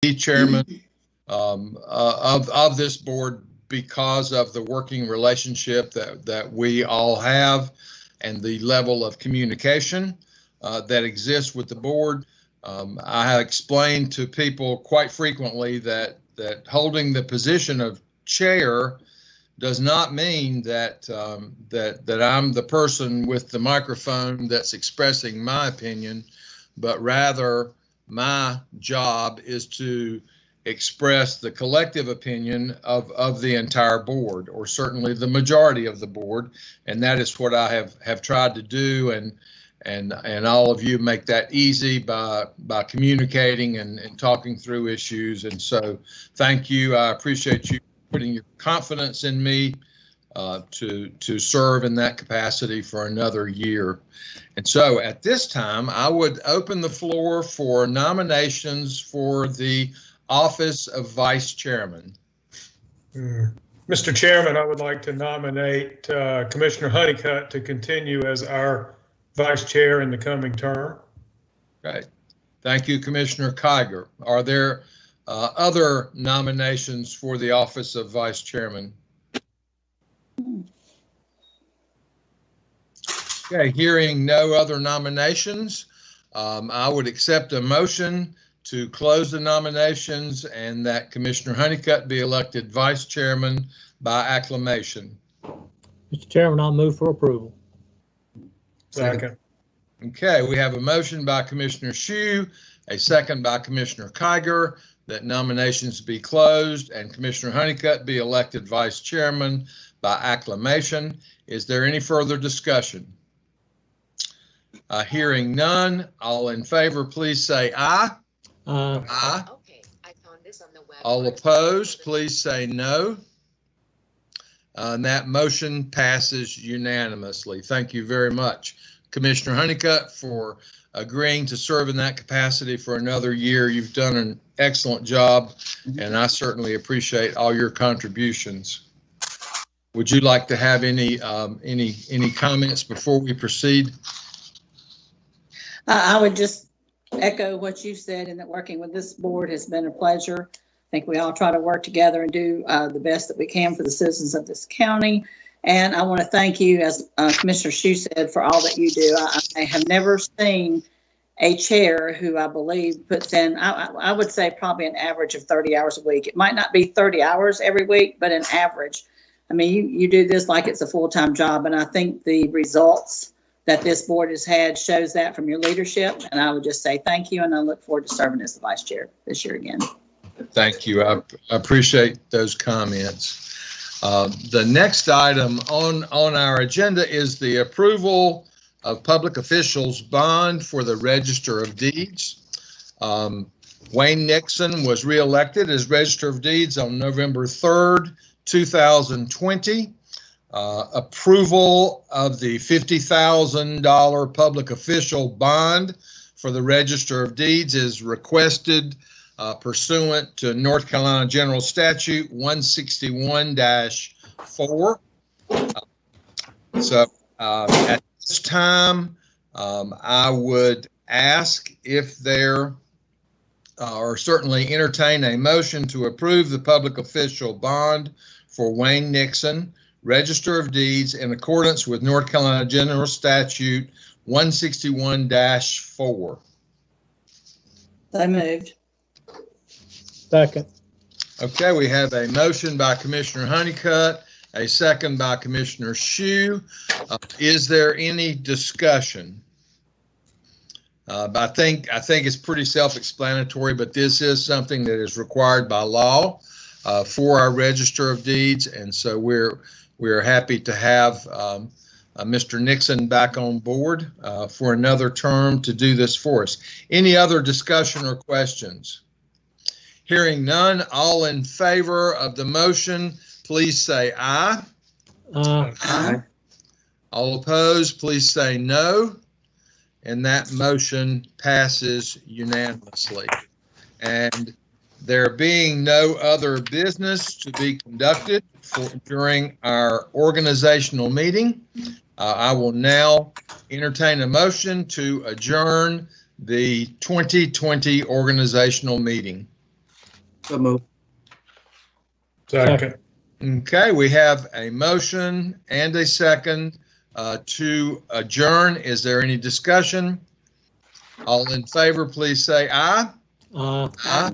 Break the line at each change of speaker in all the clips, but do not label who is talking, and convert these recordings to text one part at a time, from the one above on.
be chairman of this board because of the working relationship that we all have and the level of communication that exists with the board. I have explained to people quite frequently that holding the position of chair does not mean that I'm the person with the microphone that's expressing my opinion, but rather my job is to express the collective opinion of the entire board, or certainly the majority of the board, and that is what I have tried to do, and all of you make that easy by communicating and talking through issues. And so thank you. I appreciate you putting your confidence in me to serve in that capacity for another year. And so at this time, I would open the floor for nominations for the office of vice chairman.
Mr. Chairman, I would like to nominate Commissioner Honeycutt to continue as our vice chair in the coming term.
Right. Thank you, Commissioner Kiger. Are there other nominations for the office of vice chairman? Okay, hearing no other nominations, I would accept a motion to close the nominations and that Commissioner Honeycutt be elected vice chairman by acclamation.
Mr. Chairman, I'll move for approval.
Second.
Okay, we have a motion by Commissioner Shue, a second by Commissioner Kiger, that nominations be closed and Commissioner Honeycutt be elected vice chairman by acclamation. Is there any further discussion? Hearing none, all in favor, please say aye. Aye.
Okay, I found this on the web.
All opposed, please say no. And that motion passes unanimously. Thank you very much, Commissioner Honeycutt, for agreeing to serve in that capacity for another year. You've done an excellent job, and I certainly appreciate all your contributions. Would you like to have any comments before we proceed?
I would just echo what you said, and that working with this board has been a pleasure. I think we all try to work together and do the best that we can for the citizens of this county. And I want to thank you, as Commissioner Shue said, for all that you do. I have never seen a chair who I believe puts in, I would say probably an average of 30 hours a week. It might not be 30 hours every week, but an average. I mean, you do this like it's a full-time job, and I think the results that this board has had shows that from your leadership. And I would just say thank you, and I look forward to serving as the vice chair this year again.
Thank you. I appreciate those comments. The next item on our agenda is the approval of public officials bond for the Register of Deeds. Wayne Nixon was reelected as Register of Deeds on November 3rd, 2020. Approval of the $50,000 public official bond for the Register of Deeds is requested pursuant to North Carolina General Statute 161-4. So at this time, I would ask if there or certainly entertain a motion to approve the public official bond for Wayne Nixon, Register of Deeds, in accordance with North Carolina General Statute 161-4.
So moved.
Second.
Okay, we have a motion by Commissioner Honeycutt, a second by Commissioner Shue. Is there any discussion? I think it's pretty self-explanatory, but this is something that is required by law for our Register of Deeds, and so we're happy to have Mr. Nixon back on board for another term to do this for us. Any other discussion or questions? Hearing none, all in favor of the motion, please say aye.
Aye.
All opposed, please say no. And that motion passes unanimously. And there being no other business to be conducted during our organizational meeting, I will now entertain a motion to adjourn the 2020 organizational meeting.
So moved.
Second.
Okay, we have a motion and a second to adjourn. Is there any discussion? All in favor, please say aye. Aye.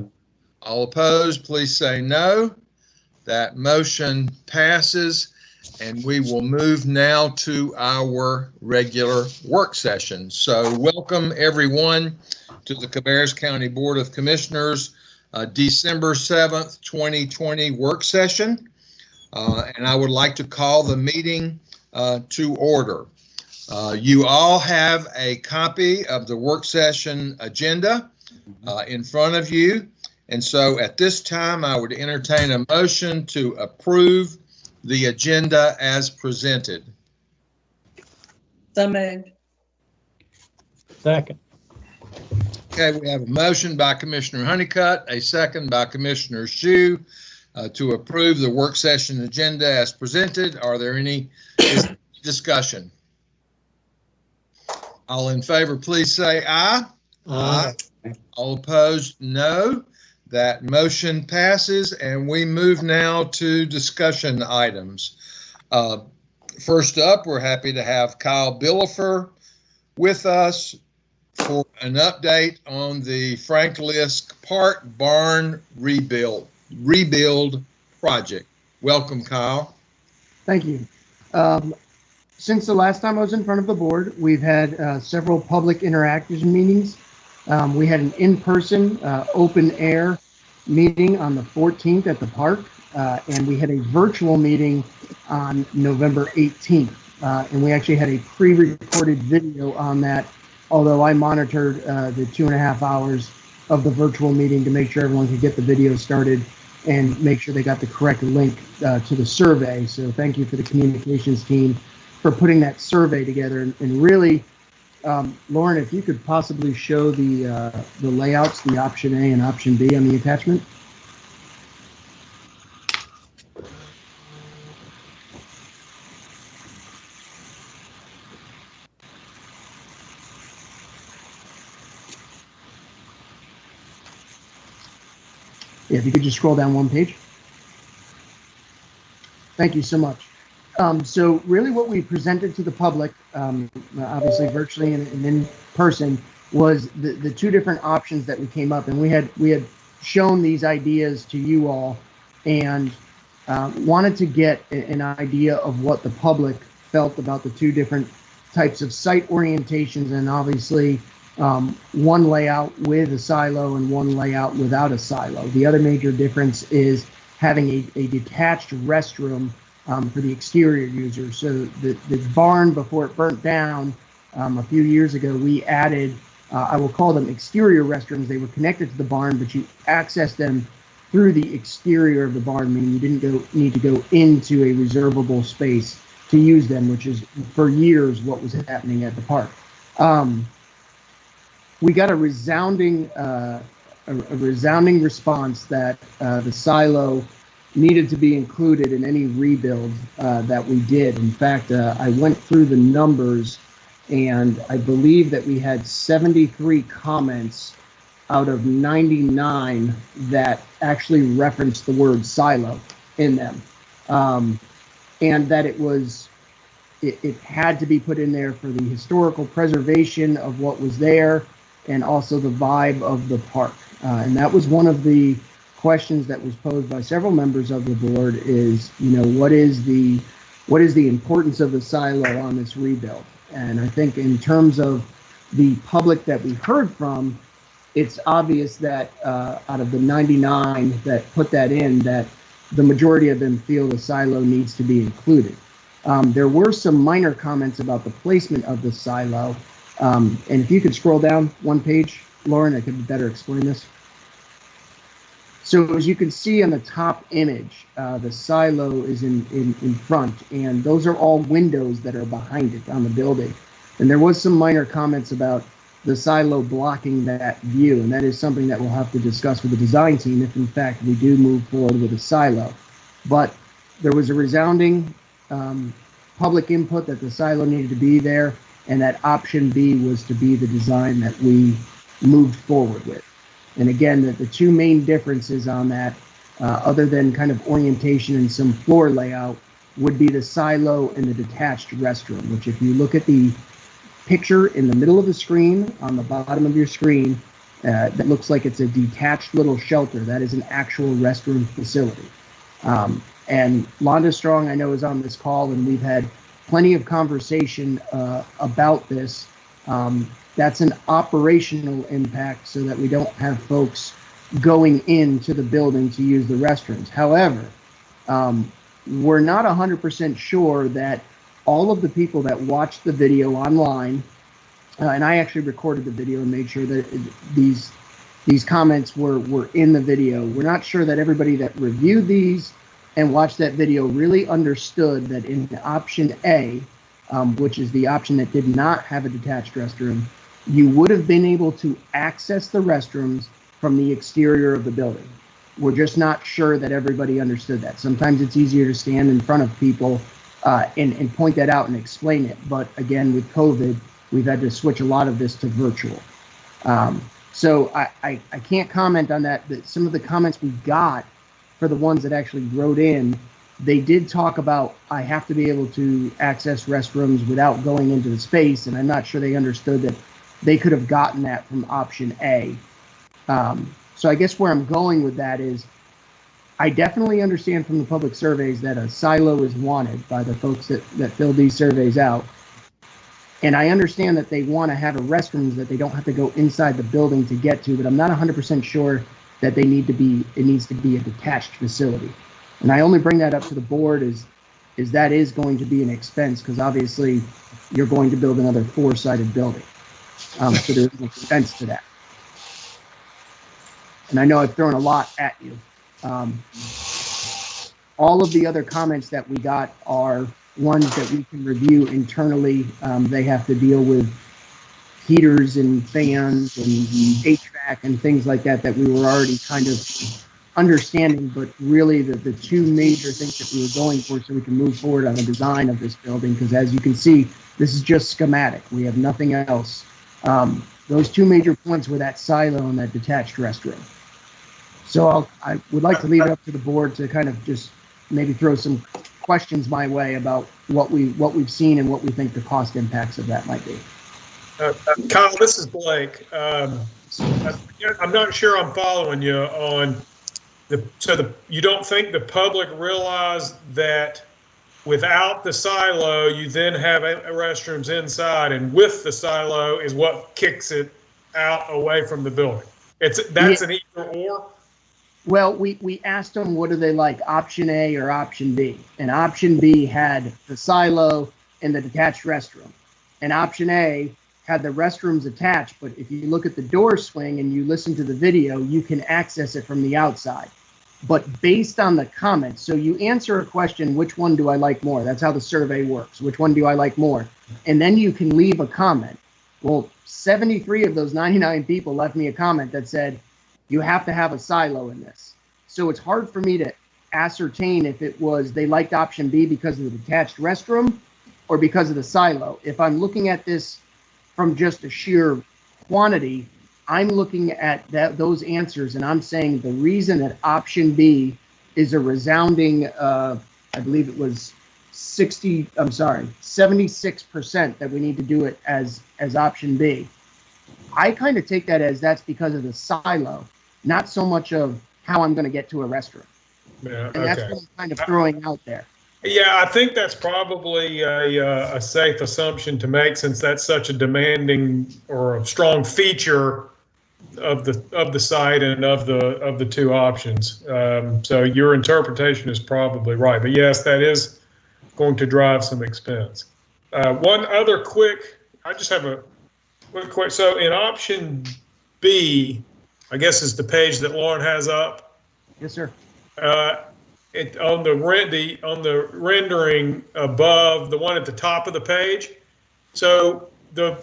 All opposed, please say no. That motion passes, and we will move now to our regular work session. So welcome everyone to the Cabarrus County Board of Commissioners December 7th, 2020 work session. And I would like to call the meeting to order. You all have a copy of the work session agenda in front of you. And so at this time, I would entertain a motion to approve the agenda as presented.
So moved.
Second.
Okay, we have a motion by Commissioner Honeycutt, a second by Commissioner Shue to approve the work session agenda as presented. Are there any discussion? All in favor, please say aye.
Aye.
All opposed, no. That motion passes, and we move now to discussion items. First up, we're happy to have Kyle Billifer with us for an update on the Frank Lisk Park Barn rebuild project. Welcome, Kyle.
Thank you. Since the last time I was in front of the board, we've had several public interaction meetings. We had an in-person open air meeting on the 14th at the park, and we had a virtual meeting on November 18th. And we actually had a pre-recorded video on that, although I monitored the 2.5 hours of the virtual meeting to make sure everyone could get the video started and make sure they got the correct link to the survey. So thank you for the communications team for putting that survey together. And really, Lauren, if you could possibly show the layouts, the option A and option B on the attachment. Yeah, if you could just scroll down one page. Thank you so much. So really what we presented to the public, obviously virtually and in person, was the two different options that we came up, and we had shown these ideas to you all, and wanted to get an idea of what the public felt about the two different types of site orientations, and obviously one layout with a silo and one layout without a silo. The other major difference is having a detached restroom for the exterior users. So the barn, before it burnt down a few years ago, we added, I will call them exterior restrooms. They were connected to the barn, but you access them through the exterior of the barn, meaning you didn't need to go into a reservable space to use them, which is for years what was happening at the park. We got a resounding response that the silo needed to be included in any rebuild that we did. In fact, I went through the numbers, and I believe that we had 73 comments out of 99 that actually referenced the word silo in them, and that it had to be put in there for the historical preservation of what was there, and also the vibe of the park. And that was one of the questions that was posed by several members of the board is, what is the importance of the silo on this rebuild? And I think in terms of the public that we heard from, it's obvious that out of the 99 that put that in, that the majority of them feel the silo needs to be included. There were some minor comments about the placement of the silo. And if you could scroll down one page, Lauren, I could better explain this. So as you can see on the top image, the silo is in front, and those are all windows that are behind it on the building. And there was some minor comments about the silo blocking that view, and that is something that we'll have to discuss with the design team if in fact we do move forward with a silo. But there was a resounding public input that the silo needed to be there, and that option B was to be the design that we moved forward with. And again, the two main differences on that, other than kind of orientation and some floor layout, would be the silo and the detached restroom, which if you look at the picture in the middle of the screen, on the bottom of your screen, that looks like it's a detached little shelter. That is an actual restroom facility. And Londa Strong, I know, is on this call, and we've had plenty of conversation about this. That's an operational impact so that we don't have folks going into the building to use the restrooms. However, we're not 100% sure that all of the people that watched the video online, and I actually recorded the video and made sure that these comments were in the video. We're not sure that everybody that reviewed these and watched that video really understood that in option A, which is the option that did not have a detached restroom, you would have been able to access the restrooms from the exterior of the building. We're just not sure that everybody understood that. Sometimes it's easier to stand in front of people and point that out and explain it. But again, with COVID, we've had to switch a lot of this to virtual. So I can't comment on that. But some of the comments we got for the ones that actually wrote in, they did talk about, I have to be able to access restrooms without going into the space. And I'm not sure they understood that they could have gotten that from option A. So I guess where I'm going with that is, I definitely understand from the public surveys that a silo is wanted by the folks that fill these surveys out. And I understand that they want to have a restrooms that they don't have to go inside the building to get to, but I'm not 100% sure that it needs to be a detached facility. And I only bring that up to the board is that is going to be an expense, because obviously you're going to build another 4-sided building. So there's an expense to that. And I know I've thrown a lot at you. All of the other comments that we got are ones that we can review internally. They have to deal with heaters and fans and HVAC and things like that we were already kind of understanding, but really the two major things that we were going for so we can move forward on the design of this building, because as you can see, this is just schematic. We have nothing else. Those two major points were that silo and that detached restroom. So I would like to leave it up to the board to kind of just maybe throw some questions my way about what we've seen and what we think the cost impacts of that might be.
Kyle, this is Blake. I'm not sure I'm following you on you don't think the public realized that without the silo, you then have restrooms inside, and with the silo is what kicks it out away from the building. That's an either or.
Well, we asked them, what do they like, option A or option B? And option B had the silo and the detached restroom. And option A had the restrooms attached, but if you look at the door swing and you listen to the video, you can access it from the outside. But based on the comments, so you answer a question, which one do I like more? That's how the survey works. Which one do I like more? And then you can leave a comment. Well, 73 of those 99 people left me a comment that said, you have to have a silo in this. So it's hard for me to ascertain if it was they liked option B because of the detached restroom or because of the silo. If I'm looking at this from just a sheer quantity, I'm looking at those answers and I'm saying the reason that option B is a resounding, I believe it was 76% that we need to do it as option B. I kind of take that as that's because of the silo, not so much of how I'm going to get to a restroom.
Yeah,
and that's what I'm kind of throwing out there.
Yeah, I think that's probably a safe assumption to make, since that's such a demanding or a strong feature of the site and of the two options. So your interpretation is probably right. But yes, that is going to drive some expense. One other quick, I just have a quick. So in option B, I guess is the page that Lauren has up.
Yes, sir.
On the rendering above, the one at the top of the page. So the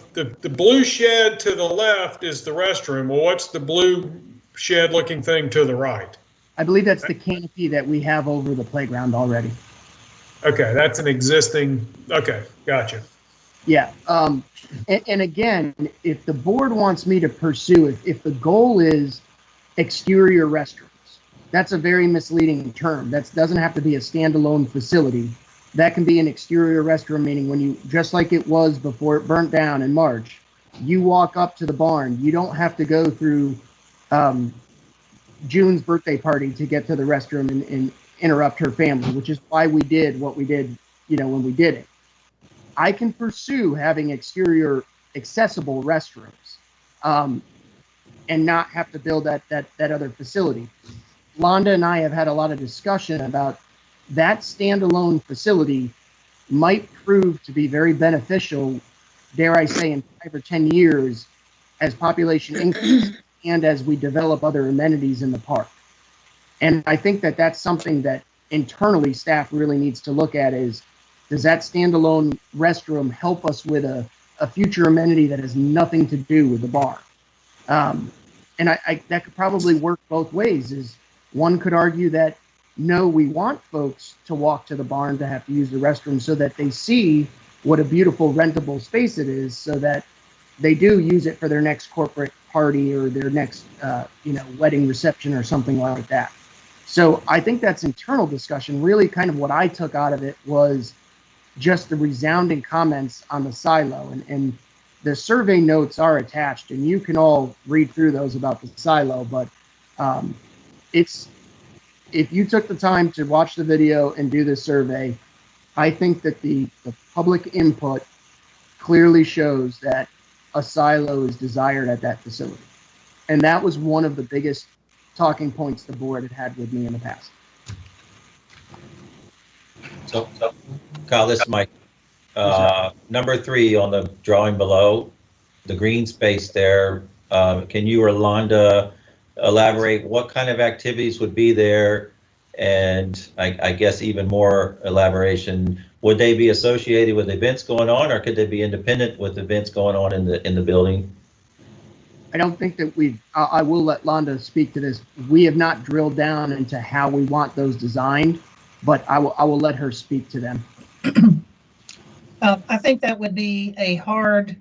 blue shed to the left is the restroom. Well, what's the blue shed looking thing to the right?
I believe that's the canopy that we have over the playground already.
Okay, that's an existing. Okay, gotcha.
Yeah. And again, if the board wants me to pursue, if the goal is exterior restrooms. That's a very misleading term. That doesn't have to be a standalone facility. That can be an exterior restroom, meaning when you, just like it was before it burnt down in March, you walk up to the barn. You don't have to go through June's birthday party to get to the restroom and interrupt her family, which is why we did what we did, when we did it. I can pursue having exterior accessible restrooms and not have to build that other facility. Londa and I have had a lot of discussion about that standalone facility might prove to be very beneficial, dare I say, in 5 or 10 years as population increases and as we develop other amenities in the park. And I think that that's something that internally staff really needs to look at is, does that standalone restroom help us with a future amenity that has nothing to do with the bar? And I that could probably work both ways. Is one could argue that, no, we want folks to walk to the barn to have to use the restroom so that they see what a beautiful rentable space it is, so that they do use it for their next corporate party or their next, wedding reception or something like that. So I think that's internal discussion. Really kind of what I took out of it was just the resounding comments on the silo, and the survey notes are attached, and you can all read through those about the silo, but if you took the time to watch the video and do the survey, I think that the public input clearly shows that a silo is desired at that facility. And that was one of the biggest talking points the board had with me in the past.
So Kyle, this is Mike. Number 3 on the drawing below, the green space there. Can you or Londa elaborate what kind of activities would be there? And I guess even more elaboration, would they be associated with events going on, or could they be independent with events going on in the building?
I don't think that I will let Londa speak to this. We have not drilled down into how we want those designed, but I will let her speak to them.
I think that would be a hard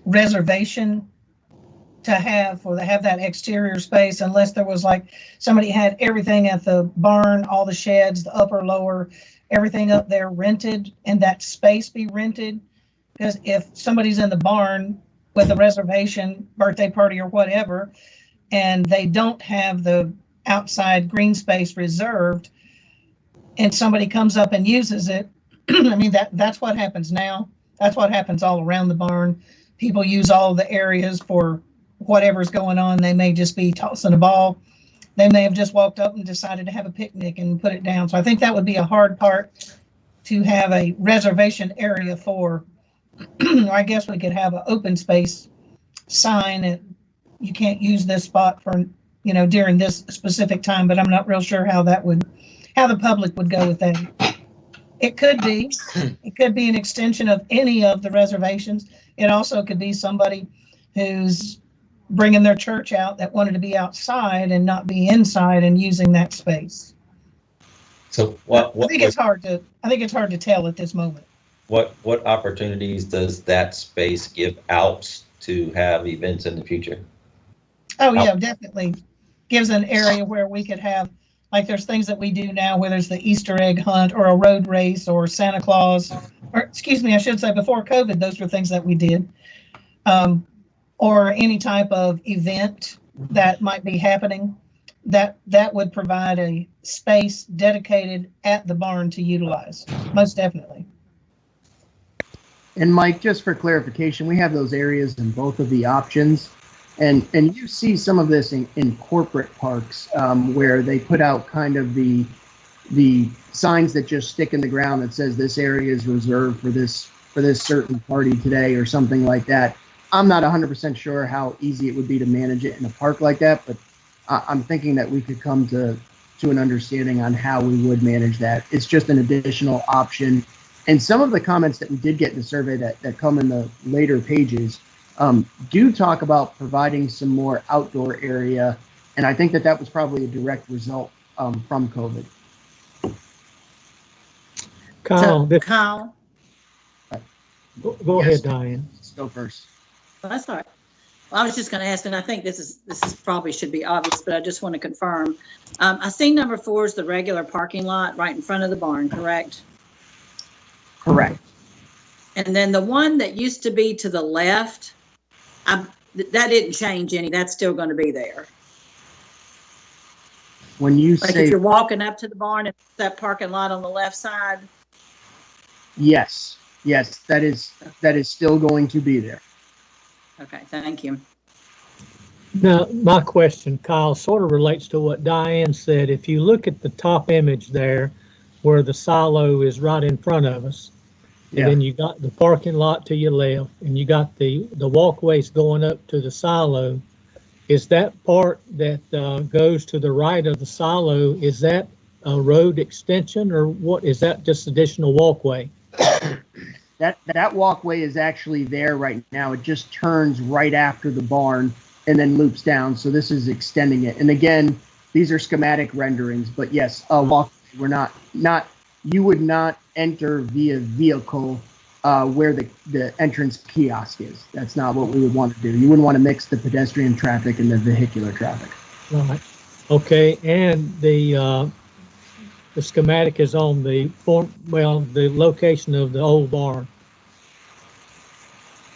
reservation to have that exterior space, unless there was like somebody had everything at the barn, all the sheds, the upper, lower, everything up there rented, and that space be rented. Because if somebody's in the barn with a reservation, birthday party or whatever, and they don't have the outside green space reserved, and somebody comes up and uses it, I mean, that's what happens now. That's what happens all around the barn. People use all the areas for whatever's going on. They may just be tossing a ball. They may have just walked up and decided to have a picnic and put it down. So I think that would be a hard part to have a reservation area for. I guess we could have an open space sign that you can't use this spot for, during this specific time, but I'm not real sure how the public would go with that. It could be an extension of any of the reservations. It also could be somebody who's bringing their church out that wanted to be outside and not be inside and using that space.
So
I think it's hard to tell at this moment.
What opportunities does that space give out to have events in the future?
Oh yeah, definitely gives an area where we could have, like, there's things that we do now, whether it's the Easter egg hunt or a road race or Santa Claus, or excuse me, I should say before COVID, those were things that we did. Or any type of event that might be happening, that would provide a space dedicated at the barn to utilize, most definitely.
And Mike, just for clarification, we have those areas in both of the options. And you see some of this in corporate parks where they put out kind of the signs that just stick in the ground that says this area is reserved for this certain party today or something like that. I'm not 100% sure how easy it would be to manage it in a park like that, but I'm thinking that we could come to an understanding on how we would manage that. It's just an additional option. And some of the comments that we did get in the survey that come in the later pages do talk about providing some more outdoor area. And I think that was probably a direct result from COVID.
Kyle,
Kyle,
go
Yes.
ahead, Diane.
Let's go first.
that's all right. I was just going to ask, and I think this is probably should be obvious, but I just want to confirm. I see number 4 is the regular parking lot right in front of the barn, correct?
Correct.
And then the one that used to be to the left, that didn't change any. That's still going to be there.
When you
Like
say
if you're walking up to the barn and that parking lot on the left side.
yes, that is still going to be there.
Okay, thank you.
Now, my question, Kyle, sort of relates to what Diane said. If you look at the top image there, where the silo is right in front of us,
Yeah.
and then you got the parking lot to your left, and you got the walkways going up to the silo, is that part that goes to the right of the silo, is that a road extension, or what, is that just additional walkway?
That walkway is actually there right now. It just turns right after the barn and then loops down. So this is extending it. And again, these are schematic renderings, but yes, a walkway. We're not you would not enter via vehicle where the entrance kiosk is. That's not what we would want to do. You wouldn't want to mix the pedestrian traffic and the vehicular traffic.
Right. Okay, and the schematic is on the location of the old barn.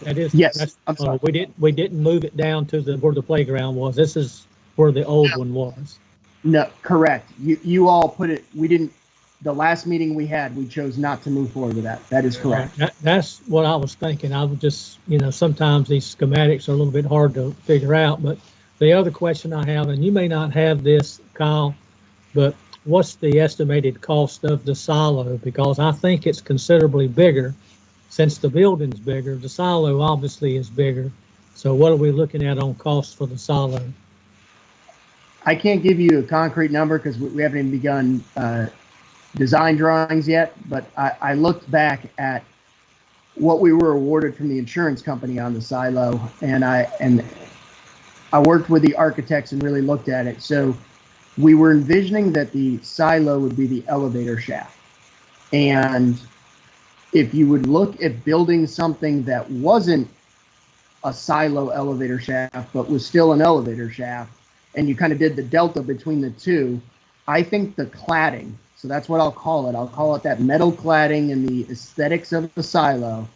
That is,
Yes, I'm sorry.
We didn't move it down to where the playground was. This is where the old one was.
No, correct. You all put it. We didn't. The last meeting we had, we chose not to move forward with that. That is correct.
That's what I was thinking. I would just, sometimes these schematics are a little bit hard to figure out. But the other question I have, and you may not have this, Kyle, but what's the estimated cost of the silo? Because I think it's considerably bigger. Since the building's bigger, the silo obviously is bigger. So what are we looking at on costs for the silo?
I can't give you a concrete number because we haven't even begun design drawings yet, but I looked back at what we were awarded from the insurance company on the silo, and I worked with the architects and really looked at it. So we were envisioning that the silo would be the elevator shaft. And if you would look at building something that wasn't a silo elevator shaft, but was still an elevator shaft, and you kind of did the delta between the two, I think the cladding, so that's what I'll call it. I'll call it that metal cladding and the aesthetics of the silo.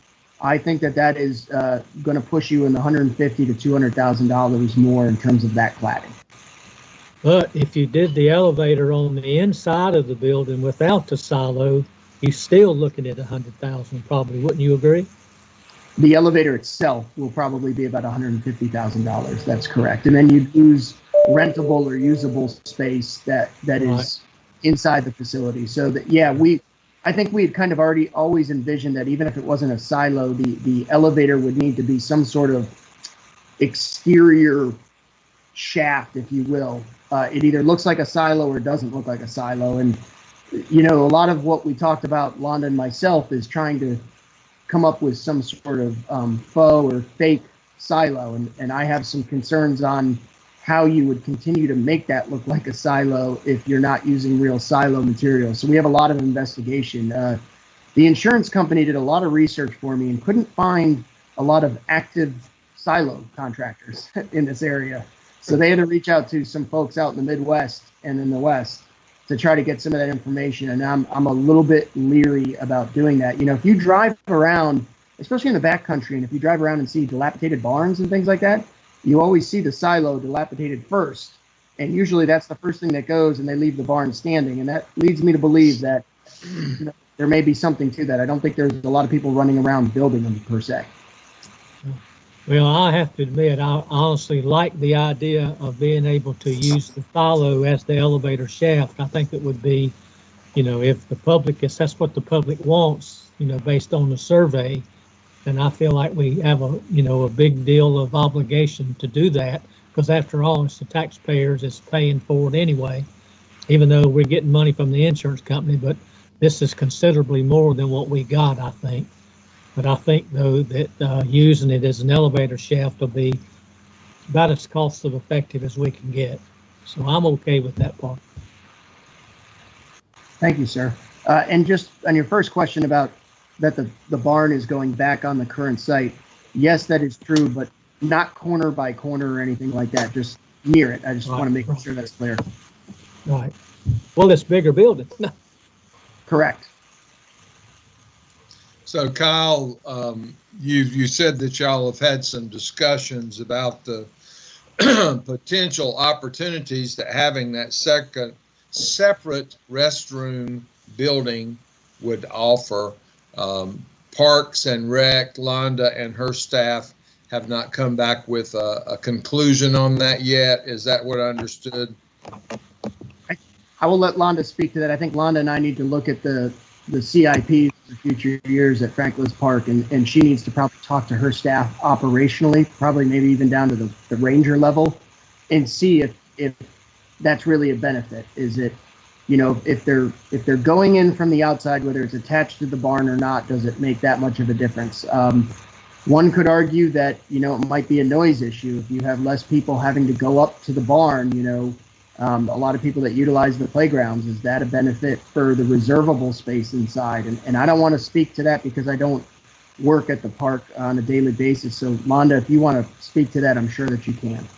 I think that is going to push you in the $150,000 to $200,000 more in terms of that cladding.
But if you did the elevator on the inside of the building without the silo, you're still looking at $100,000 probably. Wouldn't you agree?
The elevator itself will probably be about $150,000. That's correct. And then you'd lose rentable or usable space that
Right.
is inside the facility. So that, yeah, I think we had kind of always envisioned that even if it wasn't a silo, the elevator would need to be some sort of exterior shaft, if you will. It either looks like a silo or doesn't look like a silo. And, a lot of what we talked about, Londa and myself, is trying to come up with some sort of faux or fake silo. And I have some concerns on how you would continue to make that look like a silo if you're not using real silo material. So we have a lot of investigation. The insurance company did a lot of research for me and couldn't find a lot of active silo contractors in this area. So they had to reach out to some folks out in the Midwest and in the West to try to get some of that information. And I'm a little bit leery about doing that. If you drive around, especially in the backcountry, and if you drive around and see dilapidated barns and things like that, you always see the silo dilapidated first. And usually that's the first thing that goes, and they leave the barn standing. And that leads me to believe that there may be something to that. I don't think there's a lot of people running around building them per se.
Well, I have to admit, I honestly like the idea of being able to use the silo as the elevator shaft. I think it would be, if the public, that's what the public wants, based on the survey. And I feel like we have a big deal of obligation to do that, because after all, it's the taxpayers that's paying for it anyway, even though we're getting money from the insurance company. But this is considerably more than what we got, I think. But I think, though, that using it as an elevator shaft will be about as cost effective as we can get. So I'm okay with that part.
Thank you, sir. And just on your first question about that the barn is going back on the current site, yes, that is true. But not corner by corner or anything like that, just near it. I just want to make sure that's clear.
Right. Well, it's bigger building.
Correct.
So Kyle, you said that y'all have had some discussions about the potential opportunities that having that second separate restroom building would offer. Parks and Rec, Londa and her staff have not come back with a conclusion on that yet. Is that what I understood?
I will let Londa speak to that. I think Londa and I need to look at the CIPs for future years at Franklin's Park, and she needs to probably talk to her staff operationally, probably maybe even down to the ranger level, and see if that's really a benefit. Is it, you know, if they're going in from the outside, whether it's attached to the barn or not, does it make that much of a difference? One could argue that, you know, it might be a noise issue. If you have less people having to go up to the barn, you know, a lot of people that utilize the playgrounds, is that a benefit for the reservable space inside? And I don't want to speak to that because I don't work at the park on a daily basis. So Londa, if you want to speak to that, I'm sure that you can.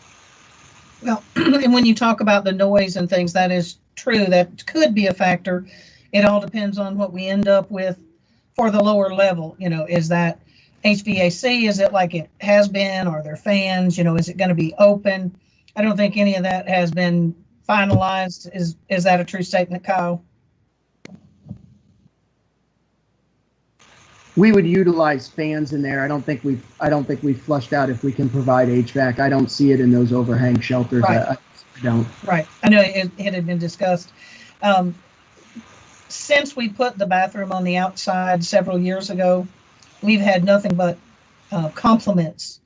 Well, and when you talk about the noise and things, that is true. That could be a factor. It all depends on what we end up with for the lower level. You know, is that HVAC? Is it like it has been? Are there fans? You know, is it going to be open? I don't think any of that has been finalized. Is that a true statement, Kyle?
We would utilize fans in there. I don't think we've flushed out if we can provide HVAC. I don't see it in those overhang shelters.
Right.
I don't.
Right. I know it had been discussed. Since we put the bathroom on the outside several years ago, we've had nothing but compliments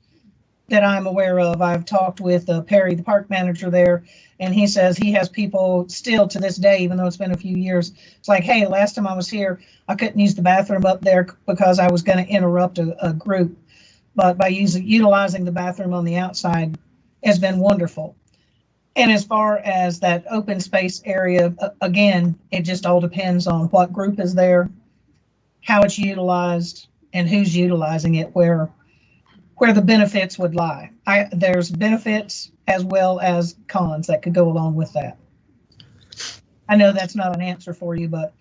that I'm aware of. I've talked with Perry, the park manager there, and he says he has people still to this day, even though it's been a few years. It's like, hey, last time I was here, I couldn't use the bathroom up there because I was going to interrupt a group. But by utilizing the bathroom on the outside has been wonderful. And as far as that open space area, again, it just all depends on what group is there, how it's utilized, and who's utilizing it, where the benefits would lie. There's benefits as well as cons that could go along with that. I know that's not an answer for you, but.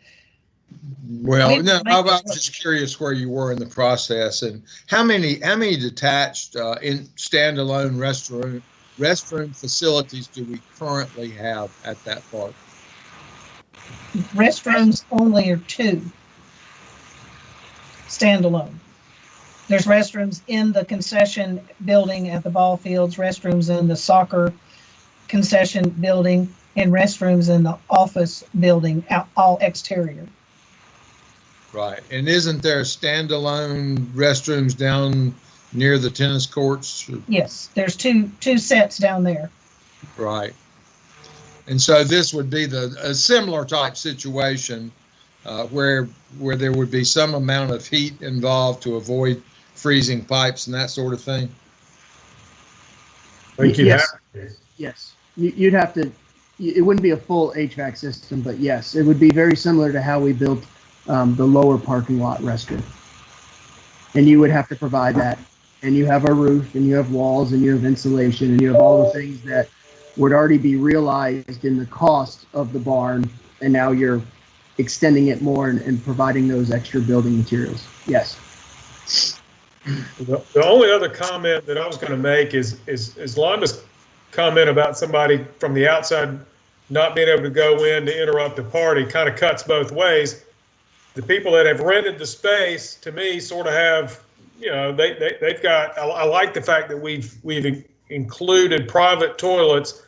Well, no, I'm just curious where you were in the process and how many detached in standalone restroom facilities do we currently have at that park?
Restrooms only are 2 standalone. There's restrooms in the concession building at the ball fields, restrooms in the soccer concession building, and restrooms in the office building, all exterior.
Right. And isn't there standalone restrooms down near the tennis courts?
Yes, there's two sets down there.
Right. And so this would be a similar type situation where there would be some amount of heat involved to avoid freezing pipes and that sort of thing.
Yes. You'd have to. It wouldn't be a full HVAC system, but yes, it would be very similar to how we built the lower parking lot restroom. And you would have to provide that. And you have a roof, and you have walls, and you have insulation, and you have all the things that would already be realized in the cost of the barn, and now you're extending it more and providing those extra building materials. Yes.
The only other comment that I was going to make is Londa's comment about somebody from the outside not being able to go in to interrupt the party kind of cuts both ways. The people that have rented the space, to me, sort of have, you know, they've got. I like the fact that we've included private toilets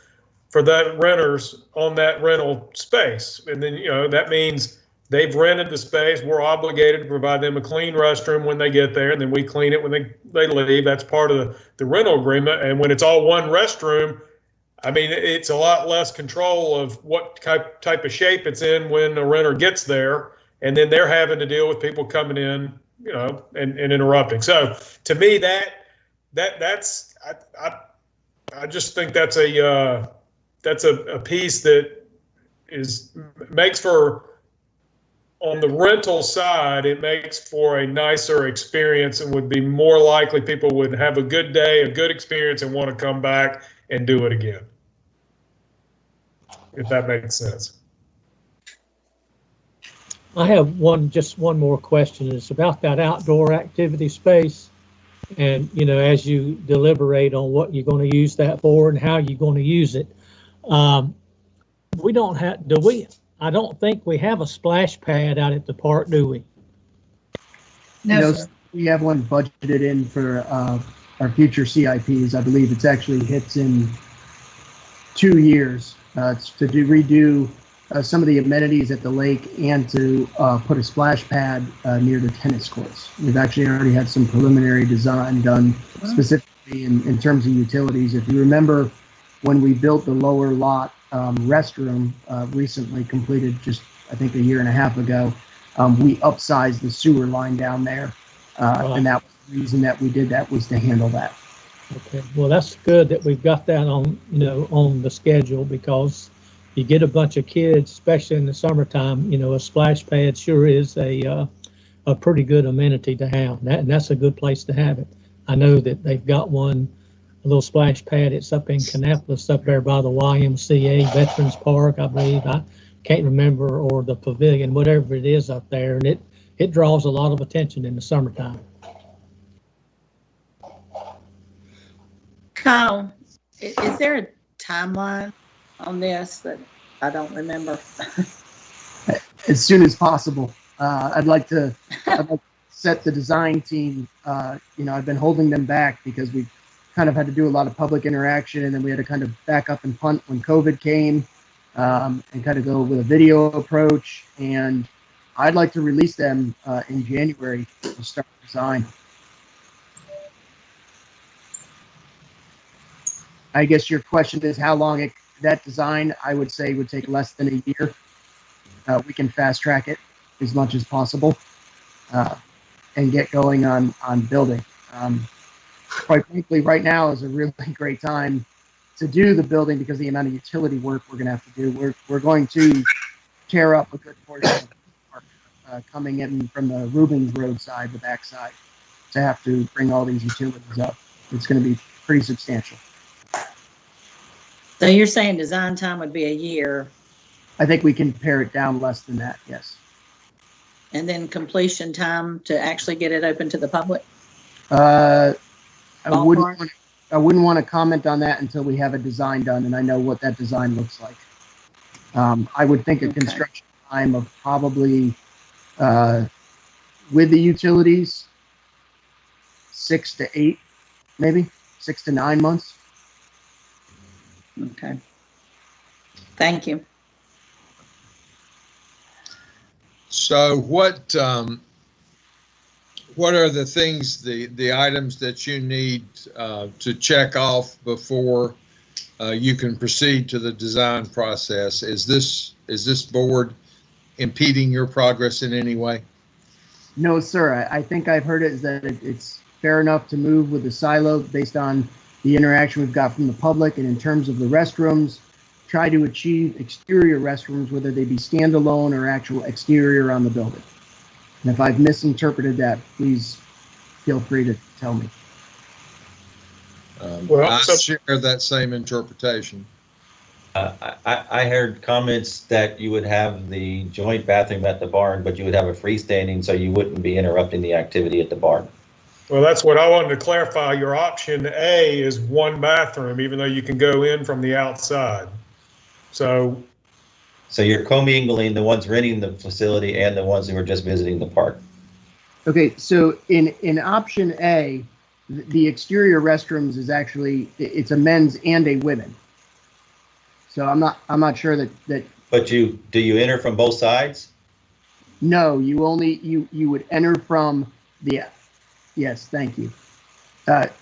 for that renters on that rental space, and then, you know, that means they've rented the space. We're obligated to provide them a clean restroom when they get there, and then we clean it when they leave. That's part of the rental agreement. And when it's all one restroom, I mean, it's a lot less control of what type of shape it's in when a renter gets there, and then they're having to deal with people coming in, you know, and interrupting. So to me, that's I just think that's a piece that makes for on the rental side, it makes for a nicer experience and would be more likely people would have a good day, a good experience, and want to come back and do it again. If that makes sense.
I have just one more question. It's about that outdoor activity space. And, you know, as you deliberate on what you're going to use that for and how you're going to use it, we don't have, I don't think we have a splash pad out at the park, do we?
No,
sir. We have one budgeted in for our future CIPs. I believe it's actually hits in 2 years. It's to redo some of the amenities at the lake and to put a splash pad near the tennis courts. We've actually already had some preliminary design done specifically in terms of utilities. If you remember when we built the lower lot restroom recently completed just, I think, a year and a half ago, we upsized the sewer line down there. And that was the reason that we did that, was to handle that.
Okay, well, that's good that we've got that on, you know, on the schedule, because you get a bunch of kids, especially in the summertime, you know, a splash pad sure is a pretty good amenity to have. And that's a good place to have it. I know that they've got one, a little splash pad. It's up in Kannapolis, up there by the YMCA Veterans Park, I believe. I can't remember, or the pavilion, whatever it is up there. And it draws a lot of attention in the summertime.
Kyle, is there a timeline on this that I don't remember?
As soon as possible. I'd like to set the design team. You know, I've been holding them back because we kind of had to do a lot of public interaction, and then we had to kind of back up and punt when COVID came, and kind of go with a video approach. And I'd like to release them in January to start design. I guess your question is how long that design, I would say, would take less than a year. We can fast track it as much as possible and get going on building. Quite frankly, right now is a really great time to do the building because of the amount of utility work we're going to have to do. We're going to tear up a good portion of the park coming in from the Rubens Road side, the back side, to have to bring all these utilities up. It's going to be pretty substantial.
So you're saying design time would be a year?
I think we can pare it down less than that, yes.
And then completion time to actually get it open to the public?
I wouldn't want to comment on that until we have a design done and I know what that design looks like. I would think a construction time of probably, with the utilities, 6 to 8, maybe 6 to 9 months.
Okay. Thank you.
So what are the things, the items that you need to check off before you can proceed to the design process? Is this board impeding your progress in any way?
No, sir. I think I've heard it is that it's fair enough to move with the silo based on the interaction we've got from the public, and in terms of the restrooms, try to achieve exterior restrooms, whether they be standalone or actual exterior on the building. And if I've misinterpreted that, please feel free to tell me.
I share that same interpretation.
I heard comments that you would have the joint bathroom at the barn, but you would have a freestanding so you wouldn't be interrupting the activity at the barn.
Well, that's what I wanted to clarify. Your option A is one bathroom, even though you can go in from the outside. So
you're commingling the ones renting the facility and the ones who are just visiting the park.
Okay, so in option A, the exterior restrooms is actually, it's a men's and a women. So I'm not sure that.
But do you enter from both sides?
No, you would enter from the. Yes, thank you. The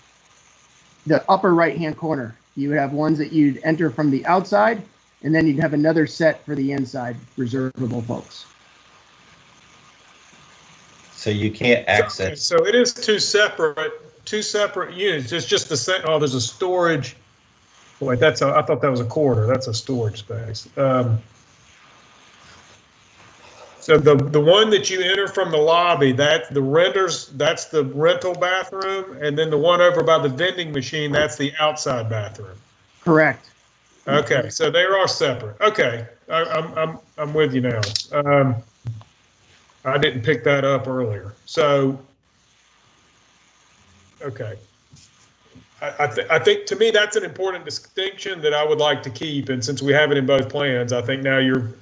upper right-hand corner, you would have ones that you'd enter from the outside, and then you'd have another set for the inside reservable folks.
So you can't access.
So it is two separate units. It's just the same. Oh, there's a storage. Wait, I thought that was a corridor. That's a storage space. So the one that you enter from the lobby, that's the rental bathroom, and then the one over by the vending machine, that's the outside bathroom.
Correct.
Okay, so they are separate. Okay, I'm with you now. I didn't pick that up earlier. So, okay. I think to me that's an important distinction that I would like to keep, and since we have it in both plans, I think now you're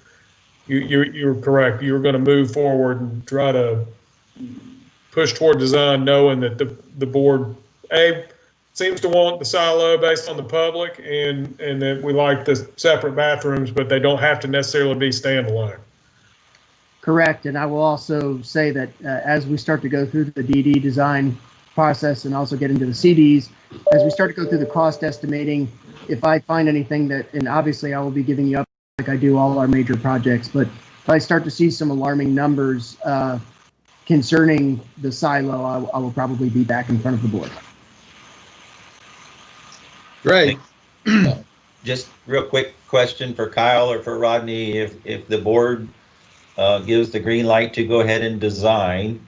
correct. You're going to move forward and try to push toward design, knowing that the board seems to want the silo based on the public, and that we like the separate bathrooms, but they don't have to necessarily be standalone.
Correct. And I will also say that as we start to go through the DD design process and also get into the CDs, as we start to go through the cost estimating, if I find anything that, and obviously I will be giving you up like I do all our major projects, but if I start to see some alarming numbers concerning the silo, I will probably be back in front of the board.
Great.
Just real quick question for Kyle or for Rodney. If the board gives the green light to go ahead and design,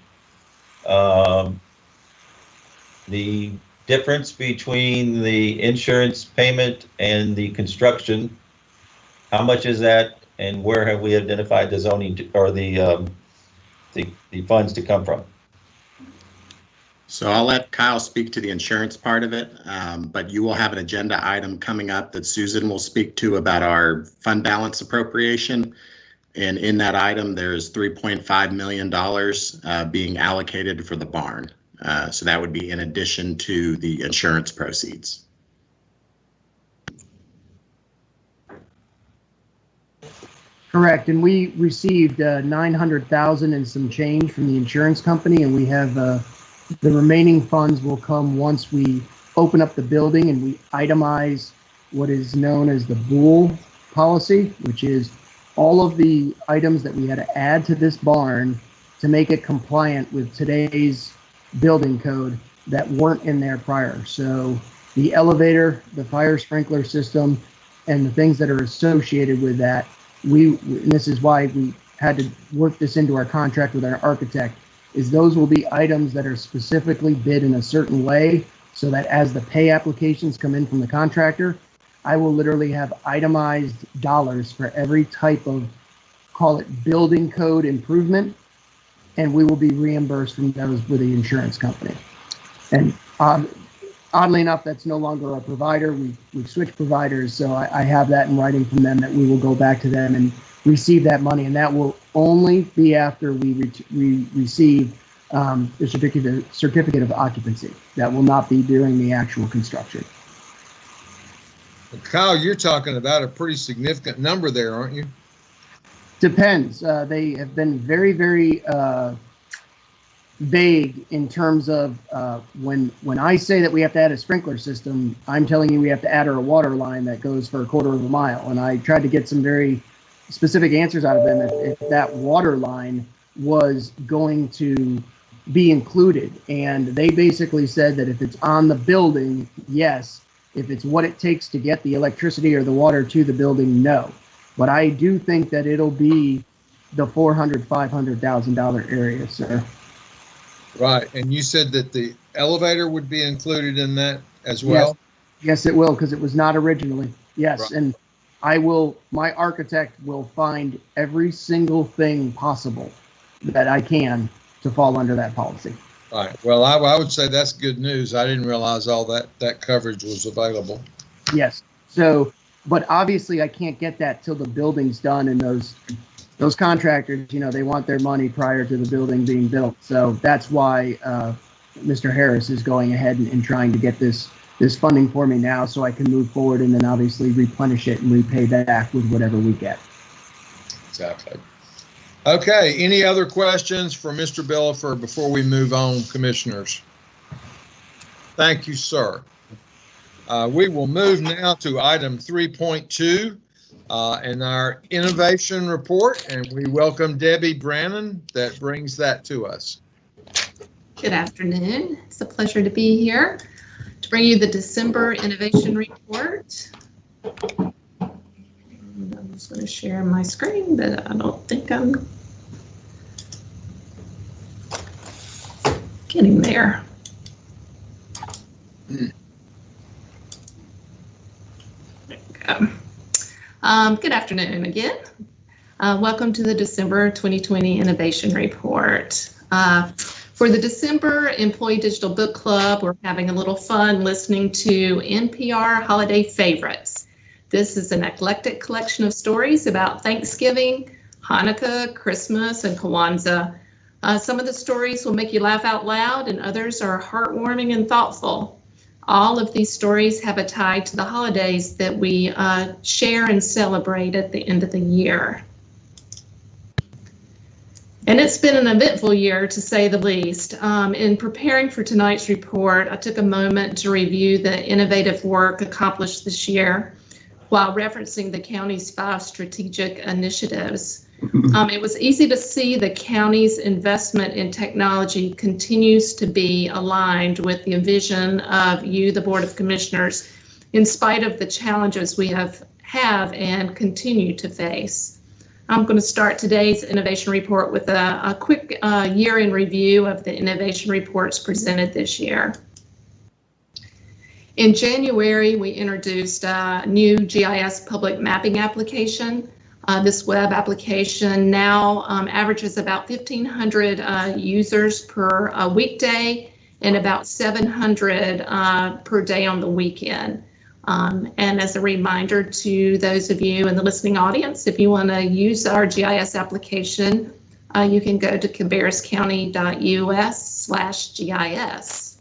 the difference between the insurance payment and the construction, how much is that, and where have we identified the zoning or the funds to come from?
So I'll let Kyle speak to the insurance part of it, but you will have an agenda item coming up that Susan will speak to about our fund balance appropriation. And in that item, there's $3.5 million being allocated for the barn. So that would be in addition to the insurance proceeds.
Correct. And we received $900,000 and some change from the insurance company, and we have the remaining funds will come once we open up the building and we itemize what is known as the BOC policy, which is all of the items that we had to add to this barn to make it compliant with today's building code that weren't in there prior. So the elevator, the fire sprinkler system, and the things that are associated with that, and this is why we had to work this into our contract with our architect, is those will be items that are specifically bid in a certain way, so that as the pay applications come in from the contractor, I will literally have itemized dollars for every type of, call it building code improvement, and we will be reimbursed from those with the insurance company. And oddly enough, that's no longer our provider. We've switched providers, so I have that in writing from them that we will go back to them and receive that money, and that will only be after we receive the certificate of occupancy. That will not be during the actual construction.
Well, Kyle, you're talking about a pretty significant number there, aren't you?
Depends. They have been very, very vague in terms of when I say that we have to add a sprinkler system, I'm telling you we have to add a water line that goes for 1/4 mile. And I tried to get some very specific answers out of them if that water line was going to be included. And they basically said that if it's on the building, yes. If it's what it takes to get the electricity or the water to the building, no. But I do think that it'll be the $400,000, $500,000 area, sir.
Right. And you said that the elevator would be included in that as well?
Yes, it will, because it was not originally. Yes.
Right.
And my architect will find every single thing possible that I can to fall under that policy.
Right. Well, I would say that's good news. I didn't realize all that coverage was available.
Yes. So, but obviously I can't get that till the building's done, and those contractors, they want their money prior to the building being built. So that's why Mr. Harris is going ahead and trying to get this funding for me now, so I can move forward and then obviously replenish it and repay back with whatever we get.
Exactly. Okay. Any other questions for Mr. Billafer before we move on, commissioners? Thank you, sir. We will move now to item 3.2 and our innovation report, and we welcome Debbie Brannon that brings that to us.
Good afternoon. It's a pleasure to be here to bring you the December innovation report. I'm just going to share my screen, but I don't think I'm Getting there. There we go. Good afternoon again. Welcome to the December 2020 Innovation Report. For the December Employee Digital Book Club, we're having a little fun listening to NPR Holiday Favorites. This is an eclectic collection of stories about Thanksgiving, Hanukkah, Christmas, and Kwanzaa. Some of the stories will make you laugh out loud, and others are heartwarming and thoughtful. All of these stories have a tie to the holidays that we share and celebrate at the end of the year. And it's been an eventful year, to say the least. In preparing for tonight's report, I took a moment to review the innovative work accomplished this year while referencing the county's 5 strategic initiatives. It was easy to see the county's investment in technology continues to be aligned with the vision of you, the Board of Commissioners, in spite of the challenges we have and continue to face. I'm going to start today's innovation report with a quick year in review of the innovation reports presented this year. In January, we introduced a new GIS public mapping application. This web application now averages about 1,500 users per weekday and about 700 per day on the weekend. And as a reminder to those of you in the listening audience, if you want to use our GIS application, you can go to cabarruscounty.us/GIS.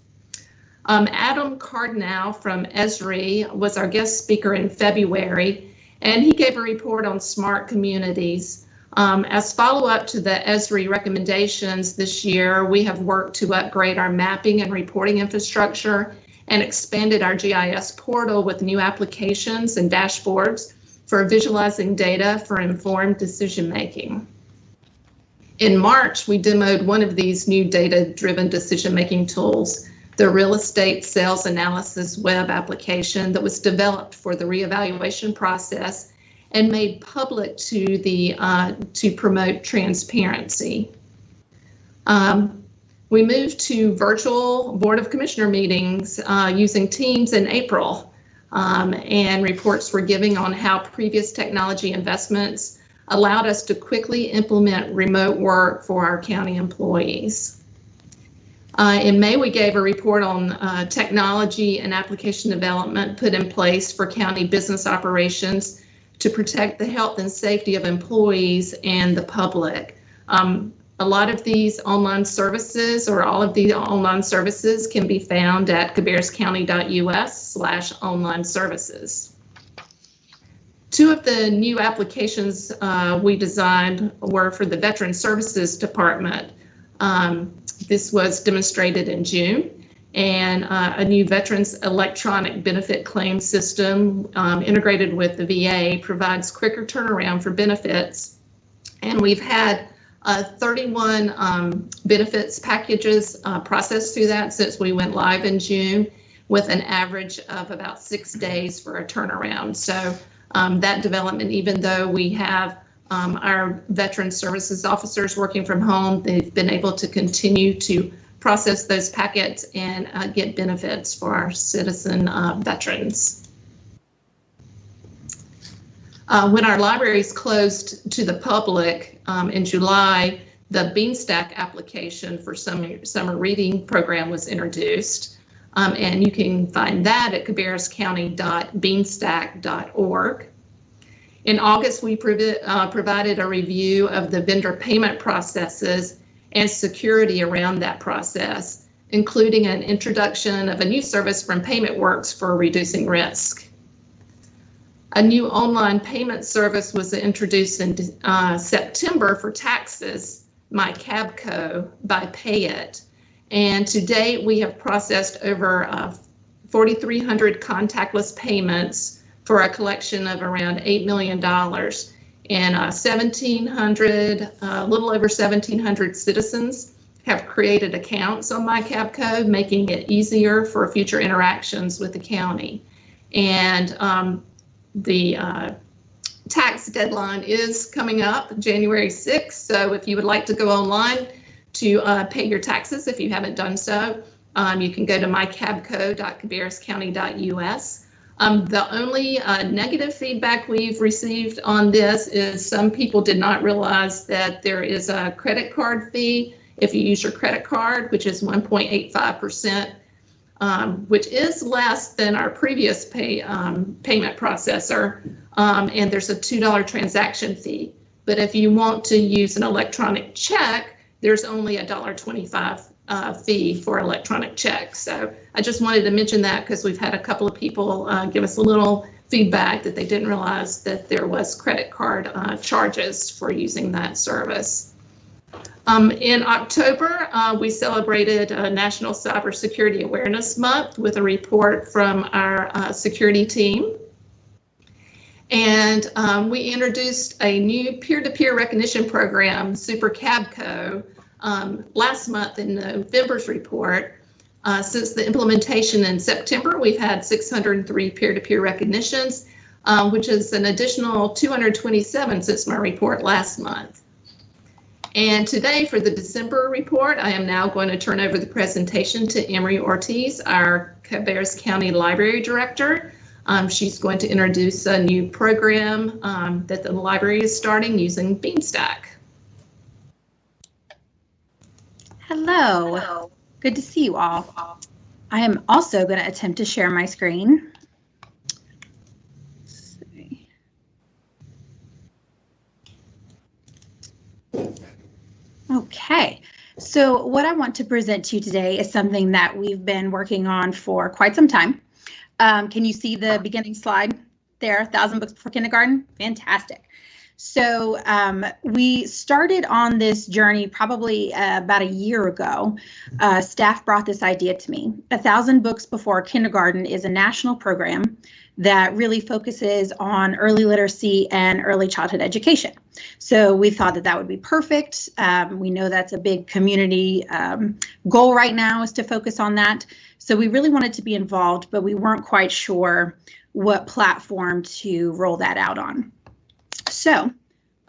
Adam Cardinal from Esri was our guest speaker in February, and he gave a report on smart communities. As follow-up to the Esri recommendations this year, we have worked to upgrade our mapping and reporting infrastructure and expanded our GIS portal with new applications and dashboards for visualizing data for informed decision-making. In March, we demoed one of these new data-driven decision-making tools, the real estate sales analysis web application that was developed for the reevaluation process and made public to promote transparency. We moved to virtual Board of Commissioner meetings using Teams in April, and reports were given on how previous technology investments allowed us to quickly implement remote work for our county employees. In May, we gave a report on technology and application development put in place for county business operations to protect the health and safety of employees and the public. A lot of these online services, or all of the online services, can be found at cabarruscounty.us/online services. 2 of the new applications we designed were for the Veteran Services Department. This was demonstrated in June, and a new Veterans Electronic Benefit Claim System integrated with the VA provides quicker turnaround for benefits. And we've had 31 benefits packages processed through that since we went live in June, with an average of about 6 days for a turnaround. So that development, even though we have our veteran services officers working from home, they've been able to continue to process those packets and get benefits for our citizen veterans. When our libraries closed to the public in July, the Beanstack application for summer reading program was introduced, and you can find that at cabarruscounty.beanstack.org. In August, we provided a review of the vendor payment processes and security around that process, including an introduction of a new service from PaymentWorks for reducing risk. A new online payment service was introduced in September for taxes, My Cabco by Payit. And to date, we have processed over 4,300 contactless payments for a collection of around $8 million. And a little over 1,700 citizens have created accounts on My Cabco, making it easier for future interactions with the county. And the tax deadline is coming up January 6th. So if you would like to go online to pay your taxes if you haven't done so. You can go to mycabco.cabarruscounty.us. The only negative feedback we've received on this is some people did not realize that there is a credit card fee if you use your credit card, which is 1.85%, which is less than our previous payment processor, and there's a $2 transaction fee. But if you want to use an electronic check, there's only a $1.25 fee for electronic checks. So I just wanted to mention that because we've had a couple of people give us a little feedback that they didn't realize that there was credit card charges for using that service. In October, we celebrated National Cybersecurity Awareness Month with a report from our security team. And we introduced a new peer-to-peer recognition program, Super Cabco, last month in November's report. Since the implementation in September, we've had 603 peer-to-peer recognitions, which is an additional 227 since my report last month. And today for the December report, I am now going to turn over the presentation to Emery Ortiz, our Cabarrus County Library Director. She's going to introduce a new program that the library is starting using Beanstack.
Hello, good to see you all. I am also going to attempt to share my screen. Let's see. Okay, so what I want to present to you today is something that we've been working on for quite some time. Can you see the beginning slide there, 1,000 books before kindergarten? Fantastic. So we started on this journey probably about a year ago. Staff brought this idea to me. 1,000 books before kindergarten is a national program that really focuses on early literacy and early childhood education. So we thought that that would be perfect. We know that's a big community goal right now, is to focus on that. So we really wanted to be involved, but we weren't quite sure what platform to roll that out on. So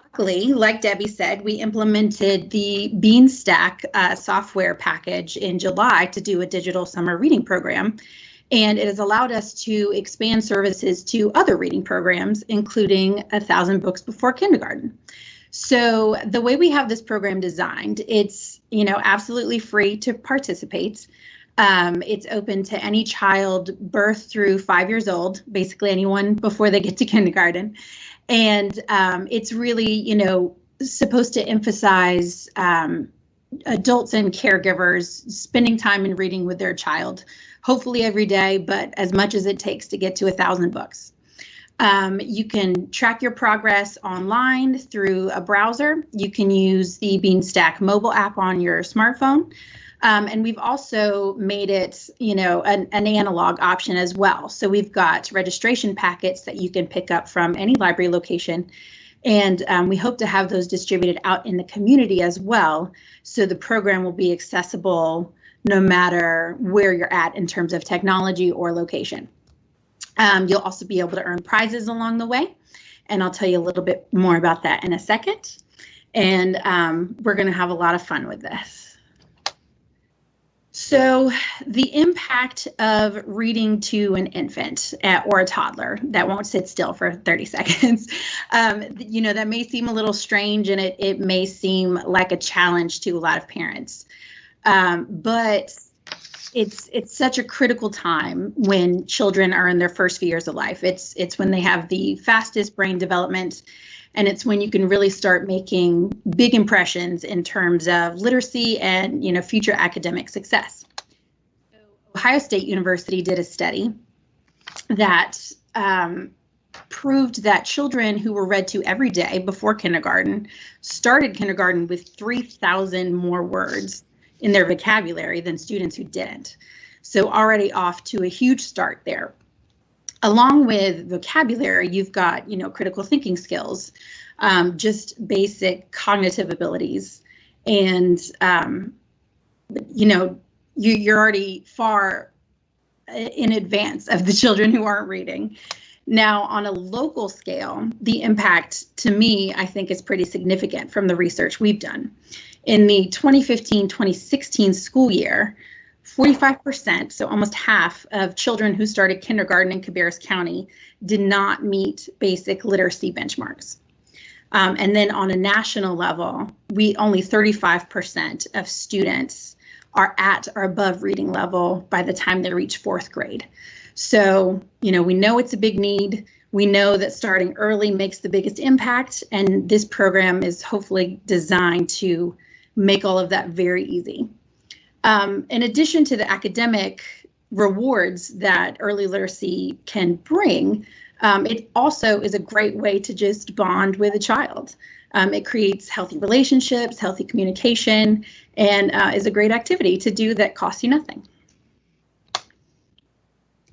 luckily, like Debbie said, we implemented the Beanstack software package in July to do a digital summer reading program. And it has allowed us to expand services to other reading programs, including 1,000 books before kindergarten. So the way we have this program designed, it's absolutely free to participate. It's open to any child birth through 5 years old, basically anyone before they get to kindergarten. And it's really, supposed to emphasize adults and caregivers spending time in reading with their child, hopefully every day, but as much as it takes to get to 1,000 books. You can track your progress online through a browser. You can use the Beanstack mobile app on your smartphone. And we've also made it, an analog option as well. So we've got registration packets that you can pick up from any library location. And we hope to have those distributed out in the community as well. So the program will be accessible no matter where you're at in terms of technology or location. You'll also be able to earn prizes along the way. And I'll tell you a little bit more about that in a second. And we're going to have a lot of fun with this. So the impact of reading to an infant or a toddler that won't sit still for 30 seconds, that may seem a little strange, and it may seem like a challenge to a lot of parents. But it's such a critical time when children are in their first few years of life. It's when they have the fastest brain development, and it's when you can really start making big impressions in terms of literacy and future academic success. So Ohio State University did a study that proved that children who were read to every day before kindergarten started kindergarten with 3,000 more words in their vocabulary than students who didn't. So already off to a huge start there. Along with vocabulary, you've got, critical thinking skills, just basic cognitive abilities. And, you're already far in advance of the children who aren't reading. Now, on a local scale, the impact to me, I think, is pretty significant from the research we've done. In the 2015-2016 school year, 45%, so almost half of children who started kindergarten in Cabarrus County did not meet basic literacy benchmarks. And then on a national level, only 35% of students are at or above reading level by the time they reach 4th grade. So, we know it's a big need. We know that starting early makes the biggest impact, and this program is hopefully designed to make all of that very easy. In addition to the academic rewards that early literacy can bring, it also is a great way to just bond with a child. It creates healthy relationships, healthy communication, and is a great activity to do that costs you nothing.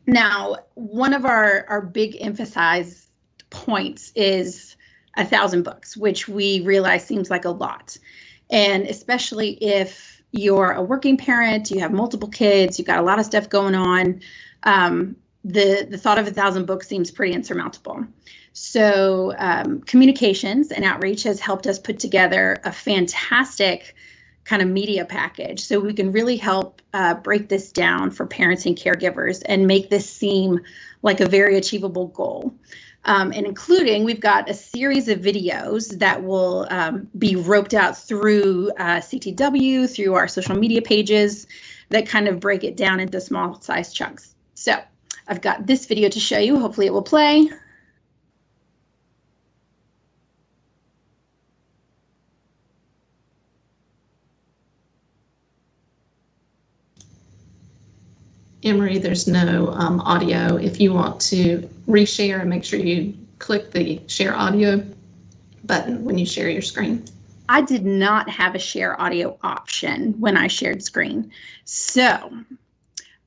Now, one of our big emphasized points is 1,000 books, which we realize seems like a lot. And especially if you're a working parent, you have multiple kids, you've got a lot of stuff going on, the thought of 1,000 books seems pretty insurmountable. So communications and outreach has helped us put together a fantastic kind of media package so we can really help break this down for parents and caregivers and make this seem like a very achievable goal. And including, we've got a series of videos that will be roped out through CTW, through our social media pages that kind of break it down into small size chunks. So I've got this video to show you. Hopefully it will play.
Emery, there's no audio. If you want to reshare, make sure you click the share audio button when you share your screen.
I did not have a share audio option when I shared screen. So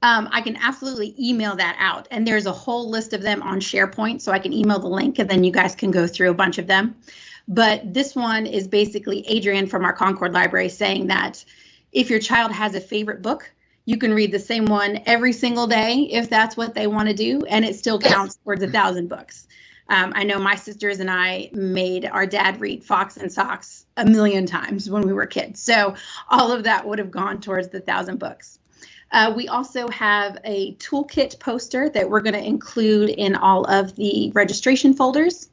I can absolutely email that out. And there's a whole list of them on SharePoint, so I can email the link and then you guys can go through a bunch of them. But this one is basically Adrian from our Concord Library saying that if your child has a favorite book, you can read the same one every single day if that's what they want to do, and it still counts towards 1,000 books. I know my sisters and I made our dad read Fox and Socks 1,000,000 times when we were kids. So all of that would have gone towards the 1,000 books. We also have a toolkit poster that we're going to include in all of the registration folders,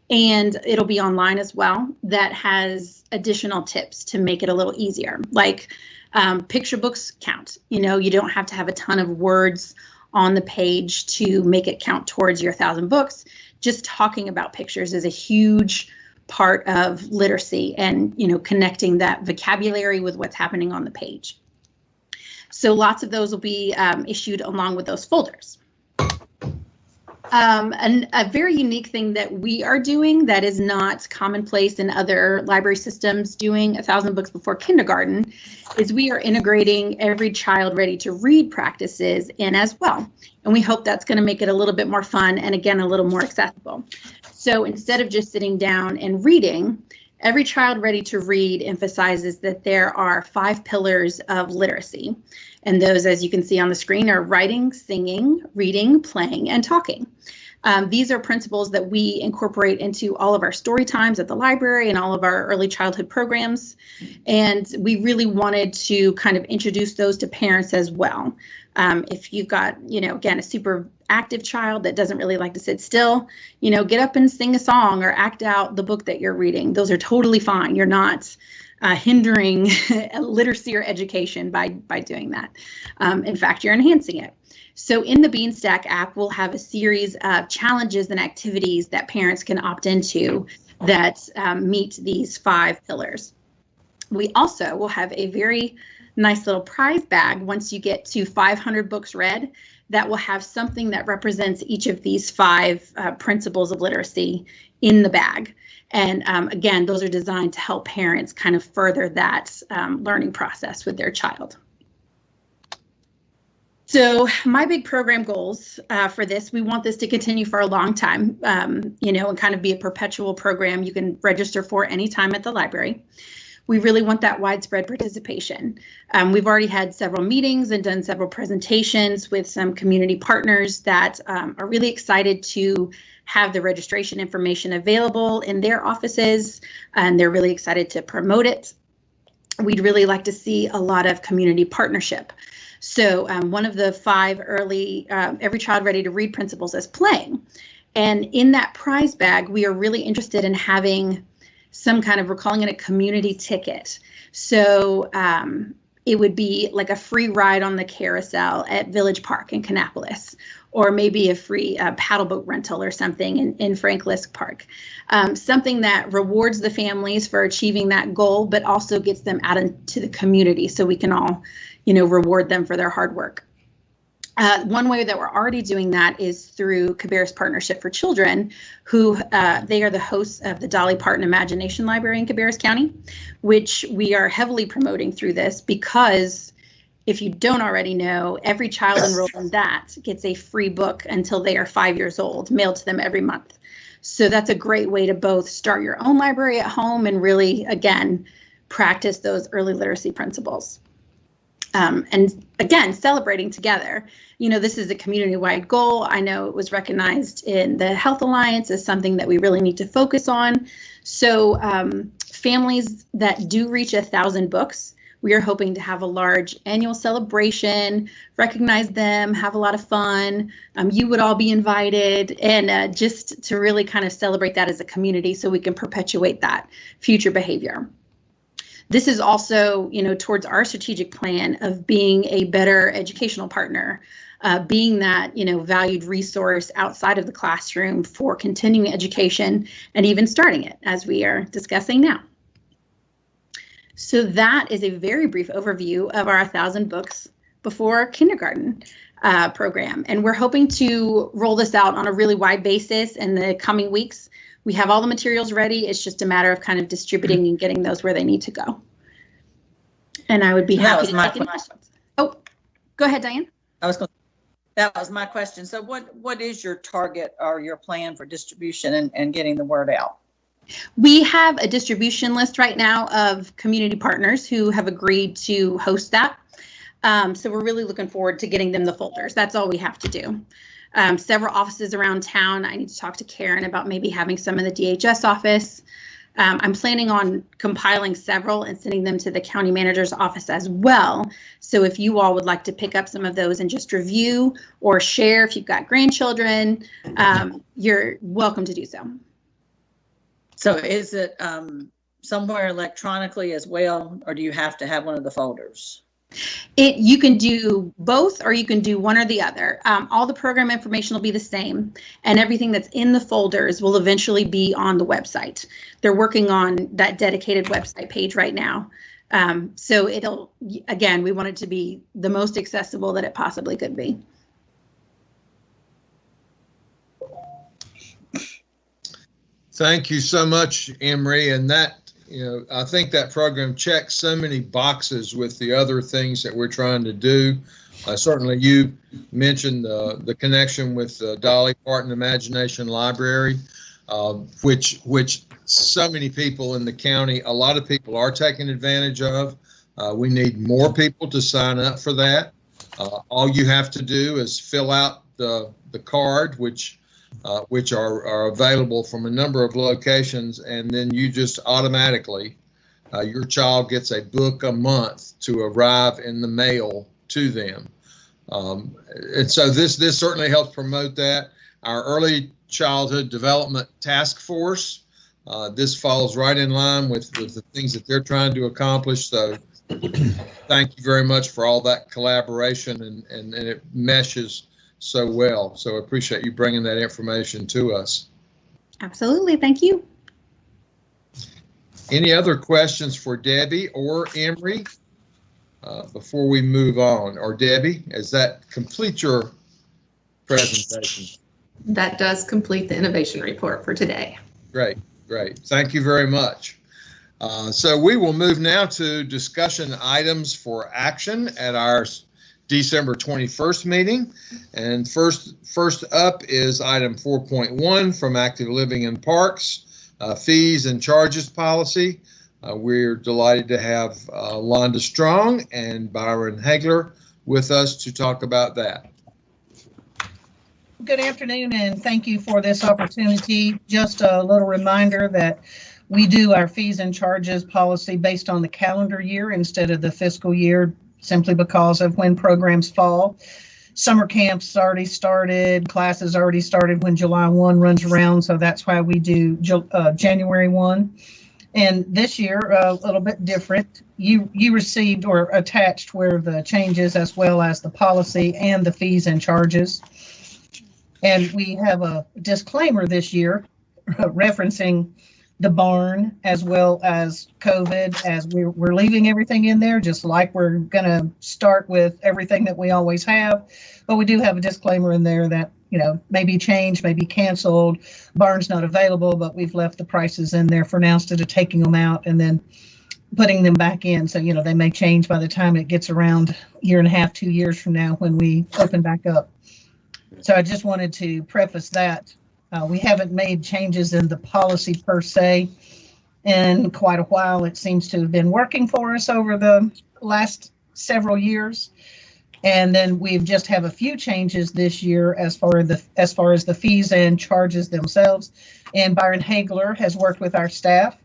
and it'll be online as well, that has additional tips to make it a little easier, like picture books count. You don't have to have a ton of words on the page to make it count towards your 1,000 books. Just talking about pictures is a huge part of literacy and, connecting that vocabulary with what's happening on the page. So lots of those will be issued along with those folders. And a very unique thing that we are doing that is not commonplace in other library systems doing 1,000 books before kindergarten is we are integrating every child ready to read practices in as well. And we hope that's going to make it a little bit more fun and, again, a little more accessible. So instead of just sitting down and reading, every child ready to read emphasizes that there are 5 pillars of literacy. And those, as you can see on the screen, are writing, singing, reading, playing, and talking. These are principles that we incorporate into all of our story times at the library and all of our early childhood programs. And we really wanted to kind of introduce those to parents as well. If you've got, again, a super active child that doesn't really like to sit still, get up and sing a song or act out the book that you're reading. Those are totally fine. You're not hindering literacy or education by doing that. In fact, you're enhancing it. So in the Beanstack app, we'll have a series of challenges and activities that parents can opt into that meet these 5 pillars. We also will have a very nice little prize bag once you get to 500 books read that will have something that represents each of these 5 principles of literacy in the bag. And again, those are designed to help parents kind of further that learning process with their child. So my big program goals for this, we want this to continue for a long time, and kind of be a perpetual program you can register for anytime at the library. We really want that widespread participation. We've already had several meetings and done several presentations with some community partners that are really excited to have the registration information available in their offices, and they're really excited to promote it. we'd really like to see a lot of community partnership. So one of the 5 early Every Child Ready to Read principles is playing. And in that prize bag, we are really interested in having some kind of, we're calling it a community ticket. So it would be like a free ride on the carousel at Village Park in Kannapolis, or maybe a free paddle boat rental or something in Frank Lisk Park. Something that rewards the families for achieving that goal, but also gets them out into the community so we can all, reward them for their hard work. One way that we're already doing that is through Cabarrus Partnership for Children, who they are the hosts of the Dolly Parton Imagination Library in Cabarrus County, which we are heavily promoting through this because if you don't already know, every child enrolled in that gets a free book until they are 5 years old, mailed to them every month. So that's a great way to both start your own library at home and really, again, practice those early literacy principles. And again, celebrating together. This is a community-wide goal. I know it was recognized in the Health Alliance as something that we really need to focus on. So families that do reach 1,000 books, we are hoping to have a large annual celebration, recognize them, have a lot of fun. You would all be invited, and just to really kind of celebrate that as a community so we can perpetuate that future behavior. This is also, towards our strategic plan of being a better educational partner, being that, valued resource outside of the classroom for continuing education and even starting it, as we are discussing now. So that is a very brief overview of our 1,000 Books Before Kindergarten program. And we're hoping to roll this out on a really wide basis in the coming weeks. We have all the materials ready. It's just a matter of kind of distributing and getting those where they need to go. And I would be happy to take any questions. Oh, go ahead, Diane.
That was my question. So what is your target or your plan for distribution and getting the word out?
We have a distribution list right now of community partners who have agreed to host that. So we're really looking forward to getting them the folders. That's all we have to do. Several offices around town. I need to talk to Karen about maybe having some in the DHS office. I'm planning on compiling several and sending them to the county manager's office as well. So if you all would like to pick up some of those and just review or share if you've got grandchildren, you're welcome to do so.
So is it somewhere electronically as well, or do you have to have one of the folders?
You can do both, or you can do one or the other. All the program information will be the same, and everything that's in the folders will eventually be on the website. They're working on that dedicated website page right now. So it'll, again, we want it to be the most accessible that it possibly could be.
Thank you so much, Emery, and that, I think that program checks so many boxes with the other things that we're trying to do. Certainly you mentioned the connection with Dolly Parton Imagination Library, which so many people in the county, a lot of people are taking advantage of. We need more people to sign up for that. All you have to do is fill out the card, which are available from a number of locations, and then you just automatically, your child gets a book a month to arrive in the mail to them. And so this certainly helps promote that. Our Early Childhood Development Task Force, this falls right in line with the things that they're trying to accomplish. So thank you very much for all that collaboration, and it meshes so well. So I appreciate you bringing that information to us.
Absolutely. Thank you.
Any other questions for Debbie or Emery before we move on? Or Debbie, does that complete your presentation?
That does complete the innovation report for today.
Great. Thank you very much. So we will move now to discussion items for action at our December 21st meeting. And first up is item 4.1 from Active Living and Parks, fees and charges policy. We're delighted to have Londa Strong and Byron Hagler with us to talk about that.
Good afternoon, and thank you for this opportunity. Just a little reminder that We do our fees and charges policy based on the calendar year instead of the fiscal year, simply because of when programs fall. Summer camps already started, classes already started when July 1 runs around, so that's why we do January 1. And this year, a little bit different. You received or attached were the changes as well as the policy and the fees and charges. And we have a disclaimer this year referencing the barn as well as COVID, as we're leaving everything in there, just like we're going to start with everything that we always have. But we do have a disclaimer in there that, you know, may be changed, may be canceled, barn's not available, but we've left the prices in there for now instead of taking them out and then putting them back in. So, you know, they may change by the time it gets around a year and a half, 2 years from now when we open back up. So I just wanted to preface that. We haven't made changes in the policy per se in quite a while. It seems to have been working for us over the last several years. And then we just have a few changes this year as far as the fees and charges themselves. And Byron Hagler has worked with our staff,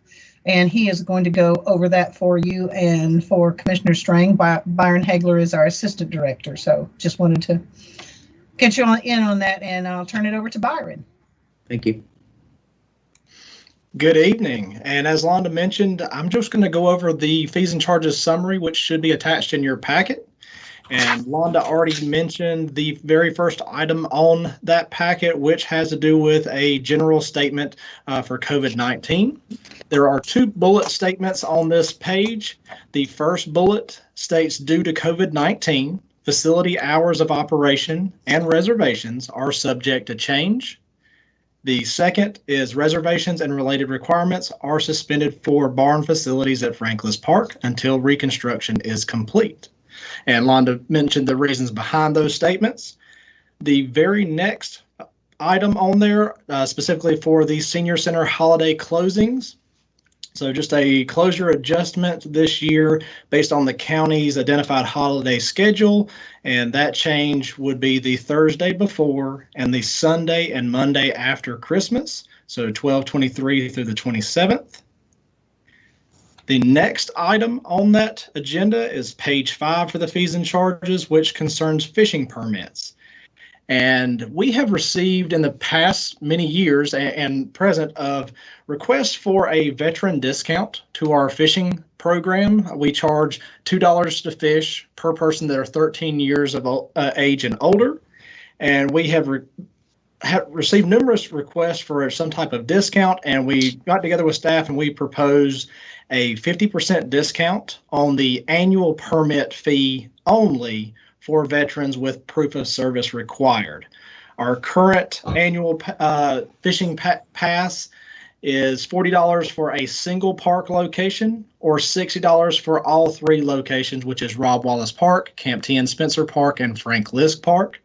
and he is going to go over that for you and for Commissioner Strang. Byron Hagler is our assistant director. So just wanted to get you in on that, and I'll turn it over to Byron.
Thank you.
Good evening. And as Londa mentioned, I'm just going to go over the fees and charges summary, which should be attached in your packet. And Londa already mentioned the very first item on that packet, which has to do with a general statement for COVID-19. There are 2 bullet statements on this page. The first bullet states, due to COVID-19, facility hours of operation and reservations are subject to change. The second is reservations and related requirements are suspended for barn facilities at Franklin Park until reconstruction is complete. And Londa mentioned the reasons behind those statements. The very next item on there, specifically for the senior center holiday closings. So just a closure adjustment this year based on the county's identified holiday schedule, and that change would be the Thursday before and the Sunday and Monday after Christmas, so 12/23 through the 27th. The next item on that agenda is page 5 for the fees and charges, which concerns fishing permits. And we have received in the past many years and present of requests for a veteran discount to our fishing program. We charge $2 to fish per person that are 13 years of age and older. And we have received numerous requests for some type of discount, and we got together with staff and we proposed a 50% discount on the annual permit fee only for veterans with proof of service required. Our current annual fishing pass is $40 for a single park location or $60 for all 3 locations, which is Rob Wallace Park, Camp T and Spencer Park, and Frank Lisk Park.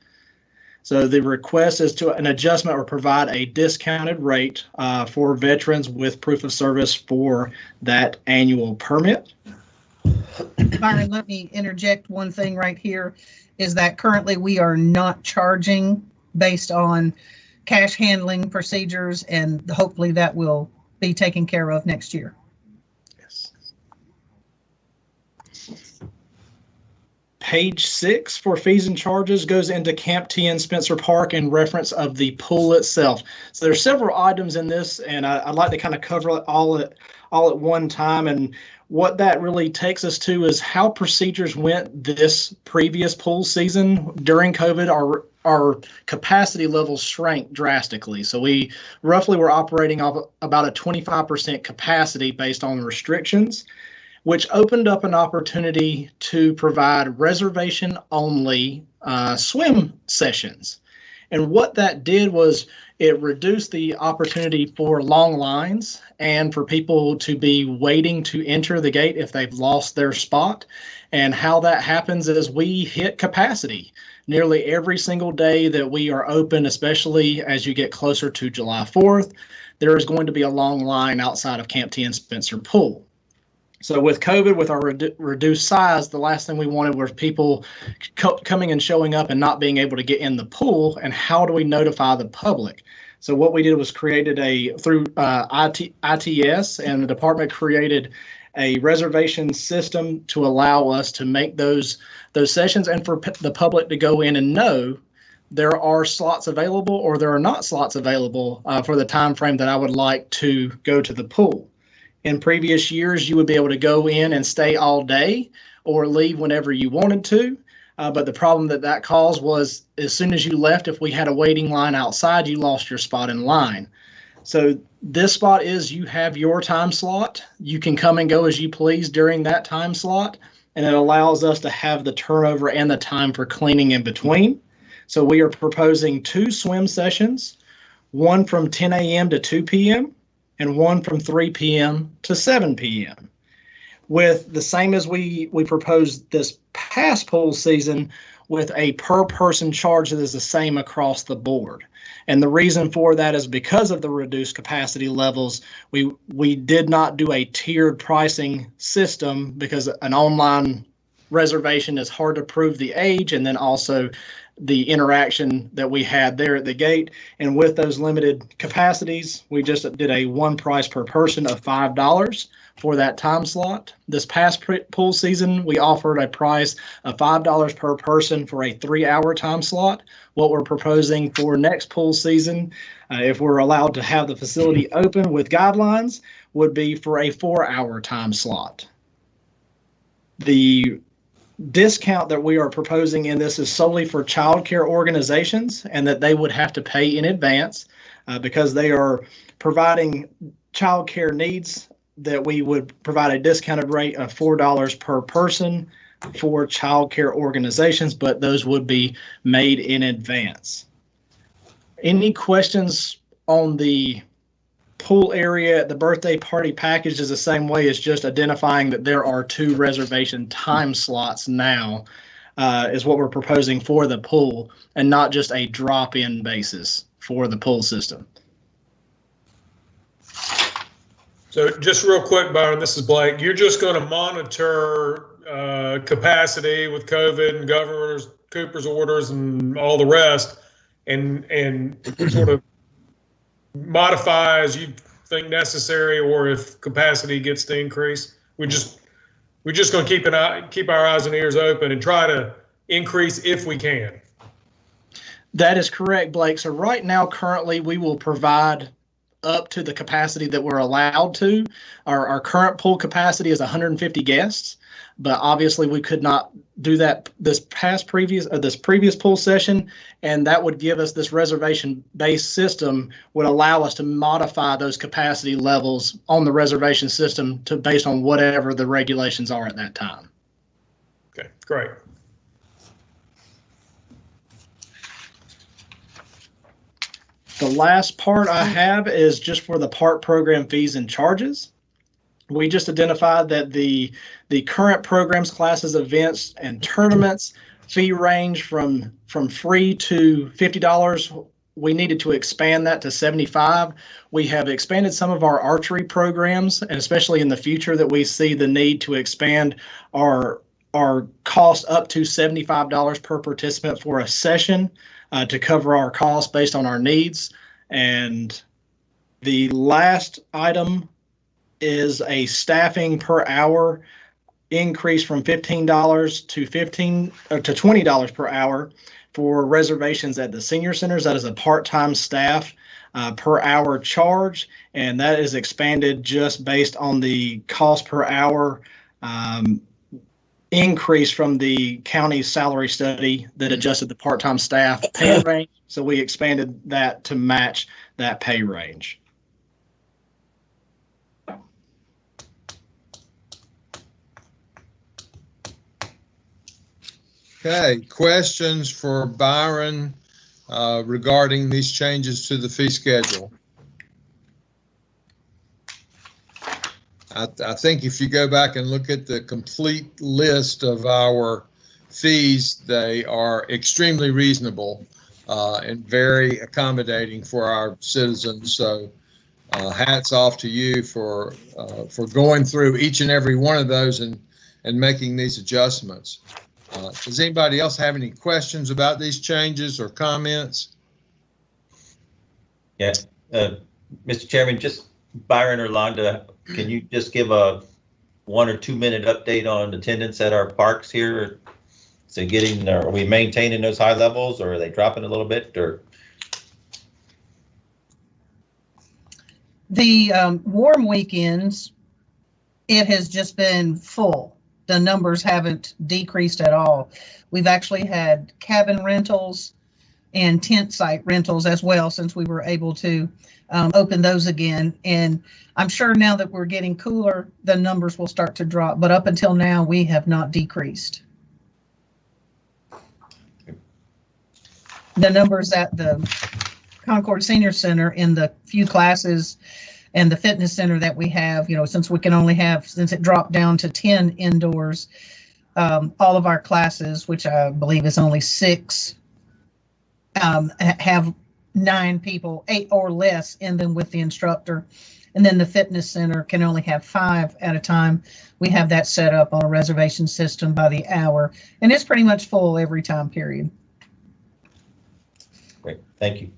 So the request is to an adjustment or provide a discounted rate for veterans with proof of service for that annual permit.
Byron, let me interject one thing right here, is that currently we are not charging based on cash handling procedures, and hopefully that will be taken care of next year.
Yes. Page 6 for fees and charges goes into Camp T and Spencer Park in reference of the pool itself. So there's several items in this, and I'd like to kind of cover it all at one time. And what that really takes us to is how procedures went this previous pool season. During COVID, our capacity levels shrank drastically. So we roughly were operating off about a 25% capacity based on restrictions, which opened up an opportunity to provide reservation-only swim sessions. And what that did was it reduced the opportunity for long lines and for people to be waiting to enter the gate if they've lost their spot. And how that happens is we hit capacity nearly every single day that we are open, especially as you get closer to July 4th. There is going to be a long line outside of Camp T and Spencer Pool. So with COVID, with our reduced size, the last thing we wanted was people coming and showing up and not being able to get in the pool. And how do we notify the public? So what we did was created through ITS, and the department created a reservation system to allow us to make those sessions and for the public to go in and know there are slots available or there are not slots available for the time frame that I would like to go to the pool. In previous years, you would be able to go in and stay all day or leave whenever you wanted to. But the problem that caused was as soon as you left, if we had a waiting line outside, you lost your spot in line. So this spot is you have your time slot. You can come and go as you please during that time slot, and it allows us to have the turnover and the time for cleaning in between. So we are proposing 2 swim sessions, one from 10 a.m. to 2 p.m. and one from 3 p.m. to 7 p.m. with the same as we proposed this past pool season, with a per person charge that is the same across the board. And the reason for that is because of the reduced capacity levels, we did not do a tiered pricing system, because an online reservation is hard to prove the age, and then also the interaction that we had there at the gate. And with those limited capacities, we just did a one price per person of $5 for that time slot. This past pool season, we offered a price of $5 per person for a 3-hour time slot. What we're proposing for next pool season, if we're allowed to have the facility open with guidelines, would be for a 4-hour time slot. The discount that we are proposing in this is solely for child care organizations, and that they would have to pay in advance because they are providing child care needs, that we would provide a discounted rate of $4 per person for child care organizations, but those would be made in advance. Any questions on the pool area? The birthday party package is the same way, as just identifying that there are 2 reservation time slots now is what we're proposing for the pool, and not just a drop-in basis for the pool system.
So just real quick, Byron, this is Blake. You're just going to monitor capacity with COVID and Governor Cooper's orders and all the rest, and sort of modify as you think necessary, or if capacity gets to increase. We're just going to keep our eyes and ears open and try to increase if we can.
That is correct, Blake. So right now, currently, we will provide up to the capacity that we're allowed to. Our current pool capacity is 150 guests, but obviously we could not do that this previous pool session, and that would give us this reservation-based system would allow us to modify those capacity levels on the reservation system to based on whatever the regulations are at that time.
Okay, great.
The last part I have is just for the park program fees and charges. We just identified that the current programs, classes, events, and tournaments fee range from free to $50. We needed to expand that to $75. We have expanded some of our archery programs, and especially in the future that we see the need to expand our cost up to $75 per participant for a session to cover our costs based on our needs. And the last item is a staffing per hour increase from $15 to $20 per hour for reservations at the senior centers. That is a part-time staff per hour charge, and that is expanded just based on the cost per hour increase from the county's salary study that adjusted the part-time staff pay range. So we expanded that to match that pay range.
Okay, questions for Byron regarding these changes to the fee schedule? I think if you go back and look at the complete list of our fees, they are extremely reasonable and very accommodating for our citizens. So hats off to you for going through each and every one of those and making these adjustments. Does anybody else have any questions about these changes or comments?
Yeah, Mr. Chairman, just Byron or Londa, can you just give a 1 or 2 minute update on attendance at our parks here? Is it getting, are we maintaining those high levels, or are they dropping a little bit, or?
The warm weekends, it has just been full. The numbers haven't decreased at all. We've actually had cabin rentals and tent site rentals as well, since we were able to open those again. And I'm sure now that we're getting cooler, the numbers will start to drop. But up until now, we have not decreased. The numbers at the Concord Senior Center in the few classes and the fitness center that we have, you know, since we can only have, since it dropped down to 10 indoors, all of our classes, which I believe is only 6, have 9 people, 8 or less in them with the instructor. And then the fitness center can only have 5 at a time. We have that set up on a reservation system by the hour, and it's pretty much full every time period.
Great, thank you.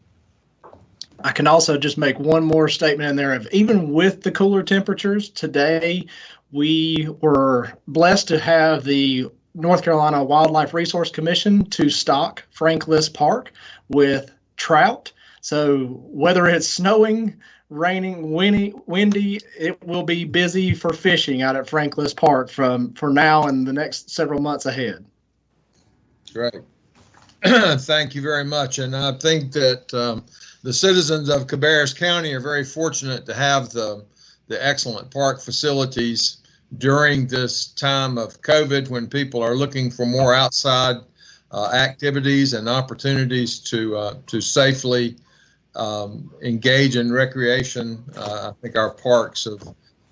I can also just make one more statement in there of, even with the cooler temperatures today, we were blessed to have the North Carolina Wildlife Resource Commission to stock Frank List Park with trout. So whether it's snowing, raining, windy, it will be busy for fishing out at Frank List Park for now and the next several months ahead.
Great. Thank you very much. And I think that the citizens of Cabarrus County are very fortunate to have the excellent park facilities during this time of COVID, when people are looking for more outside activities and opportunities to safely engage in recreation. I think our parks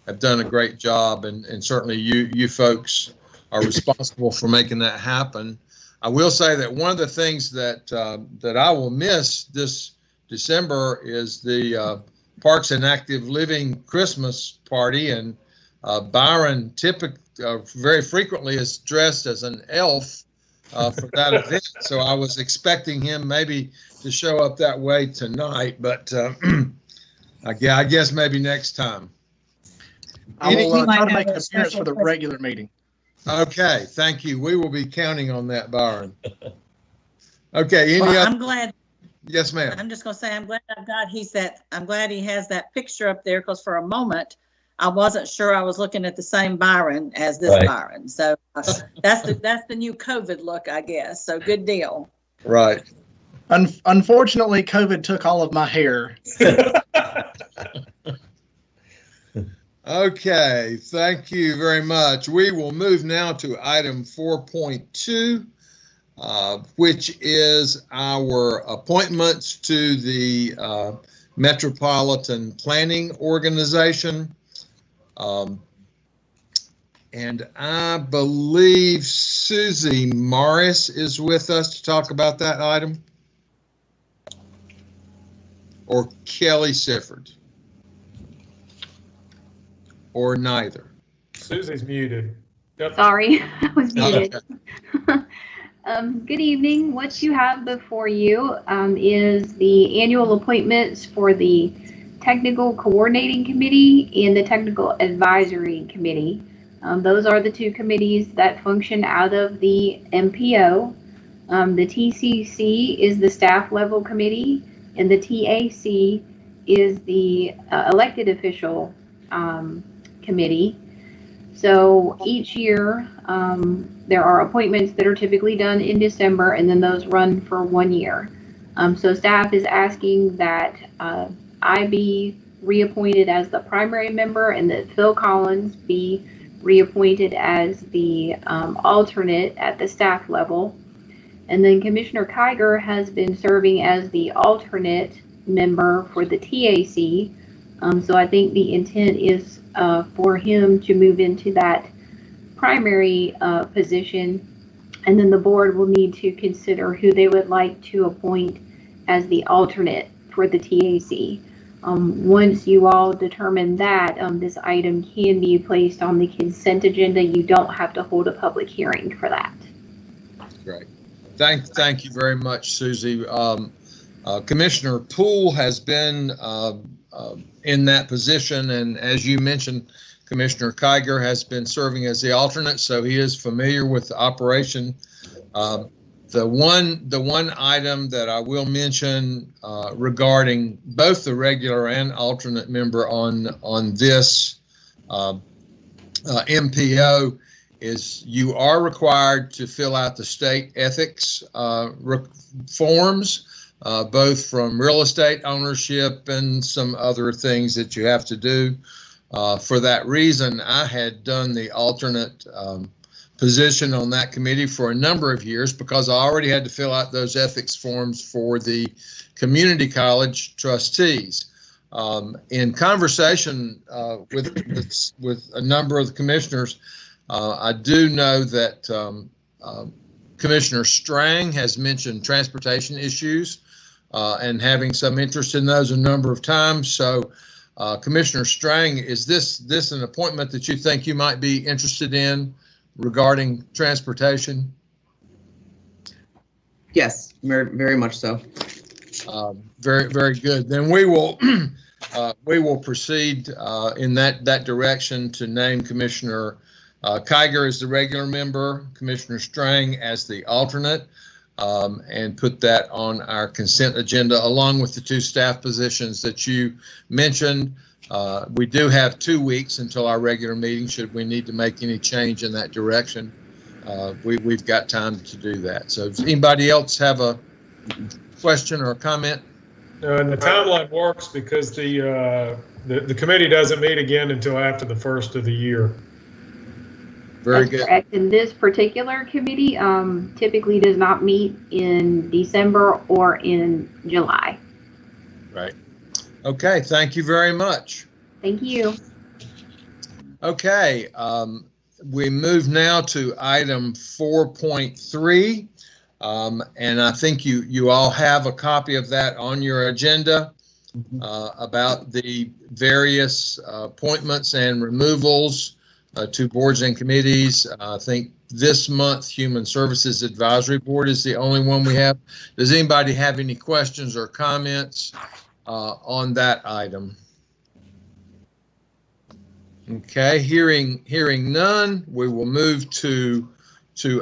have done a great job, and certainly you folks are responsible for making that happen. I will say that one of the things that I will miss this December is the Parks and Active Living Christmas party, and Byron very frequently is dressed as an elf for that event. So I was expecting him maybe to show up that way tonight, but I guess maybe next time.
I will try to make an appearance for the regular meeting.
Okay, thank you. We will be counting on that, Byron. Okay,
I'm glad.
Yes, ma'am.
I'm just gonna say I'm glad I'm glad he has that picture up there, because for a moment I wasn't sure I was looking at the same Byron as this
Right.
Byron. So that's the new COVID look, I guess. So good deal.
Right.
Unfortunately, COVID took all of my hair.
Okay, thank you very much. We will move now to item 4.2, which is our appointments to the Metropolitan Planning Organization. And I believe Susie Morris is with us to talk about that item. Or Kelly Sifford. Or neither.
Susie's muted. Yep.
Sorry, I was muted.
Okay.
Good evening. What you have before you is the annual appointments for the Technical Coordinating Committee and the Technical Advisory Committee. Those are the 2 committees that function out of the MPO. The TCC is the staff level committee, and the TAC is the elected official committee. So each year there are appointments that are typically done in December, and then those run for 1 year. So staff is asking that I be reappointed as the primary member, and that Phil Collins be reappointed as the alternate at the staff level. And then Commissioner Kiger has been serving as the alternate member for the TAC. So I think the intent is for him to move into that primary position, and then the board will need to consider who they would like to appoint as the alternate for the TAC. Once you all determine that, this item can be placed on the consent agenda. You don't have to hold a public hearing for that.
Great. Thank you very much, Susie. Commissioner Poole has been in that position, and as you mentioned, Commissioner Kiger has been serving as the alternate, so he is familiar with the operation. The one item that I will mention regarding both the regular and alternate member on this MPO is you are required to fill out the state ethics forms, both from real estate ownership and some other things that you have to do. For that reason, I had done the alternate position on that committee for a number of years because I already had to fill out those ethics forms for the community college trustees. In conversation with a number of the commissioners, I do know that Commissioner Strang has mentioned transportation issues and having some interest in those a number of times. So, Commissioner Strang, is this an appointment that you think you might be interested in regarding transportation?
Yes, very, very much so.
Very, very good. Then we will proceed in that direction to name Commissioner Kiger as the regular member, Commissioner Strang as the alternate, and put that on our consent agenda along with the 2 staff positions that you mentioned. We do have 2 weeks until our regular meeting should we need to make any change in that direction. We've got time to do that. So does anybody else have a question or a comment?
And the timeline works because the committee doesn't meet again until after the first of the year.
Very
That's
good.
correct. And this particular committee typically does not meet in December or in July.
Right. Okay, thank you very much.
Thank you.
Okay, we move now to item 4.3. And I think you all have a copy of that on your agenda about the various appointments and removals to boards and committees. I think this month Human Services Advisory Board is the only one we have. Does anybody have any questions or comments on that item? Okay, hearing none, we will move to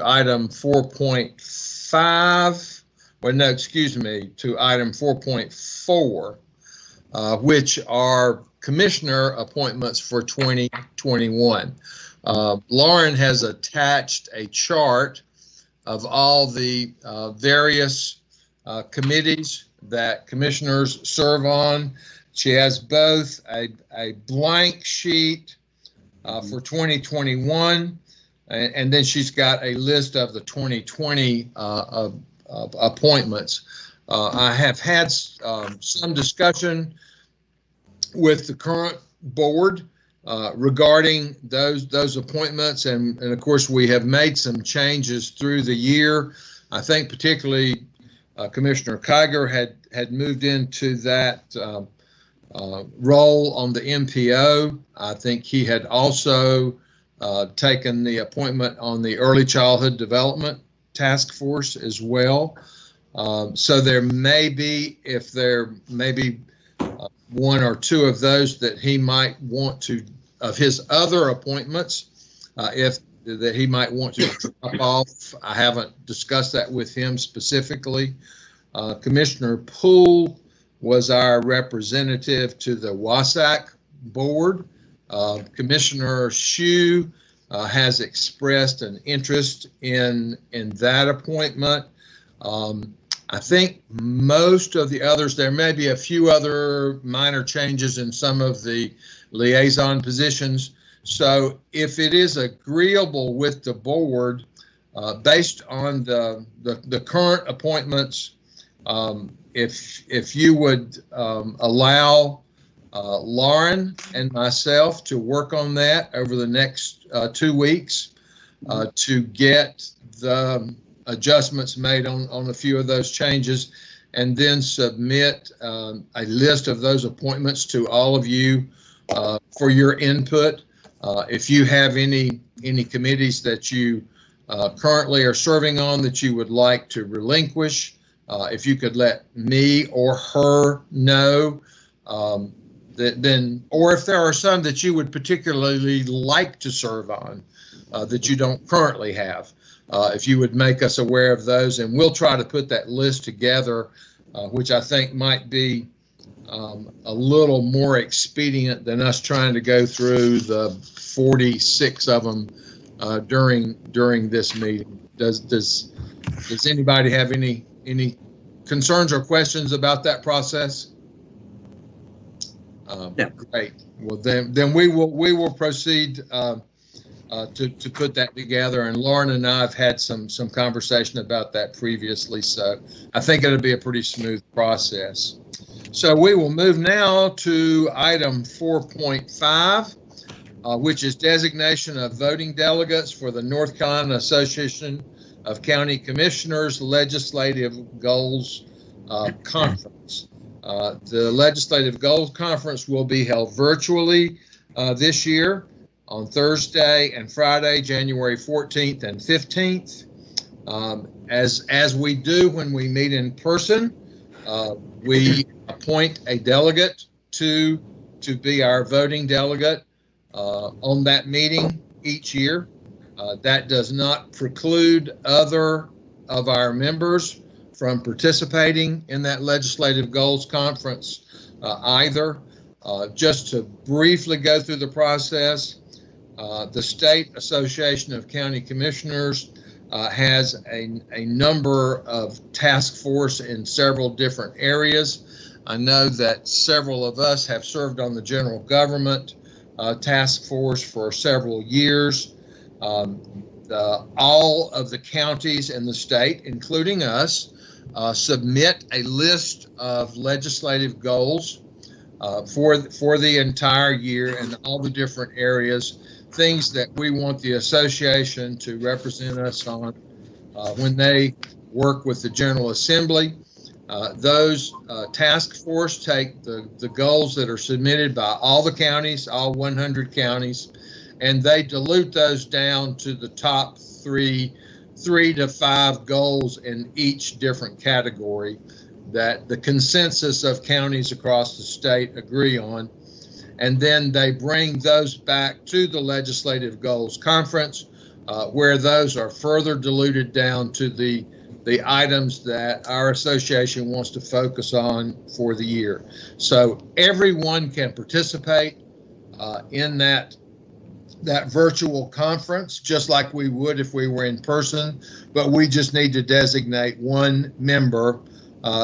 item 4.5. Well, no, excuse me, to item 4.4, which are commissioner appointments for 2021. Lauren has attached a chart of all the various committees that commissioners serve on. She has both a blank sheet for 2021, and then she's got a list of the 2020 appointments. I have had some discussion with the current board regarding those appointments, and of course we have made some changes through the year. I think particularly Commissioner Kiger had moved into that role on the MPO. I think he had also taken the appointment on the Early Childhood Development Task Force as well. So there may be, if there may be one or two of those that he might want to, of his other appointments, that he might want to drop off. I haven't discussed that with him specifically. Commissioner Poole was our representative to the WASAC board. Commissioner Shue has expressed an interest in that appointment. I think most of the others, there may be a few other minor changes in some of the liaison positions. So if it is agreeable with the board, based on the current appointments, if you would allow Lauren and myself to work on that over the next 2 weeks to get the adjustments made on a few of those changes, and then submit a list of those appointments to all of you for your input. If you have any committees that you currently are serving on that you would like to relinquish, if you could let me or her know, then, or if there are some that you would particularly like to serve on that you don't currently have, if you would make us aware of those, and we'll try to put that list together, which I think might be a little more expedient than us trying to go through the 46 of them during this meeting. Does anybody have any concerns or questions about that process?
No.
Great. Well, then we will proceed to put that together. And Lauren and I have had some conversation about that previously, so I think it'll be a pretty smooth process. So we will move now to item 4.5, which is designation of voting delegates for the North Carolina Association of County Commissioners Legislative Goals Conference. The Legislative Goals Conference will be held virtually this year on Thursday and Friday, January 14th and 15th. As we do when we meet in person, we appoint a delegate to be our voting delegate on that meeting each year. That does not preclude other of our members from participating in that Legislative Goals Conference either. Just to briefly go through the process, the State Association of County Commissioners has a number of task force in several different areas. I know that several of us have served on the general government task force for several years. All of the counties in the state, including us, submit a list of legislative goals for the entire year and all the different areas, things that we want the association to represent us on when they work with the General Assembly. Those task force take the goals that are submitted by all the counties, all 100 counties, and they dilute those down to the top three to five goals in each different category that the consensus of counties across the state agree on. And then they bring those back to the Legislative Goals Conference, where those are further diluted down to the items that our association wants to focus on for the year. So everyone can participate in that virtual conference, just like we would if we were in person, but we just need to designate one member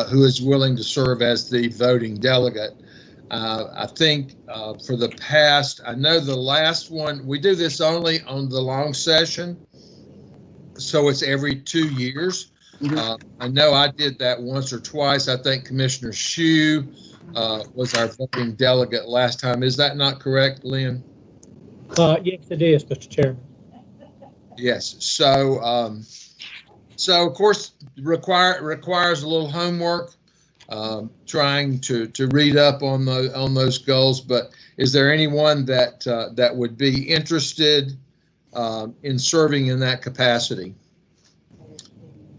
who is willing to serve as the voting delegate. I think for the past, I know the last one, we do this only on the long session, so it's every 2 years. I know I did that once or twice. I think Commissioner Shue was our voting delegate last time. Is that not correct, Lynn?
Yes, it is, Mr. Chairman.
Yes. So of course, requires a little homework, trying to read up on those goals. But is there anyone that would be interested in serving in that capacity?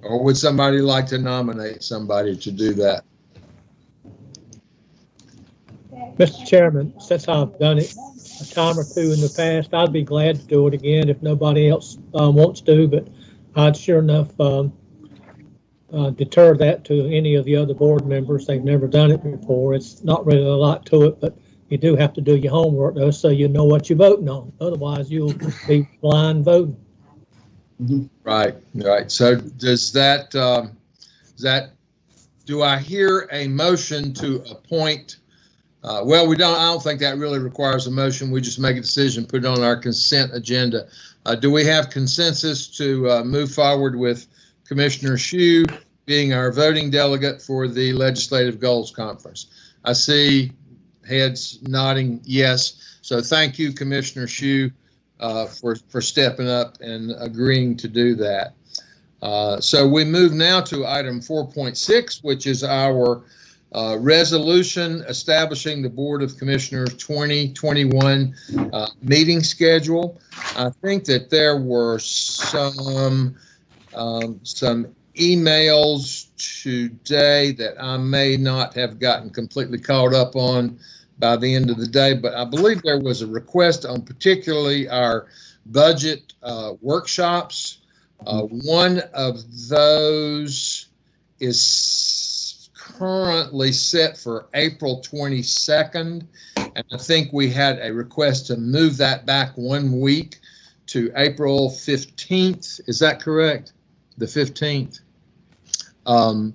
Or would somebody like to nominate somebody to do that?
Mr. Chairman, since I've done it a time or two in the past, I'd be glad to do it again if nobody else wants to, but I'd sure enough deter that to any of the other board members. They've never done it before. It's not really a lot to it, but you do have to do your homework though, so you know what you're voting on. Otherwise, you'll be blind voting.
Right. So does that, do I hear a motion to appoint? Well, I don't think that really requires a motion. We just make a decision, put it on our consent agenda. Do we have consensus to move forward with Commissioner Shue being our voting delegate for the Legislative Goals Conference? I see heads nodding yes. So thank you, Commissioner Shue, for stepping up and agreeing to do that. So we move now to item 4.6, which is our resolution establishing the Board of Commissioners 2021 meeting schedule. I think that there were some emails today that I may not have gotten completely caught up on by the end of the day, but I believe there was a request on particularly our budget workshops. One of those is currently set for April 22nd, and I think we had a request to move that back 1 week to April 15th. Is that correct? The 15th. I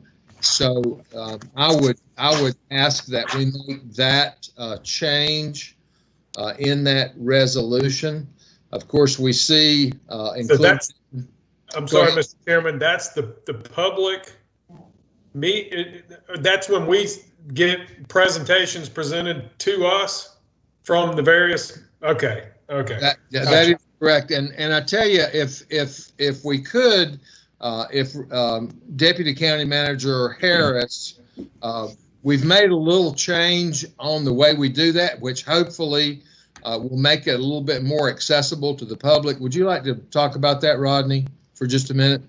would ask that we make that change in that resolution. Of course, we see
So that's, I'm sorry, Mr. Chairman, that's the public that's when we get presentations presented to us from the various, okay.
That is correct. And I tell you, if we could, if Deputy County Manager Harris, we've made a little change on the way we do that, which hopefully will make it a little bit more accessible to the public. Would you like to talk about that, Rodney, for just a minute?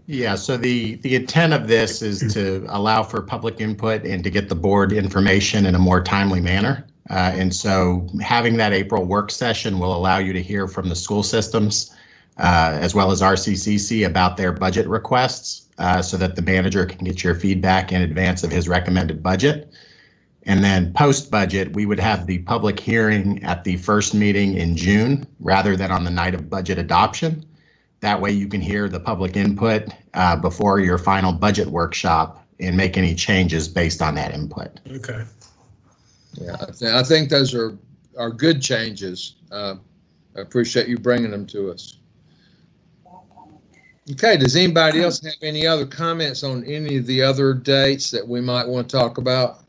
Yeah, so the intent of this is to allow for public input and to get the board information in a more timely manner. And so having that April work session will allow you to hear from the school systems as well as RCCC about their budget requests so that the manager can get your feedback in advance of his recommended budget. And then post-budget, we would have the public hearing at the first meeting in June rather than on the night of budget adoption. That way you can hear the public input before your final budget workshop and make any changes based on that input.
Okay.
Yeah, I think those are good changes. I appreciate you bringing them to us. Okay, does anybody else have any other comments on any of the other dates that we might want to talk about?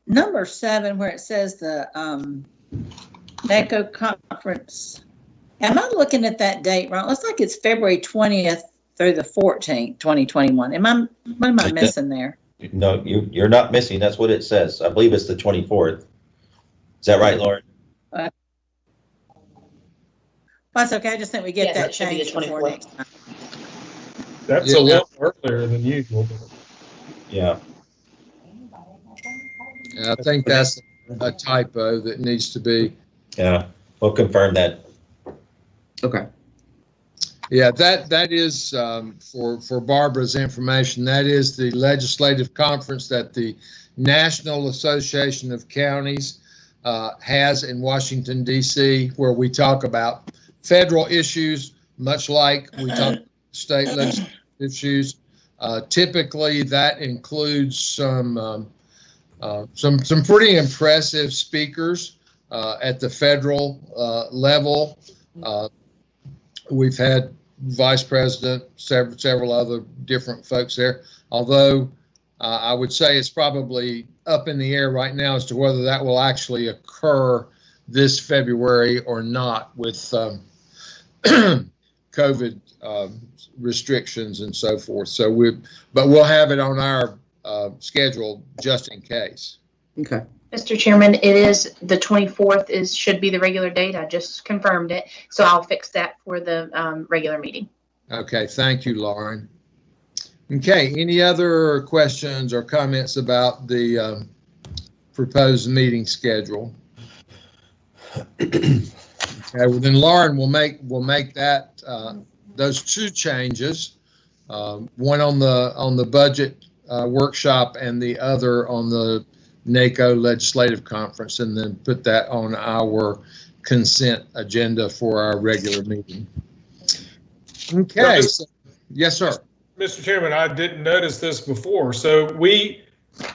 Number 7, where it says the NACO conference. Am I looking at that date wrong? It looks like it's February 20th through the 14th, 2021. What am I missing there?
No, you're not missing. That's what it says. I believe it's the 24th. Is that right, Lauren?
That's okay. I just think we get that changed before next time.
That's a little earlier than usual.
Yeah.
I think that's a typo that needs to be.
Yeah, we'll confirm that.
Okay.
Yeah, that is for Barbara's information. That is the legislative conference that the National Association of Counties has in Washington, D.C., where we talk about federal issues, much like we talk about state legislative issues. Typically, that includes some pretty impressive speakers at the federal level. We've had vice president, several other different folks there, although I would say it's probably up in the air right now as to whether that will actually occur this February or not with COVID restrictions and so forth. So but we'll have it on our schedule just in case.
Okay.
Mr. Chairman, it is the 24th should be the regular date. I just confirmed it. So I'll fix that for the regular meeting.
Okay, thank you, Lauren. Okay, any other questions or comments about the proposed meeting schedule? Okay, well then Lauren will make that those two changes, one on the budget workshop and the other on the NACO legislative conference, and then put that on our consent agenda for our regular meeting. Okay. Yes, sir.
Mr. Chairman, I didn't notice this before. So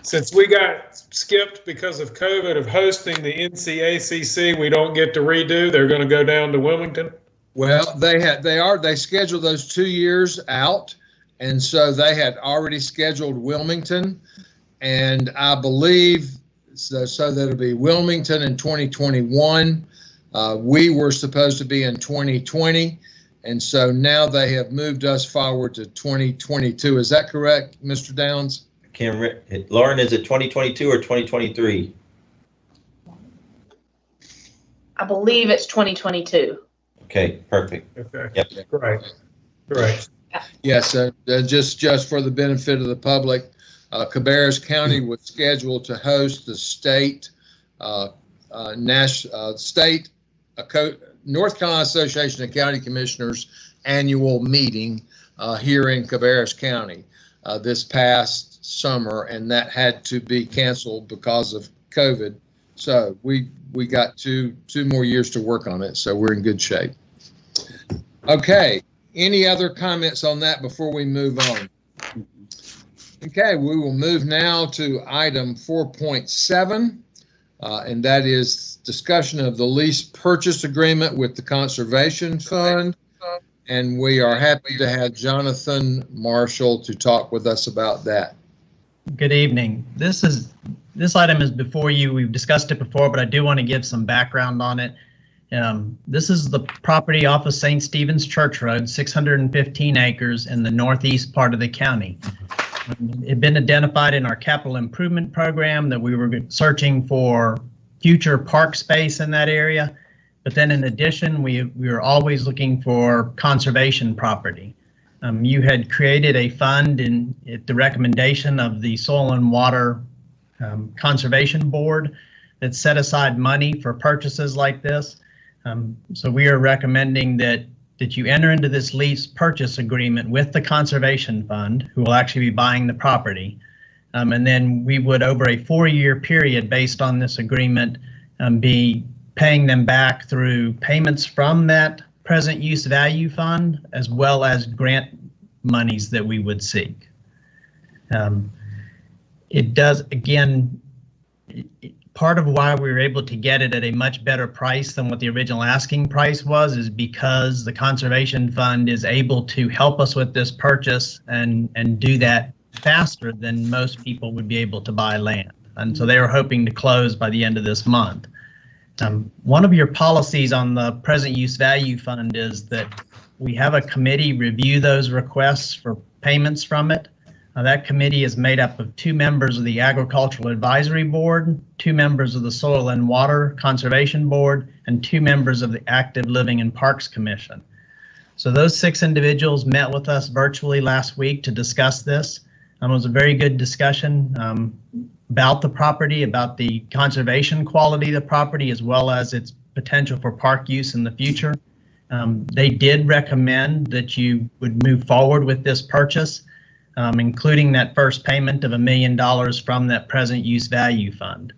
since we got skipped because of COVID of hosting the NCACC, we don't get to redo. They're going to go down to Wilmington.
Well, they scheduled those 2 years out, and so they had already scheduled Wilmington. And I believe so that'll be Wilmington in 2021. We were supposed to be in 2020. And so now they have moved us forward to 2022. Is that correct, Mr. Downs?
Lauren, is it 2022 or 2023?
I believe it's 2022.
Okay, perfect.
Okay.
Yep.
Right.
Yes, just for the benefit of the public, Cabarrus County was scheduled to host the state North Carolina Association of County Commissioners annual meeting here in Cabarrus County this past summer, and that had to be canceled because of COVID. So we got two more years to work on it, so we're in good shape. Okay, any other comments on that before we move on? Okay, we will move now to item 4.7, and that is discussion of the lease purchase agreement with the Conservation Fund. And we are happy to have Jonathan Marshall to talk with us about that.
Good evening. This item is before you. We've discussed it before, but I do want to give some background on it. This is the property off of St. Stephen's Church Road, 615 acres in the northeast part of the county. It had been identified in our capital improvement program that we were searching for future park space in that area. But then in addition, we were always looking for conservation property. You had created a fund at the recommendation of the Soil and Water Conservation Board that set aside money for purchases like this. So we are recommending that you enter into this lease purchase agreement with the Conservation Fund, who will actually be buying the property. And then we would, over a 4-year period based on this agreement, be paying them back through payments from that present use value fund, as well as grant monies that we would seek. It does, again, part of why we were able to get it at a much better price than what the original asking price was is because the Conservation Fund is able to help us with this purchase and do that faster than most people would be able to buy land. And so they were hoping to close by the end of this month. One of your policies on the present use value fund is that we have a committee review those requests for payments from it. That committee is made up of 2 members of the Agricultural Advisory Board, 2 members of the Soil and Water Conservation Board, and 2 members of the Active Living and Parks Commission. So those 6 individuals met with us virtually last week to discuss this. It was a very good discussion about the property, about the conservation quality of the property, as well as its potential for park use in the future. They did recommend that you would move forward with this purchase, including that first payment of $1 million from that present use value fund.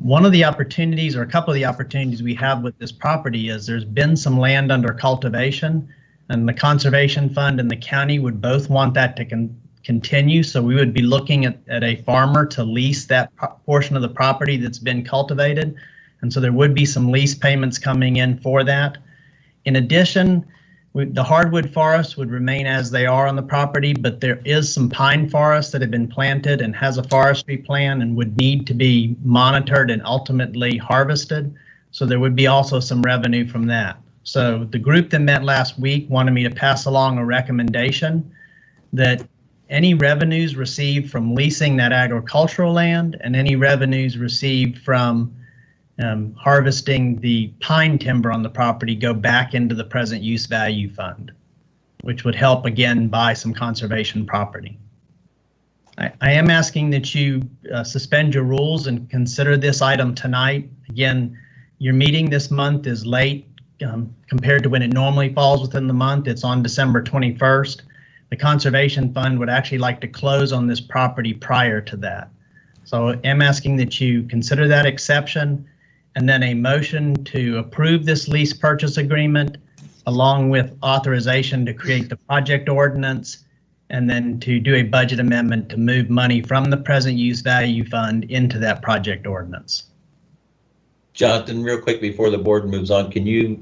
One of the opportunities, or a couple of the opportunities we have with this property, is there's been some land under cultivation, and the Conservation Fund and the county would both want that to continue. So we would be looking at a farmer to lease that portion of the property that's been cultivated. And so there would be some lease payments coming in for that. In addition, the hardwood forests would remain as they are on the property, but there is some pine forests that have been planted and has a forestry plan and would need to be monitored and ultimately harvested. So there would be also some revenue from that. So the group that met last week wanted me to pass along a recommendation that any revenues received from leasing that agricultural land and any revenues received from harvesting the pine timber on the property go back into the present use value fund, which would help again buy some conservation property. I am asking that you suspend your rules and consider this item tonight. Again, your meeting this month is late compared to when it normally falls within the month. It's on December 21st. The Conservation Fund would actually like to close on this property prior to that. So I'm asking that you consider that exception and then a motion to approve this lease purchase agreement along with authorization to create the project ordinance and then to do a budget amendment to move money from the present use value fund into that project ordinance.
Jonathan, real quick before the board moves on, can you,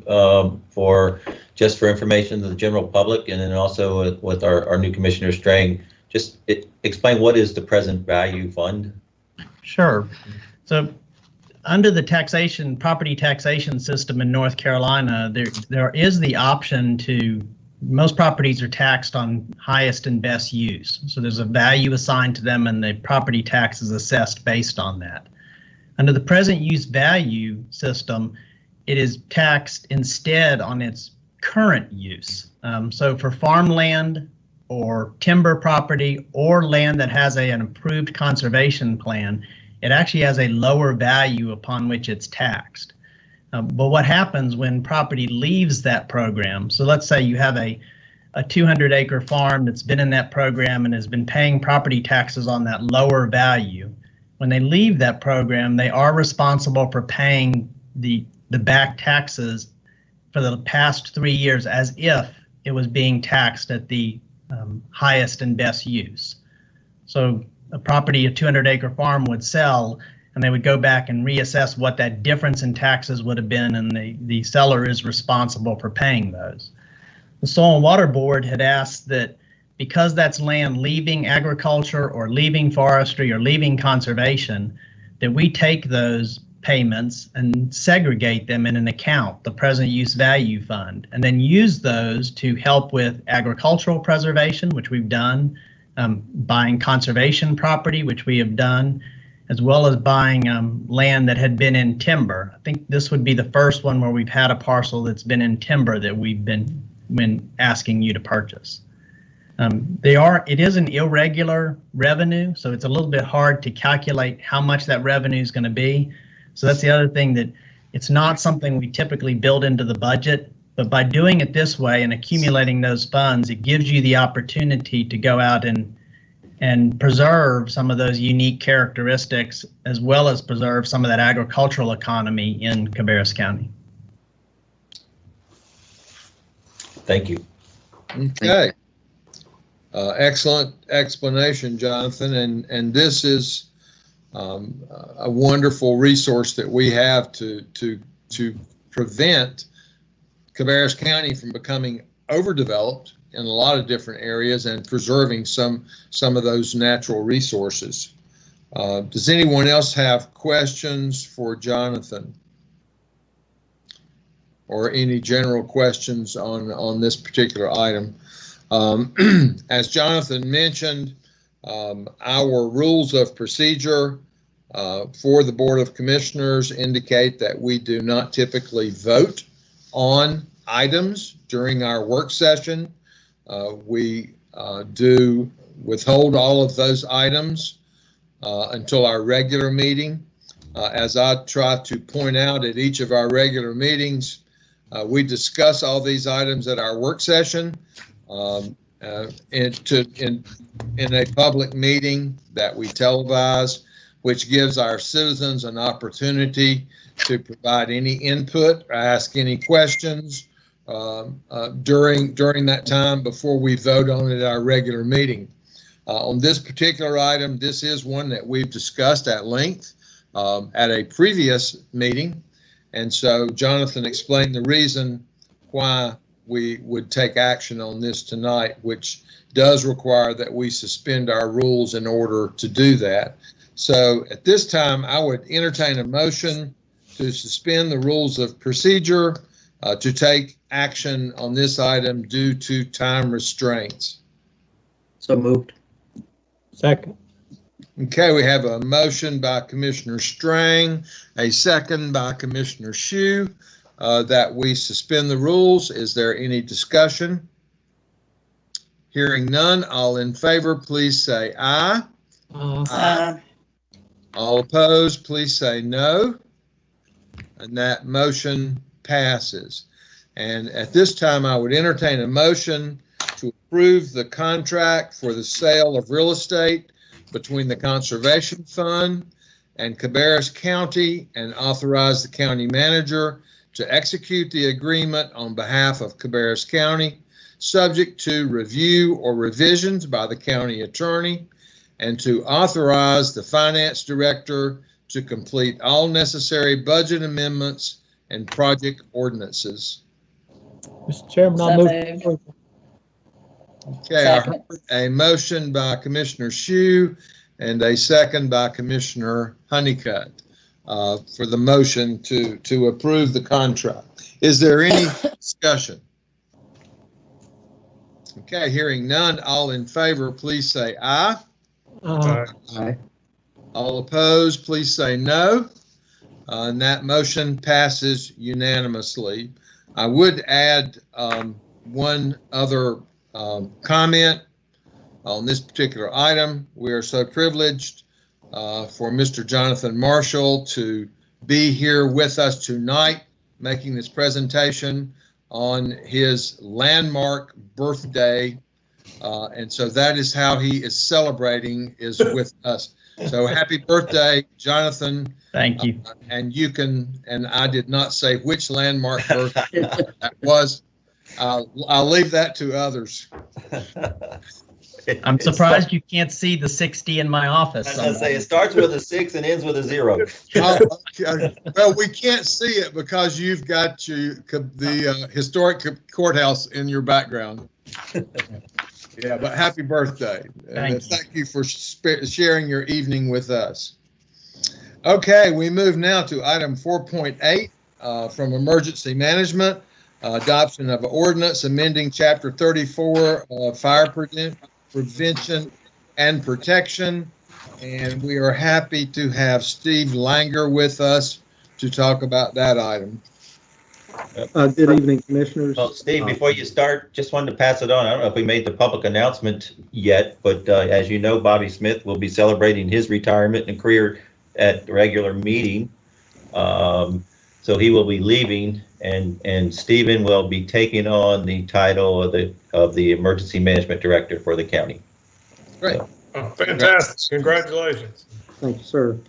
for information to the general public and then also with our new Commissioner Strang, just explain what is the present value fund?
Sure. So under the property taxation system in North Carolina, there is the option to, most properties are taxed on highest and best use. So there's a value assigned to them and the property tax is assessed based on that. Under the present use value system, it is taxed instead on its current use. So for farmland or timber property or land that has an approved conservation plan, it actually has a lower value upon which it's taxed. But what happens when property leaves that program? So let's say you have a 200-acre farm that's been in that program and has been paying property taxes on that lower value. When they leave that program, they are responsible for paying the back taxes for the past 3 years as if it was being taxed at the highest and best use. So a 200-acre farm would sell, and they would go back and reassess what that difference in taxes would have been, and the seller is responsible for paying those. The Soil and Water Board had asked that because that's land leaving agriculture or leaving forestry or leaving conservation, that we take those payments and segregate them in an account, the present use value fund, and then use those to help with agricultural preservation, which we've done, buying conservation property, which we have done, as well as buying land that had been in timber. I think this would be the first one where we've had a parcel that's been in timber that we've been asking you to purchase. It is an irregular revenue, so it's a little bit hard to calculate how much that revenue is going to be. So that's the other thing, that it's not something we typically build into the budget, but by doing it this way and accumulating those funds, it gives you the opportunity to go out and preserve some of those unique characteristics, as well as preserve some of that agricultural economy in Cabarrus County.
Thank you.
Okay. Excellent explanation, Jonathan. And this is a wonderful resource that we have to prevent Cabarrus County from becoming overdeveloped in a lot of different areas and preserving some of those natural resources. Does anyone else have questions for Jonathan? Or any general questions on this particular item? As Jonathan mentioned, our rules of procedure for the Board of Commissioners indicate that we do not typically vote on items during our work session. We do withhold all of those items until our regular meeting. As I try to point out at each of our regular meetings, we discuss all these items at our work session in a public meeting that we televise, which gives our citizens an opportunity to provide any input or ask any questions during that time before we vote on it at our regular meeting. On this particular item, this is one that we've discussed at length at a previous meeting. And so Jonathan explained the reason why we would take action on this tonight, which does require that we suspend our rules in order to do that. So at this time, I would entertain a motion to suspend the rules of procedure to take action on this item due to time restraints.
So moved.
Second.
Okay, we have a motion by Commissioner Strang, a second by Commissioner Shue, that we suspend the rules. Is there any discussion? Hearing none, all in favor, please say aye. Aye. All opposed, please say no. And that motion passes. And at this time, I would entertain a motion to approve the contract for the sale of real estate between the Conservation Fund and Cabarrus County, and authorize the county manager to execute the agreement on behalf of Cabarrus County, subject to review or revisions by the county attorney, and to authorize the finance director to complete all necessary budget amendments and project ordinances.
Mr. Chairman, I'll move.
Okay, I heard a motion by Commissioner Shue and a second by Commissioner Honeycutt for the motion to approve the contract. Is there any discussion? Okay, hearing none, all in favor, please say aye.
Aye.
All opposed, please say no. And that motion passes unanimously. I would add one other comment on this particular item. We are so privileged for Mr. Jonathan Marshall to be here with us tonight, making this presentation on his landmark birthday. And so that is how he is celebrating, is with us. So happy birthday, Jonathan.
Thank you.
And you can, and I did not say which landmark birthday that was. I'll leave that to others.
I'm surprised you can't see the 60 in my office.
I was gonna say, it starts with a 6 and ends with a 0.
Well, we can't see it because you've got the historic courthouse in your background. Yeah, but happy birthday. Thank you for sharing your evening with us. Okay, we move now to item 4.8 from Emergency Management, adoption of ordinance amending Chapter 34 Fire Prevention and Protection. And we are happy to have Steve Langer with us to talk about that item.
Good evening, Commissioners.
Well, Steve, before you start, just wanted to pass it on. I don't know if we made the public announcement yet, but as you know, Bobby Smith will be celebrating his retirement and career at the regular meeting. So he will be leaving, and Stephen will be taking on the title of the Emergency Management Director for the county.
Great.
Oh, fantastic. Congratulations.
Thank you, sir.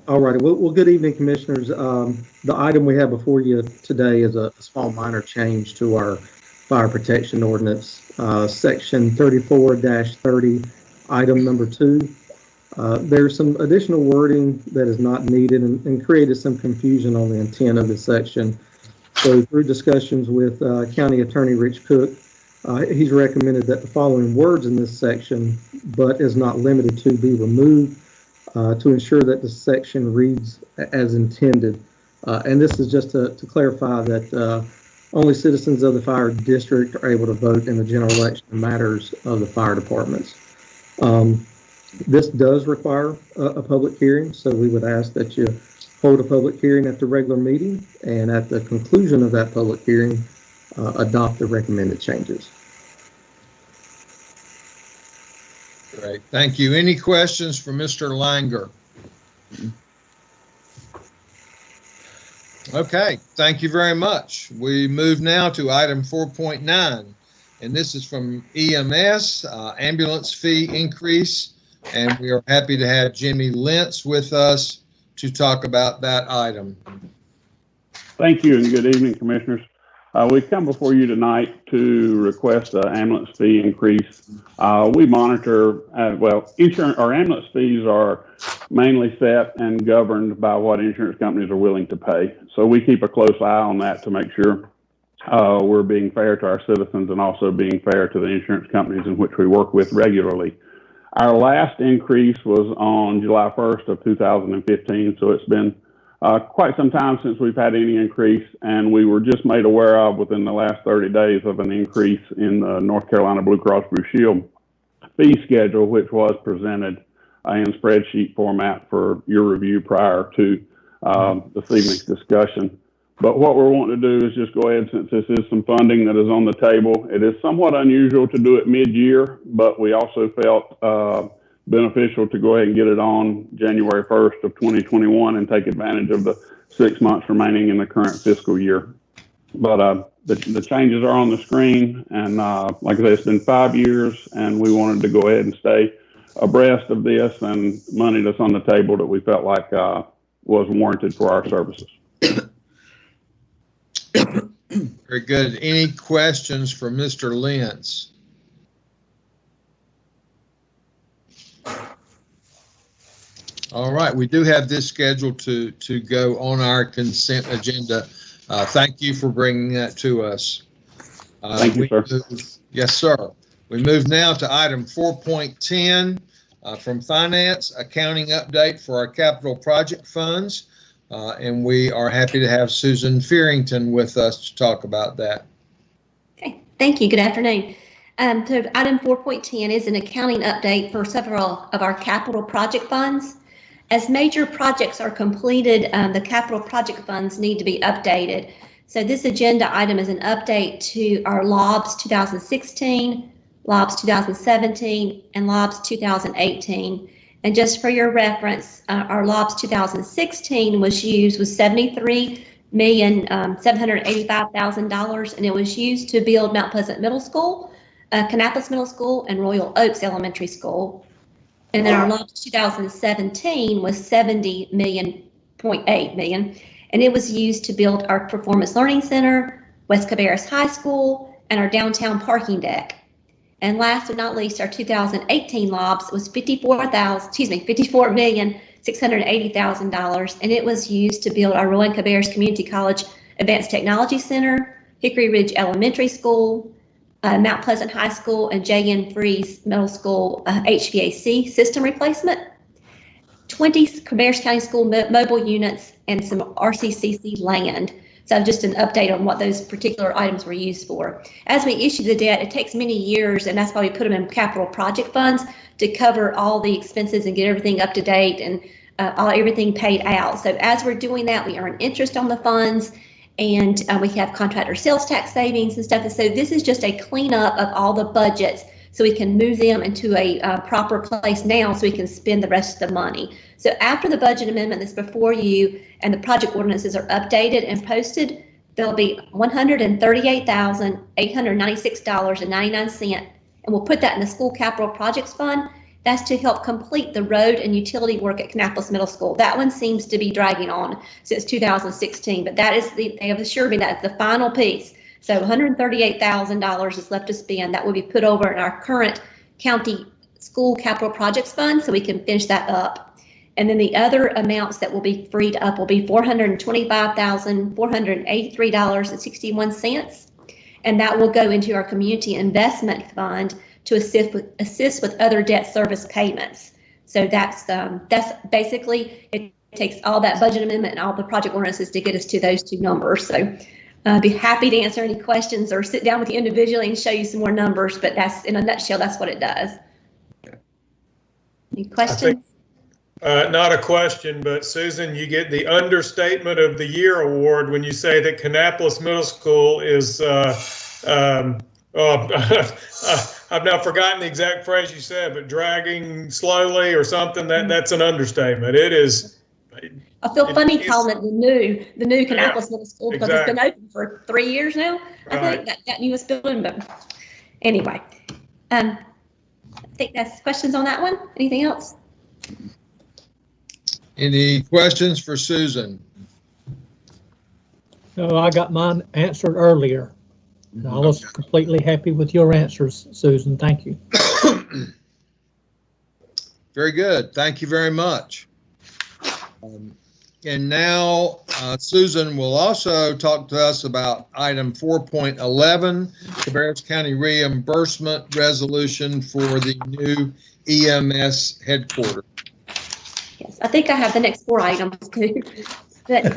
All righty. Well, good evening, Commissioners. The item we have before you today is a small minor change to our fire protection ordinance, section 34-30, item number 2. There's some additional wording that is not needed and created some confusion on the intent of this section. So through discussions with County Attorney Rich Cook, he's recommended that the following words in this section, but is not limited to, be removed to ensure that the section reads as intended. And this is just to clarify that only citizens of the fire district are able to vote in the general election matters of the fire departments. This does require a public hearing, so we would ask that you hold a public hearing at the regular meeting, and at the conclusion of that public hearing, adopt the recommended changes.
Great, thank you. Any questions for Mr. Langer? Okay, thank you very much. We move now to item 4.9, and this is from EMS, ambulance fee increase, and we are happy to have Jimmy Lentz with us to talk about that item.
Thank you, and good evening, Commissioners. We come before you tonight to request an ambulance fee increase. We monitor, insurance, our ambulance fees are mainly set and governed by what insurance companies are willing to pay. So we keep a close eye on that to make sure we're being fair to our citizens and also being fair to the insurance companies in which we work with regularly. Our last increase was on July 1st of 2015, so it's been quite some time since we've had any increase, and we were just made aware of within the last 30 days of an increase in the North Carolina Blue Cross Blue Shield fee schedule, which was presented in spreadsheet format for your review prior to this evening's discussion. But what we're wanting to do is just go ahead, since this is some funding that is on the table. It is somewhat unusual to do it mid-year, but we also felt beneficial to go ahead and get it on January 1st of 2021 and take advantage of the 6 months remaining in the current fiscal year. But the changes are on the screen, and like I said, it's been 5 years, and we wanted to go ahead and stay abreast of this and money that's on the table that we felt like was warranted for our services.
Very good. Any questions for Mr. Lentz? All right, we do have this scheduled to go on our consent agenda. Thank you for bringing that to us.
Thank you, sir.
Yes, sir. We move now to item 4.10 from Finance, accounting update for our capital project funds. And we are happy to have Susan Fearington with us to talk about that.
Okay, thank you. Good afternoon. So item 4.10 is an accounting update for several of our capital project funds. As major projects are completed, the capital project funds need to be updated. So this agenda item is an update to our LOBS 2016, LOBS 2017, and LOBS 2018. And just for your reference, our LOBS 2016 was $73,785,000, and it was used to build Mount Pleasant Middle School, Kannapolis Middle School, and Royal Oaks Elementary School. And then our LOBS 2017 was $70.8 million, and it was used to build our Performance Learning Center, West Cabarrus High School, and our downtown parking deck. And last but not least, our 2018 LOBS was $54,680,000, and it was used to build our Rowan Cabarrus Community College Advanced Technology Center, Hickory Ridge Elementary School, Mount Pleasant High School, and J.N. Freese Middle School HVAC system replacement, 20 Cabarrus County School mobile units, and some RCCC land. So just an update on what those particular items were used for. As we issue the debt, it takes many years, and that's why we put them in capital project funds to cover all the expenses and get everything up to date and everything paid out. So as we're doing that, we earn interest on the funds, and we have contractor sales tax savings and stuff. And so this is just a cleanup of all the budgets so we can move them into a proper place now so we can spend the rest of the money. So after the budget amendment that's before you and the project ordinances are updated and posted, there'll be $138,896.99, and we'll put that in the school capital projects fund. That's to help complete the road and utility work at Kannapolis Middle School. That one seems to be dragging on since 2016, but that is they have assured me that's the final piece. So $138,000 is left to spend. That will be put over in our current county school capital projects fund so we can finish that up. And then the other amounts that will be freed up will be $425,483.61. And that will go into our community investment fund to assist with other debt service payments. So that's basically, it takes all that budget amendment and all the project ordinances to get us to those two numbers. So I'd be happy to answer any questions or sit down with you individually and show you some more numbers, but that's, in a nutshell, that's what it does. Any questions?
Not a question, but Susan, you get the Understatement of the Year award when you say that Kannapolis Middle School is, I've now forgotten the exact phrase you said, but dragging slowly or something. That's an understatement. It is.
I feel funny calling it the new Kannapolis Middle School because it's been open for 3 years now. I think that newest building, but anyway, I think that's questions on that one. Anything else?
Any questions for Susan?
No, I got mine answered earlier. I was completely happy with your answers, Susan. Thank you.
Very good. Thank you very much. And now Susan will also talk to us about item 4.11, Cabarrus County reimbursement resolution for the new EMS headquarters.
Yes, I think I have the next 4 items too. But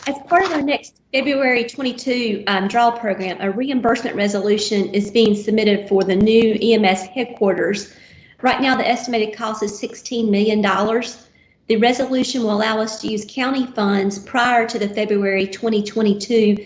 as part of our next February 22 draw program, a reimbursement resolution is being submitted for the new EMS headquarters. Right now, the estimated cost is $16 million. The resolution will allow us to use county funds prior to the February 2022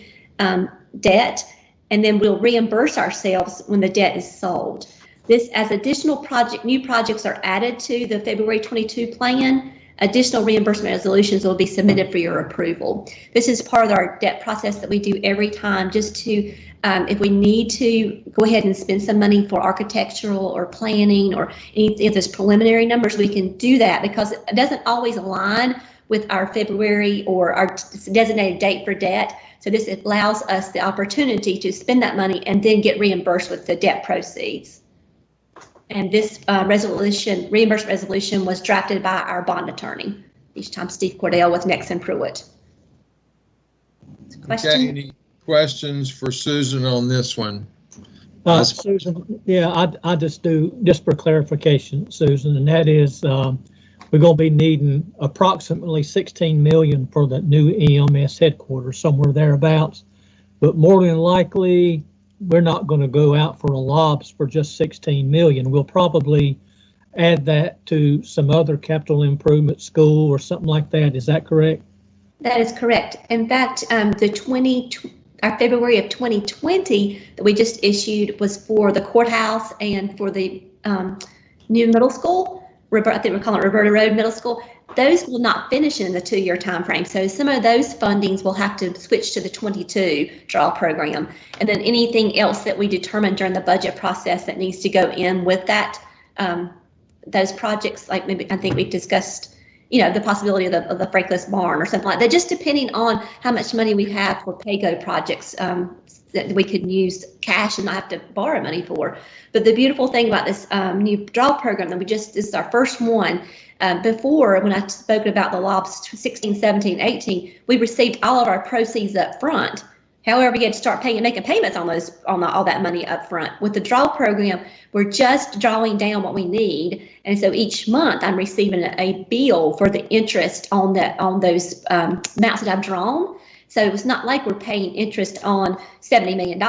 debt, and then we'll reimburse ourselves when the debt is sold. This, as additional new projects are added to the February 22 plan, additional reimbursement resolutions will be submitted for your approval. This is part of our debt process that we do every time, just to, if we need to go ahead and spend some money for architectural or planning or any of those preliminary numbers, we can do that because it doesn't always align with our February or our designated date for debt. So this allows us the opportunity to spend that money and then get reimbursed with the debt proceeds. And this reimbursement resolution was drafted by our bond attorney, each time Steve Cordell with Nexon Pruitt.
Okay, any questions for Susan on this one?
Susan, yeah, I just for clarification, Susan, and that is we're going to be needing approximately $16 million for the new EMS headquarters, somewhere thereabouts, but more than likely, we're not going to go out for a LOBS for just $16 million. We'll probably add that to some other capital improvement school or something like that. Is that correct?
That is correct. In fact, our February of 2020 that we just issued was for the courthouse and for the new middle school. I think we're calling it Roberta Road Middle School. Those will not finish in the 2-year time frame. So some of those fundings will have to switch to the 22 draw program. And then anything else that we determine during the budget process that needs to go in with that, those projects, like maybe I think we've discussed, the possibility of the Franklin barn or something like that, just depending on how much money we have for PAYGO projects that we could use cash and not have to borrow money for. But the beautiful thing about this new draw program that this is our first one. Before, when I spoke about the LOBs 16, 17, 18, we received all of our proceeds up front. However, you had to start making payments on all that money up front. With the draw program, we're just drawing down what we need. And so each month I'm receiving a bill for the interest on those amounts that I've drawn. So it's not like we're paying interest on $70 million.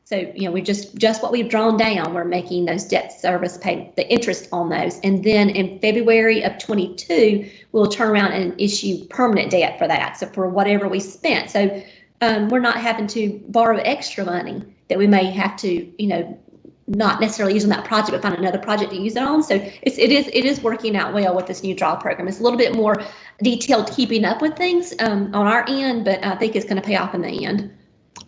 So, we just what we've drawn down, we're making those debt service pay, the interest on those. And then in February of 22, we'll turn around and issue permanent debt for that. So for whatever we spent. So we're not having to borrow extra money that we may have to, not necessarily use on that project, but find another project to use it on. So it is working out well with this new draw program. It's a little bit more detailed keeping up with things on our end, but I think it's going to pay off in the end.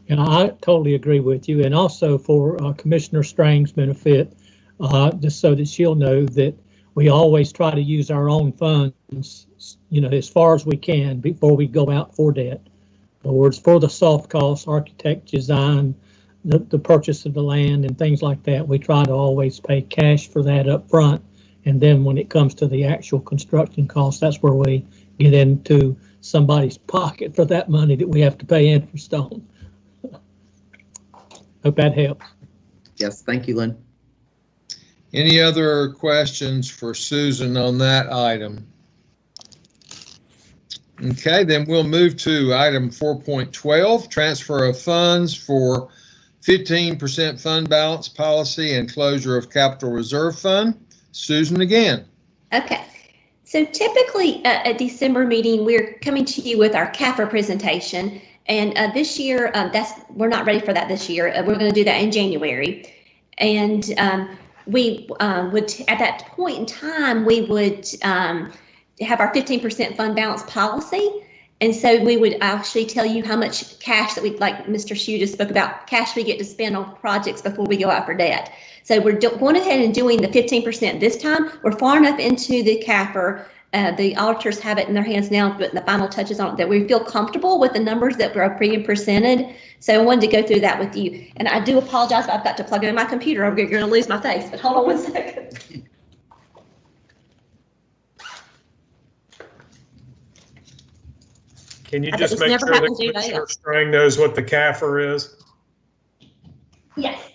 And I totally agree with you. And also for Commissioner Strang's benefit, just so that she'll know that we always try to use our own funds, as far as we can before we go out for debt. In other words, for the soft costs, architect design, the purchase of the land and things like that, we try to always pay cash for that up front. And then when it comes to the actual construction costs, that's where we get into somebody's pocket for that money that we have to pay interest on. Hope that helps.
Yes, thank you, Lynn.
Any other questions for Susan on that item? Okay, then we'll move to item 4.12, transfer of funds for 15% fund balance policy and closure of capital reserve fund. Susan again.
Okay. So typically at December meeting, we're coming to you with our CAFR presentation. And this year, we're not ready for that this year. We're going to do that in January. And we would, at that point in time, we would have our 15% fund balance policy. And so we would actually tell you how much cash that like Mr. Hsu just spoke about, cash we get to spend on projects before we go out for debt. So we're going ahead and doing the 15% this time. We're far enough into the CAFR. The auditors have it in their hands now, putting the final touches on it, that we feel comfortable with the numbers that were being presented. So I wanted to go through that with you. And I do apologize, but I've got to plug in my computer. I'm going to lose my face, but hold on one second.
Can you just make sure that Commissioner Strang knows what the CAFR is?
Yes.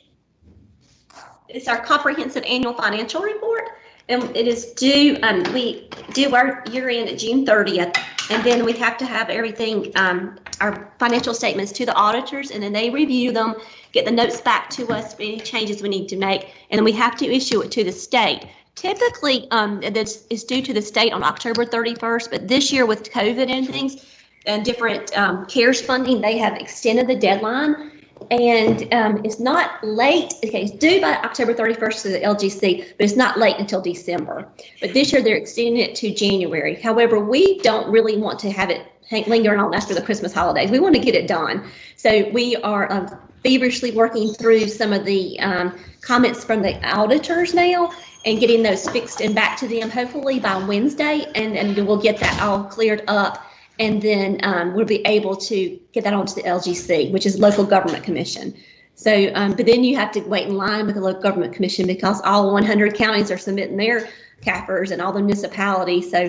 It's our comprehensive annual financial report. And it is due, we do our year end at June 30th, and then we have to have everything, our financial statements to the auditors, and then they review them, get the notes back to us for any changes we need to make, and then we have to issue it to the state. Typically, this is due to the state on October 31st, but this year with COVID and things and different CARES funding, they have extended the deadline. And it's not late. Okay, it's due by October 31st to the LGC, but it's not late until December. But this year they're extending it to January. However, we don't really want to have it lingering on after the Christmas holidays. We want to get it done. So we are feverishly working through some of the comments from the auditors now and getting those fixed and back to them hopefully by Wednesday. And we'll get that all cleared up. And then we'll be able to get that onto the LGC, which is Local Government Commission. So, but then you have to wait in line with the Local Government Commission because all 100 counties are submitting their CAFRs and all the municipalities. So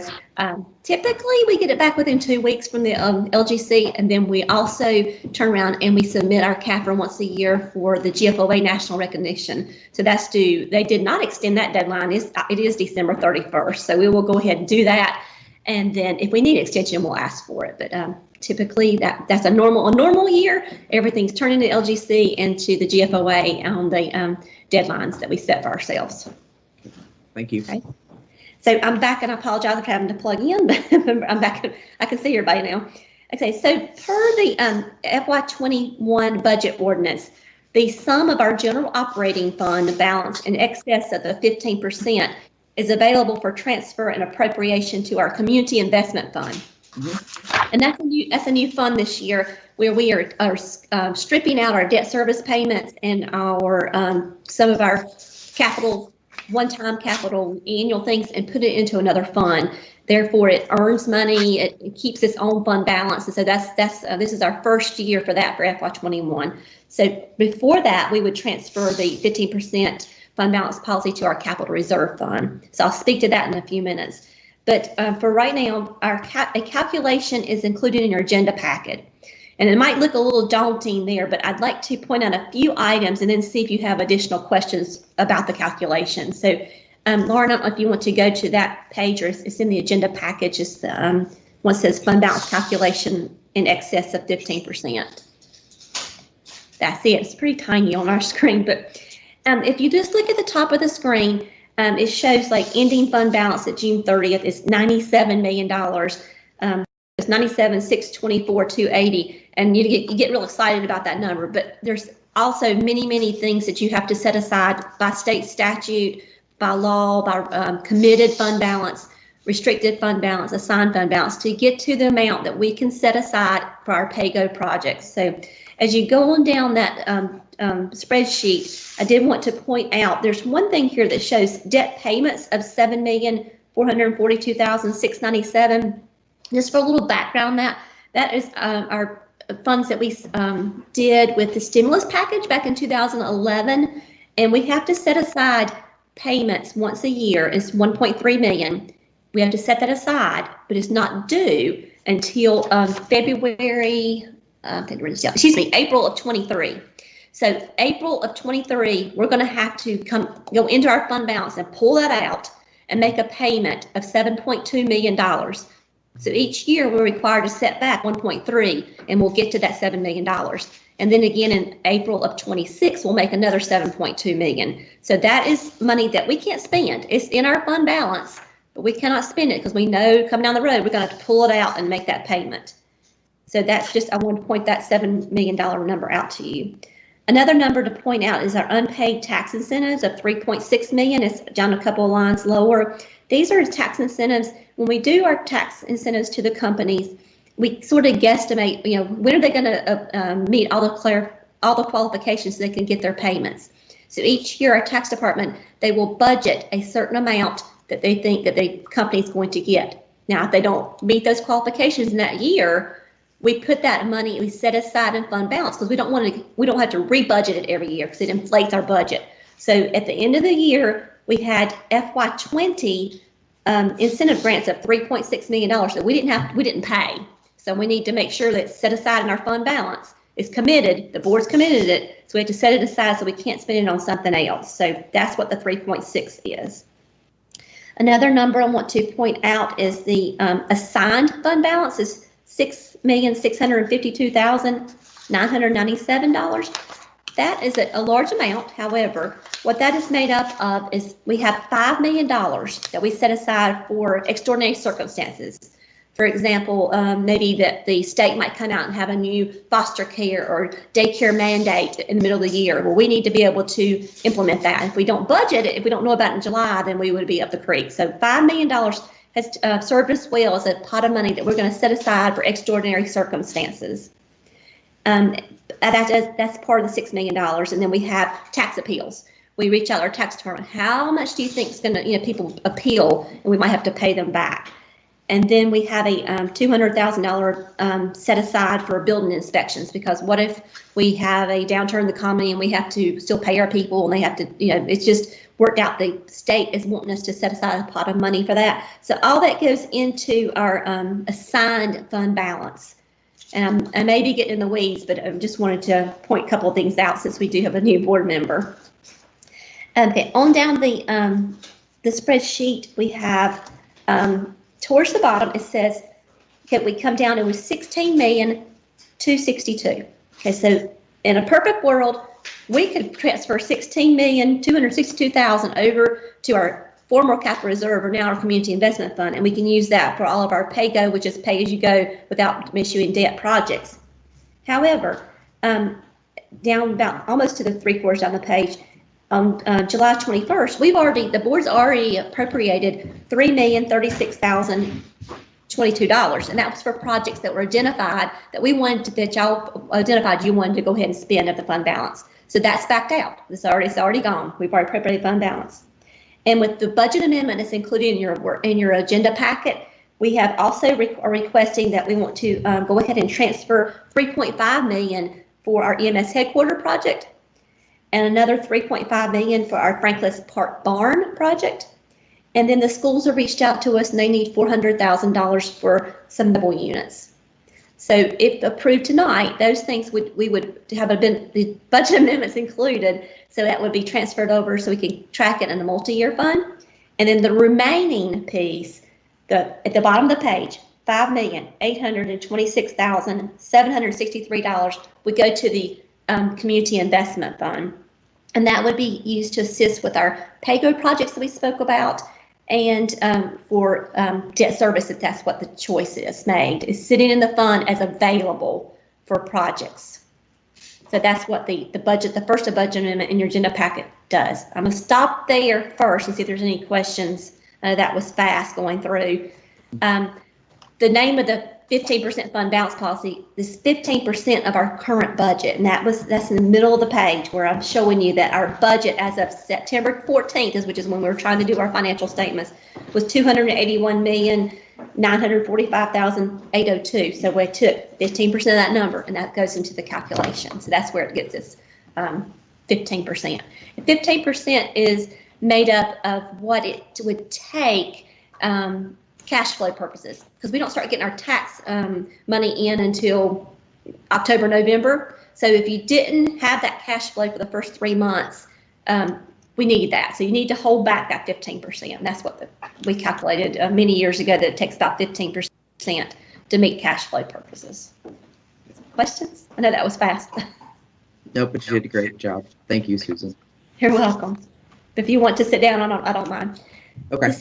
typically we get it back within 2 weeks from the LGC, and then we also turn around and we submit our CAFR once a year for the GFOA national recognition. So that's due. They did not extend that deadline. It is December 31st. So we will go ahead and do that. And then if we need extension, we'll ask for it. But typically that's a normal year. Everything's turning to LGC and to the GFOA on the deadlines that we set for ourselves.
Thank you.
Okay. So I'm back, and I apologize for having to plug in, but I'm back. I can see everybody now. Okay, so per the FY21 budget ordinance, the sum of our general operating fund balance in excess of the 15% is available for transfer and appropriation to our community investment fund. And that's a new fund this year where we are stripping out our debt service payments and our some of our capital, one-time capital annual things, and put it into another fund. Therefore, it earns money, it keeps its own fund balance. And so this is our first year for that for FY21. So before that, we would transfer the 15% fund balance policy to our capital reserve fund. So I'll speak to that in a few minutes. But for right now, a calculation is included in your agenda packet. And it might look a little daunting there, but I'd like to point out a few items and then see if you have additional questions about the calculation. So Lauren, I don't know if you want to go to that page, or it's in the agenda package. It's the one that says fund balance calculation in excess of 15%. That's it. It's pretty tiny on our screen, but if you just look at the top of the screen, it shows like ending fund balance at June 30th is $97 million. It's 97,624,280, and you get real excited about that number. But there's also many things that you have to set aside by state statute, by law, by committed fund balance, restricted fund balance, assigned fund balance to get to the amount that we can set aside for our pay-go projects. So as you go on down that spreadsheet, I did want to point out there's one thing here that shows debt payments of $7,442,697. Just for a little background, that is our funds that we did with the stimulus package back in 2011, and we have to set aside payments once a year. It's 1.3 million. We have to set that aside, but it's not due until April of 23. So April of 23, we're going to have to go into our fund balance and pull that out and make a payment of $7.2 million. So each year we're required to set back 1.3, and we'll get to that $7 million. And then again in April of 26, we'll make another 7.2 million. So that is money that we can't spend. It's in our fund balance, but we cannot spend it because we know coming down the road, we're going to have to pull it out and make that payment. So that's just, I want to point that $7 million number out to you. Another number to point out is our unpaid tax incentives of 3.6 million. It's down a couple of lines lower. These are tax incentives. When we do our tax incentives to the companies, we sort of guesstimate, when are they going to meet all the qualifications so they can get their payments. So each year, our tax department, they will budget a certain amount that they think that the company is going to get. Now, if they don't meet those qualifications in that year, we put that money, we set aside in fund balance because we don't have to rebudget it every year because it inflates our budget. So at the end of the year, we had FY20 incentive grants of $3.6 million that we didn't pay. So we need to make sure that it's set aside in our fund balance. It's committed, the board's committed it, so we have to set it aside so we can't spend it on something else. So that's what the 3.6 is. Another number I want to point out is the assigned fund balance is $6,652,997. That is a large amount. However, what that is made up of is we have $5 million that we set aside for extraordinary circumstances. For example, maybe that the state might come out and have a new foster care or daycare mandate in the middle of the year. Well, we need to be able to implement that. If we don't budget it, if we don't know about it in July, then we would be up the creek. So $5 million has served us well as a pot of money that we're going to set aside for extraordinary circumstances. That's part of the $6 million. And then we have tax appeals. We reach out to our tax department. How much do you think is going to, people appeal, and we might have to pay them back? And then we have a $200,000 set aside for building inspections, because what if we have a downturn in the economy and we have to still pay our people and they have to, it's just worked out. The state is wanting us to set aside a pot of money for that. So all that goes into our assigned fund balance. And I may be getting in the weeds, but I just wanted to point a couple of things out since we do have a new board member. Okay, on down the spreadsheet, we have towards the bottom, it says, okay, we come down, it was 16,262,000. Okay, so in a perfect world, we could transfer 16,262,000 over to our former capital reserve are now our community investment fund, and we can use that for all of our pay-go, which is pay-as-you-go without issuing debt projects. However, down about almost to the 3/4 down the page, on July 21st, the board's already appropriated $3,036,022, and that was for projects that were identified that y'all identified you wanted to go ahead and spend at the fund balance. So that's backed out. It's already gone. We've already appropriated fund balance. And with the budget amendment that's included in your agenda packet, we have also are requesting that we want to go ahead and transfer $3.5 million for our EMS headquarter project, and another $3.5 million for our Franklin Park Barn project. And then the schools have reached out to us and they need $400,000 for some mobile units. So if approved tonight, those things we would have been the budget amendments included. So that would be transferred over so we can track it in a multi-year fund. And then the remaining piece, at the bottom of the page, $5,826,763 would go to the community investment fund, and that would be used to assist with our pay-go projects that we spoke about, and for debt service, if that's what the choice is made, is sitting in the fund as available for projects. So that's what the first budget amendment in your agenda packet does. I'm gonna stop there first and see if there's any questions. That was fast going through. The name of the 15% fund balance policy is 15% of our current budget, and that's in the middle of the page where I'm showing you that our budget as of September 14th, which is when we were trying to do our financial statements, was $281,945,802. So we took 15% of that number, and that goes into the calculation. So that's where it gets its 15%. And 15% is made up of what it would take cash flow purposes, because we don't start getting our tax money in until October, November. So if you didn't have that cash flow for the first 3 months, we need that. So you need to hold back that 15%. And that's what we calculated many years ago, that it takes about 15% to meet cash flow purposes. Questions? I know that was fast.
Nope, but you did a great job. Thank you, Susan.
You're welcome. If you want to sit down, I don't mind.
Okay.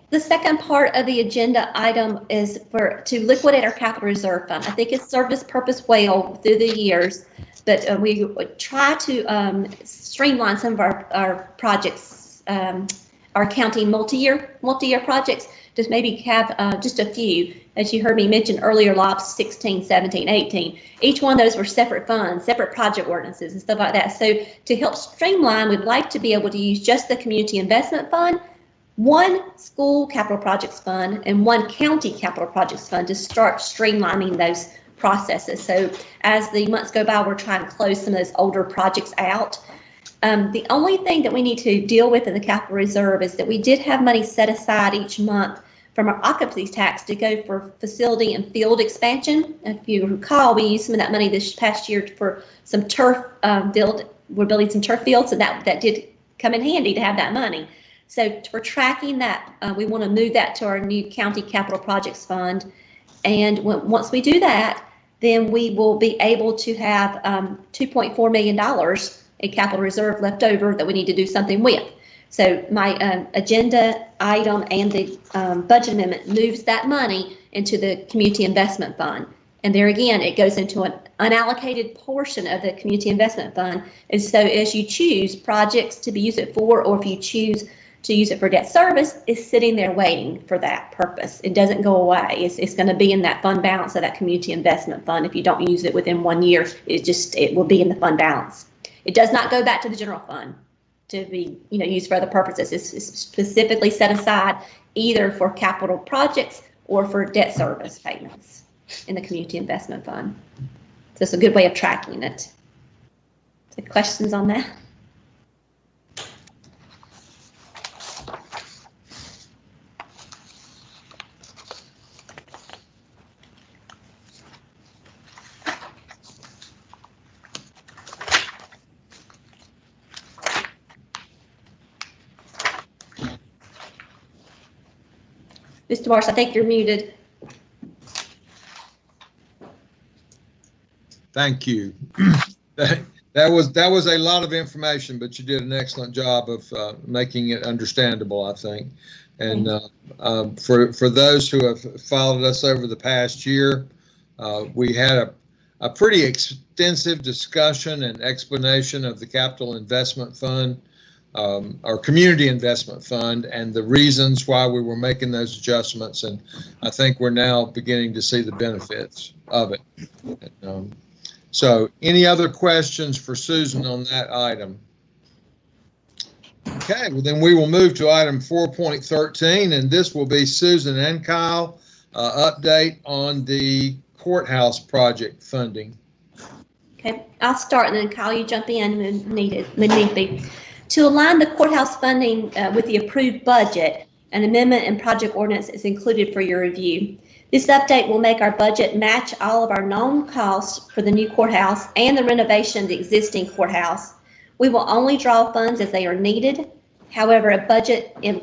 The second part of the agenda item is to liquidate our capital reserve fund. I think it's served its purpose well through the years, but we would try to streamline some of our projects, our county multi-year projects. Just maybe have just a few, as you heard me mention earlier, LOPS 16, 17, 18. Each one of those were separate funds, separate project ordinances and stuff like that. So to help streamline, we'd like to be able to use just the community investment fund, one school capital projects fund, and one county capital projects fund to start streamlining those processes. So as the months go by, we're trying to close some of those older projects out. The only thing that we need to deal with in the capital reserve is that we did have money set aside each month from our occupancy tax to go for facility and field expansion. If you recall, we used some of that money this past year for some turf field. We're building some turf fields, and that did come in handy to have that money. So for tracking that, we want to move that to our new county capital projects fund. And once we do that, then we will be able to have $2.4 million in capital reserve left over that we need to do something with. So my agenda item and the budget amendment moves that money into the community investment fund. And there again, it goes into an unallocated portion of the community investment fund. And so as you choose projects to be used it for, or if you choose to use it for debt service, is sitting there waiting for that purpose. It doesn't go away. It's going to be in that fund balance of that community investment fund. If you don't use it within 1 year, it will be in the fund balance. It does not go back to the general fund to be used for other purposes. It's specifically set aside either for capital projects or for debt service payments in the community investment fund. So it's a good way of tracking it. So questions on that? Mr. Morris, I think you're muted.
Thank you. That was a lot of information, but you did an excellent job of making it understandable, I think. And for those who have followed us over the past year, we had a pretty extensive discussion and explanation of the Capital Investment Fund, our Community Investment Fund, and the reasons why we were making those adjustments. And I think we're now beginning to see the benefits of it. So any other questions for Susan on that item? Okay, well then we will move to item 4.13, and this will be Susan and Kyle, update on the courthouse project funding.
Okay, I'll start and then Kyle, you jump in when need be. To align the courthouse funding with the approved budget, an amendment and project ordinance is included for your review. This update will make our budget match all of our known costs for the new courthouse and the renovation of the existing courthouse. We will only draw funds as they are needed. However, a budget in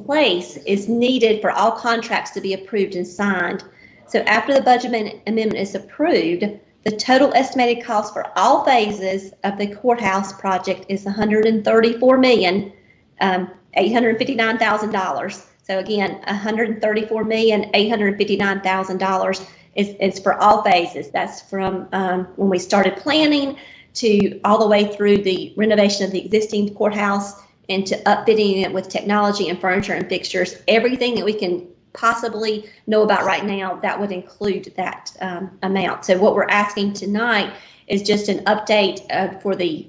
place is needed for all contracts to be approved and signed. So after the budget amendment is approved, the total estimated cost for all phases of the courthouse project is $134,859,000. So again, $134,859,000 is for all phases. That's from when we started planning to all the way through the renovation of the existing courthouse and to upfitting it with technology and furniture and fixtures. Everything that we can possibly know about right now, that would include that amount. So what we're asking tonight is just an update for the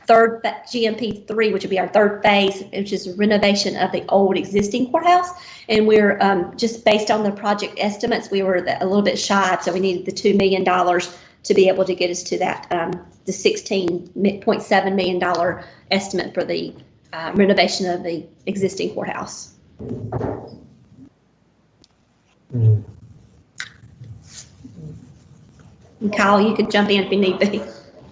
third GMP 3, which would be our third phase, which is renovation of the old existing courthouse. And we're just based on the project estimates, we were a little bit shy, so we needed the $2 million to be able to get us to that the $16.7 million estimate for the renovation of the existing courthouse. And Kyle, you could jump in if you need be.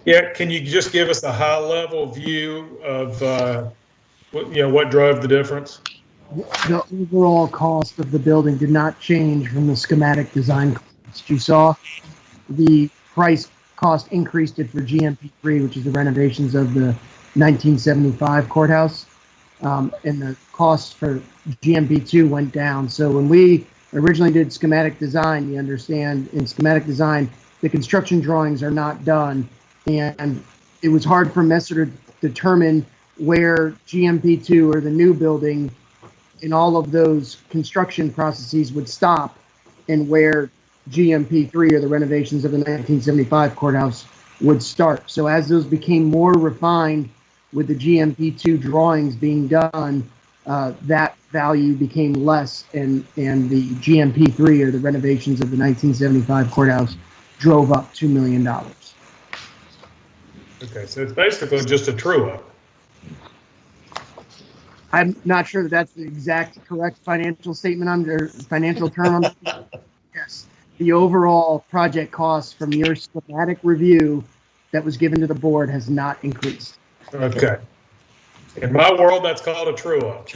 Yeah, can you just give us a high-level view of what drove the difference?
The overall cost of the building did not change from the schematic design cost you saw. The price cost increased it for GMP3, which is the renovations of the 1975 courthouse, and the cost for GMP2 went down. So when we originally did schematic design, you understand, in schematic design, the construction drawings are not done, and it was hard for Messer to determine where GMP2 or the new building in all of those construction processes would stop and where GMP3 or the renovations of the 1975 courthouse would start. So as those became more refined with the GMP2 drawings being done, that value became less, and the GMP3 or the renovations of the 1975 courthouse drove up $2 million.
Okay, so it's basically just a true-up.
I'm not sure that that's the exact correct financial statement under financial term. Yes, the overall project cost from your schematic review that was given to the board has not increased.
Okay. In my world, that's called a true-up.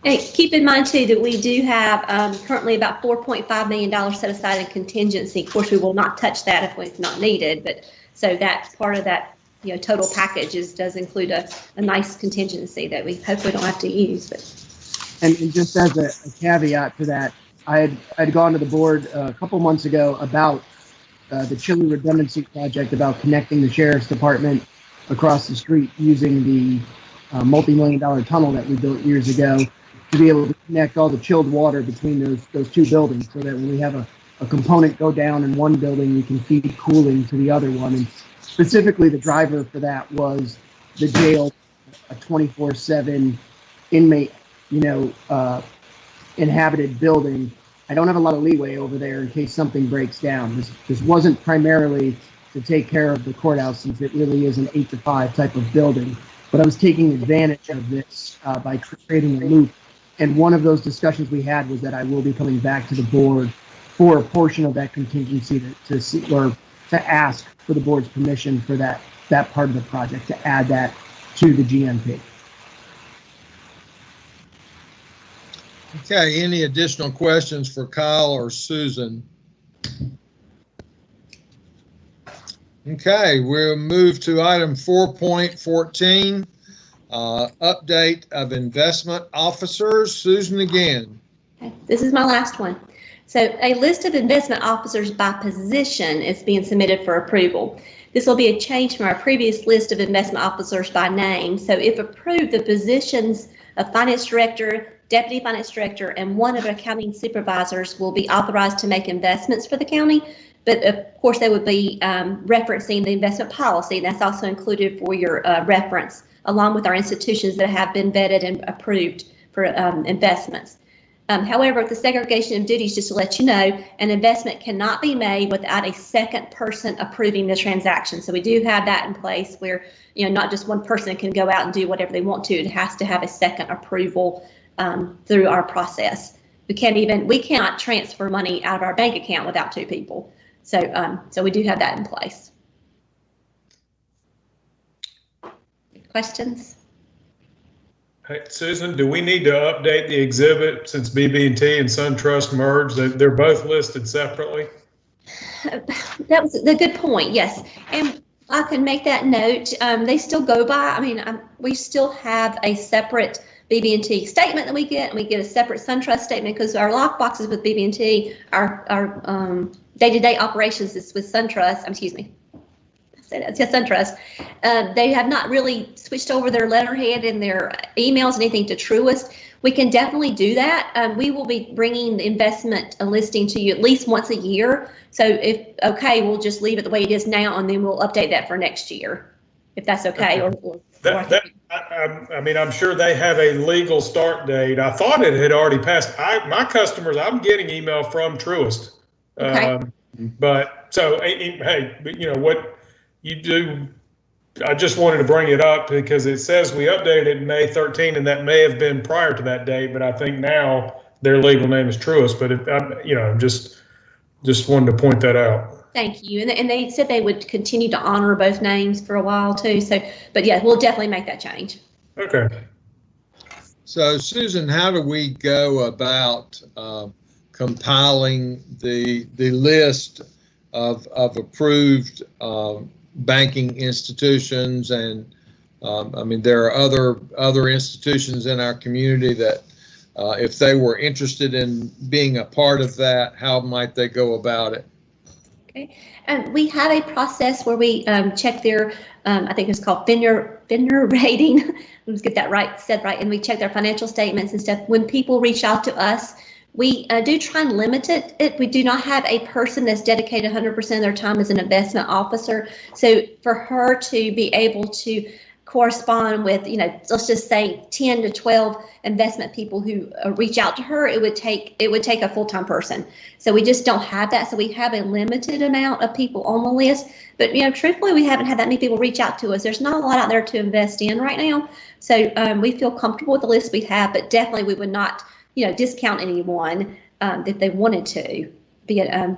Hey, keep in mind too that we do have currently about $4.5 million set aside in contingency. Of course, we will not touch that if it's not needed, but so that's part of that total package does include a nice contingency that we hopefully don't have to use. But
and just as a caveat to that, I'd gone to the board a couple months ago about the Chile redundancy project, about connecting the sheriff's department across the street using the multi-million-dollar tunnel that we built years ago to be able to connect all the chilled water between those two buildings, so that when we have a component go down in one building, we can feed cooling to the other one. And specifically, the driver for that was the jail, a 24/7 inmate, inhabited building. I don't have a lot of leeway over there in case something breaks down. This wasn't primarily to take care of the courthouse, since it really is an 8 to 5 type of building. But I was taking advantage of this by creating a loop. And one of those discussions we had was that I will be coming back to the board for a portion of that contingency to see, or to ask for the board's permission for that part of the project, to add that to the GMP.
Okay, any additional questions for Kyle or Susan? Okay, we'll move to item 4.14, update of investment officers. Susan again.
Okay, this is my last one. So a list of investment officers by position is being submitted for approval. This will be a change from our previous list of investment officers by name. So if approved, the positions of finance director, deputy finance director, and one of the accounting supervisors will be authorized to make investments for the county. But of course, they would be referencing the investment policy. That's also included for your reference, along with our institutions that have been vetted and approved for investments. However, with the segregation of duties, just to let you know, an investment cannot be made without a second person approving the transaction. So we do have that in place where, not just one person can go out and do whatever they want to. It has to have a second approval through our process. We cannot transfer money out of our bank account without two people. So we do have that in place. Questions?
Hey, Susan, do we need to update the exhibit since BB&T and SunTrust merged? They're both listed separately.
That was a good point. Yes, and I can make that note. They still go by. We still have a separate BB&T statement that we get, and we get a separate SunTrust statement because our lockboxes with BB&T, our day-to-day operations is with SunTrust. Excuse me. SunTrust. They have not really switched over their letterhead and their emails, anything to Truist. We can definitely do that. We will be bringing the investment listing to you at least once a year. So if okay, we'll just leave it the way it is now, and then we'll update that for next year, if that's okay.
I'm sure they have a legal start date. I thought it had already passed. My customers, I'm getting email from Truist.
Okay.
But so, hey, what you do, I just wanted to bring it up because it says we updated it May 13, and that may have been prior to that date, but I think now their legal name is Truist. But just wanted to point that out.
Thank you. And they said they would continue to honor both names for a while too. So, but yeah, we'll definitely make that change.
Okay.
So Susan, how do we go about compiling the list of approved banking institutions? And there are other institutions in our community that if they were interested in being a part of that, how might they go about it?
Okay, we have a process where we check their, I think it's called vendor rating. Let's get that said right. And we check their financial statements and stuff. When people reach out to us, we do try and limit it. We do not have a person that's dedicated 100% of their time as an investment officer. So for her to be able to correspond with, let's just say 10 to 12 investment people who reach out to her, it would take a full-time person. So we just don't have that. So we have a limited amount of people on the list. But truthfully, we haven't had that many people reach out to us. There's not a lot out there to invest in right now. So we feel comfortable with the list we have, but definitely we would not discount anyone if they wanted to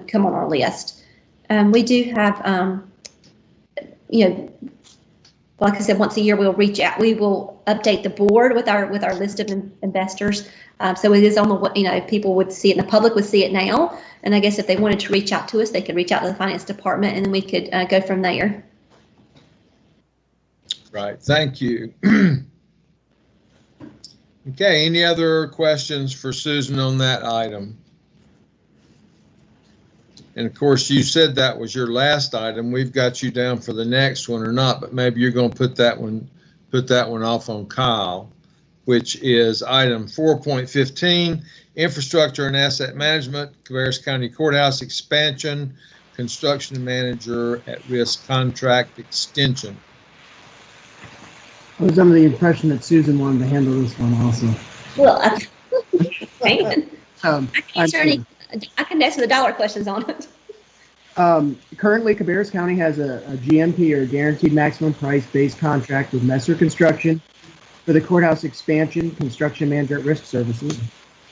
come on our list. We do have, like I said, once a year we'll reach out. We will update the board with our list of investors. So it is on the people would see it, and the public would see it now. And I guess if they wanted to reach out to us, they could reach out to the finance department, and then we could go from there.
Right. Thank you. Okay, any other questions for Susan on that item? And of course, you said that was your last item. We've got you down for the next one or not, but maybe you're going to put that one off on Kyle, which is item 4.15, infrastructure and asset management, Cabarrus County Courthouse expansion, construction manager at risk contract extension.
I was under the impression that Susan wanted to handle this one also.
Well, I can answer the dollar questions on it.
Currently, Cabarrus County has a GMP, or guaranteed maximum price based contract with Messer Construction for the courthouse expansion, construction manager at risk services.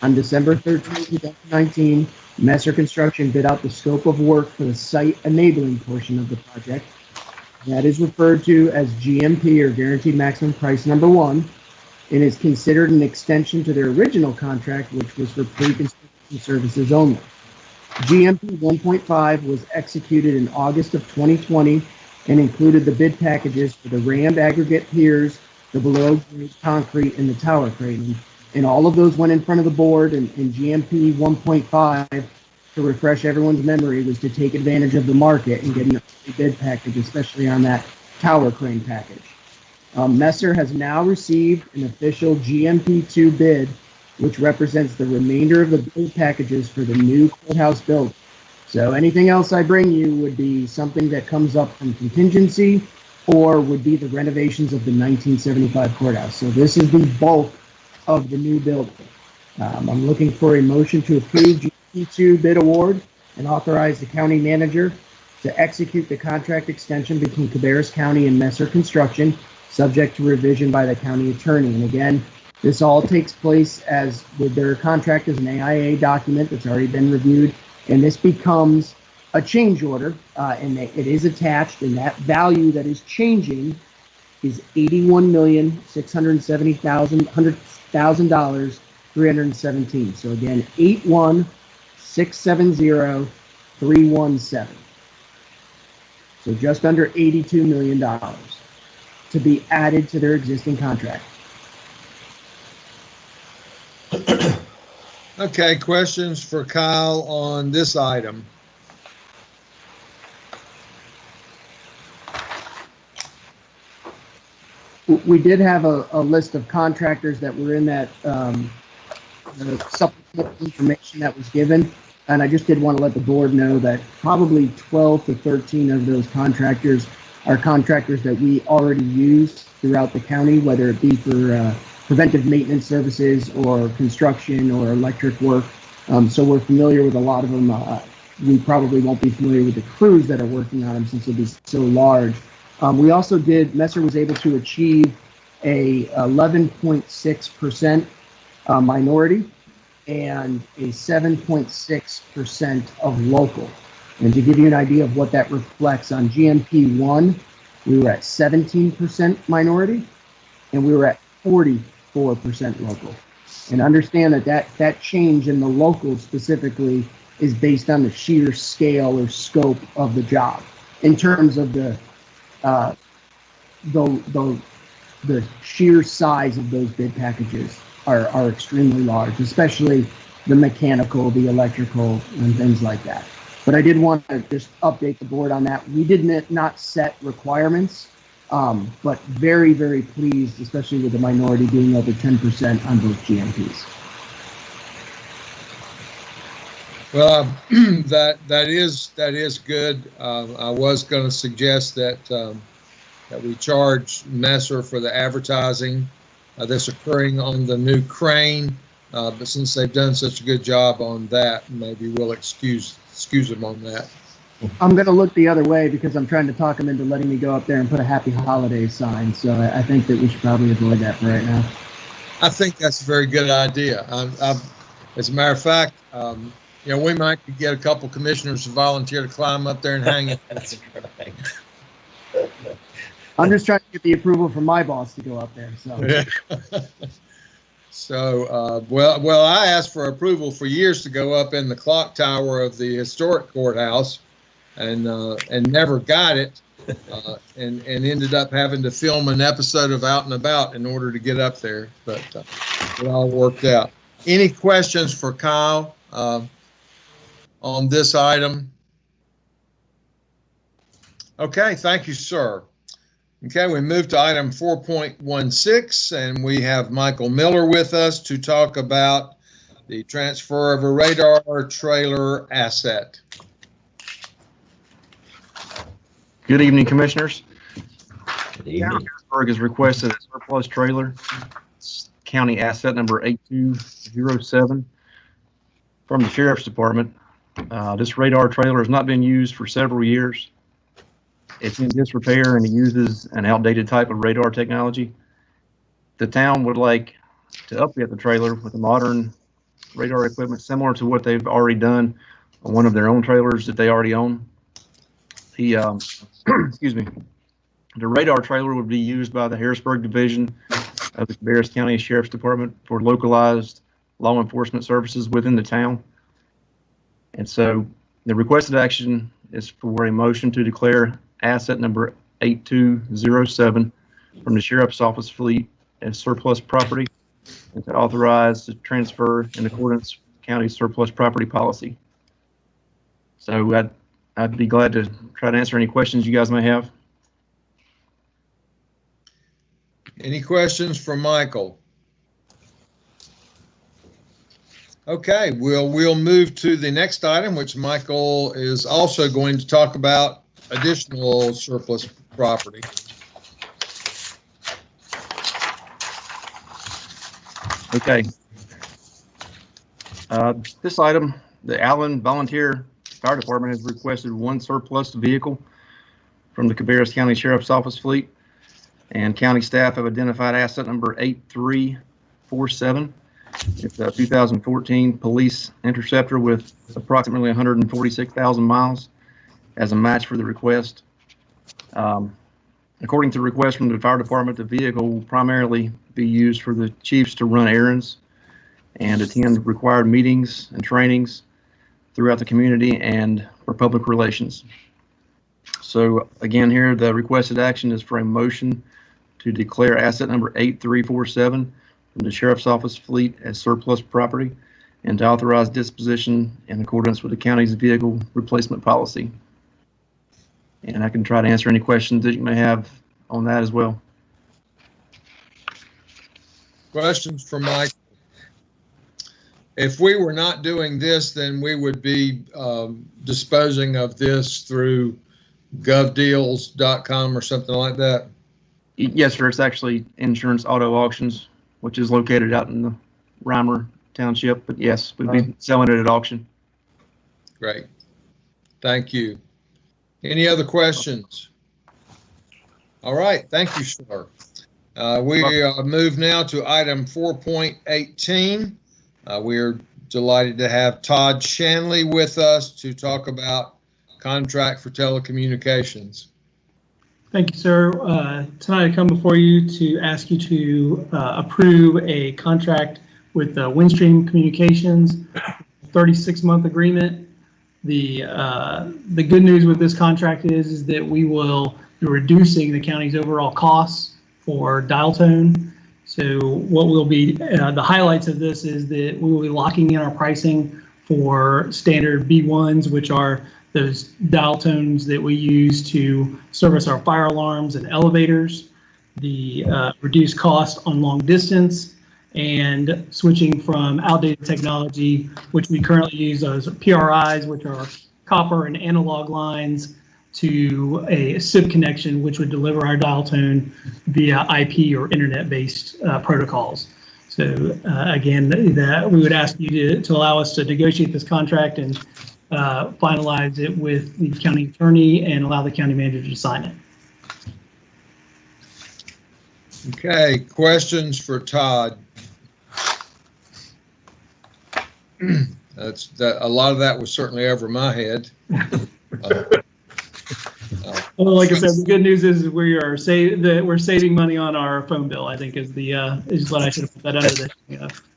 On December 13, 2019, Messer Construction bid out the scope of work for the site enabling portion of the project. That is referred to as GMP, or guaranteed maximum price number 1, and is considered an extension to their original contract, which was for pre-construction services only. GMP 1.5 was executed in August of 2020 and included the bid packages for the rammed aggregate piers, the below-grade concrete, and the tower crating. And all of those went in front of the board, and GMP 1.5, to refresh everyone's memory, was to take advantage of the market and getting a bid package, especially on that tower crane package. Messer has now received an official GMP2 bid, which represents the remainder of the bid packages for the new courthouse building. So anything else I bring you would be something that comes up from contingency or would be the renovations of the 1975 courthouse. So this is the bulk of the new building. I'm looking for a motion to approve GMP2 bid award and authorize the county manager to execute the contract extension between Cabarrus County and Messer Construction, subject to revision by the county attorney. And again, this all takes place as with their contract as an AIA document that's already been reviewed, and this becomes a change order, and it is attached, and that value that is changing is $81,670,000, 317. So again, 81,670,317. So just under $82 million to be added to their existing contract.
Okay, questions for Kyle on this item?
We did have a list of contractors that were in that supplemental information that was given, and I just did want to let the board know that probably 12 to 13 of those contractors are contractors that we already use throughout the county, whether it be for preventive maintenance services or construction or electric work. So we're familiar with a lot of them. We probably won't be familiar with the crews that are working on them since it'll be so large. We also Messer was able to achieve a 11.6% minority and a 7.6% of local. And to give you an idea of what that reflects, on GMP 1, we were at 17% minority and we were at 44% local. And understand that change in the local specifically is based on the sheer scale or scope of the job. In terms of the sheer size of those bid packages are extremely large, especially the mechanical, the electrical, and things like that. But I did want to just update the board on that. We did not set requirements, but very, very pleased, especially with the minority being over 10% on both GMPs.
Well, that is good. I was going to suggest that we charge Messer for the advertising that's occurring on the new crane, but since they've done such a good job on that, maybe we'll excuse them on that.
I'm going to look the other way because I'm trying to talk them into letting me go up there and put a Happy Holidays sign. So I think that we should probably avoid that for right now.
I think that's a very good idea. As a matter of fact, we might get a couple commissioners to volunteer to climb up there and hang it.
That's right.
I'm just trying to get the approval from my boss to go up there. So.
So, well, I asked for approval for years to go up in the clock tower of the historic courthouse, and never got it, and ended up having to film an episode of Out and About in order to get up there. But it all worked out. Any questions for Kyle on this item? Okay, thank you, sir. Okay, we move to item 4.16, and we have Michael Miller with us to talk about the transfer of a radar trailer asset.
Good evening, Commissioners.
Good evening.
Harrisburg has requested a surplus trailer, county asset number 8207, from the Sheriff's Department. This radar trailer has not been used for several years. It's in disrepair and it uses an outdated type of radar technology. The town would like to update the trailer with a modern radar equipment similar to what they've already done on one of their own trailers that they already own. The excuse me, the radar trailer would be used by the Harrisburg Division of the Cabarrus County Sheriff's Department for localized law enforcement services within the town. And so the requested action is for a motion to declare asset number 8207 from the Sheriff's Office fleet as surplus property, and to authorize the transfer in accordance with county surplus property policy. So I'd be glad to try to answer any questions you guys may have.
Any questions for Michael? Okay, we'll move to the next item, which Michael is also going to talk about additional surplus property.
Okay. This item, the Allen Volunteer Fire Department has requested one surplus vehicle from the Cabarrus County Sheriff's Office fleet, and county staff have identified asset number 8347. It's a 2014 police interceptor with approximately 146,000 miles as a match for the request. According to the request from the fire department, the vehicle will primarily be used for the chiefs to run errands and attend required meetings and trainings throughout the community and for public relations. So again, here the requested action is for a motion to declare asset number 8347 from the Sheriff's Office fleet as surplus property and to authorize disposition in accordance with the county's vehicle replacement policy. And I can try to answer any questions that you may have on that as well.
Questions for Mike? If we were not doing this, then we would be disposing of this through govdeals.com or something like that?
Yes, sir. It's actually Insurance Auto Auctions, which is located out in the Reimer Township. But yes, we'd be selling it at auction.
Great. Thank you. Any other questions? All right. Thank you, sir. We move now to item 4.18. We're delighted to have Todd Shanley with us to talk about contract for telecommunications.
Thank you, sir. Tonight I come before you to ask you to approve a contract with Windstream Communications, 36-month agreement. The good news with this contract is that we will be reducing the county's overall costs for dial tone. So what will be the highlights of this is that we will be locking in our pricing for standard B1s, which are those dial tones that we use to service our fire alarms and elevators, the reduced cost on long distance, and switching from outdated technology, which we currently use as PRIs, which are copper and analog lines, to a SIP connection, which would deliver our dial tone via IP or internet-based protocols. So again, that we would ask you to allow us to negotiate this contract and finalize it with the county attorney and allow the county manager to sign it.
Okay, questions for Todd? A lot of that was certainly over my head.
Well, like I said, the good news is we're saving money on our phone bill, I think is what I should have put that under the.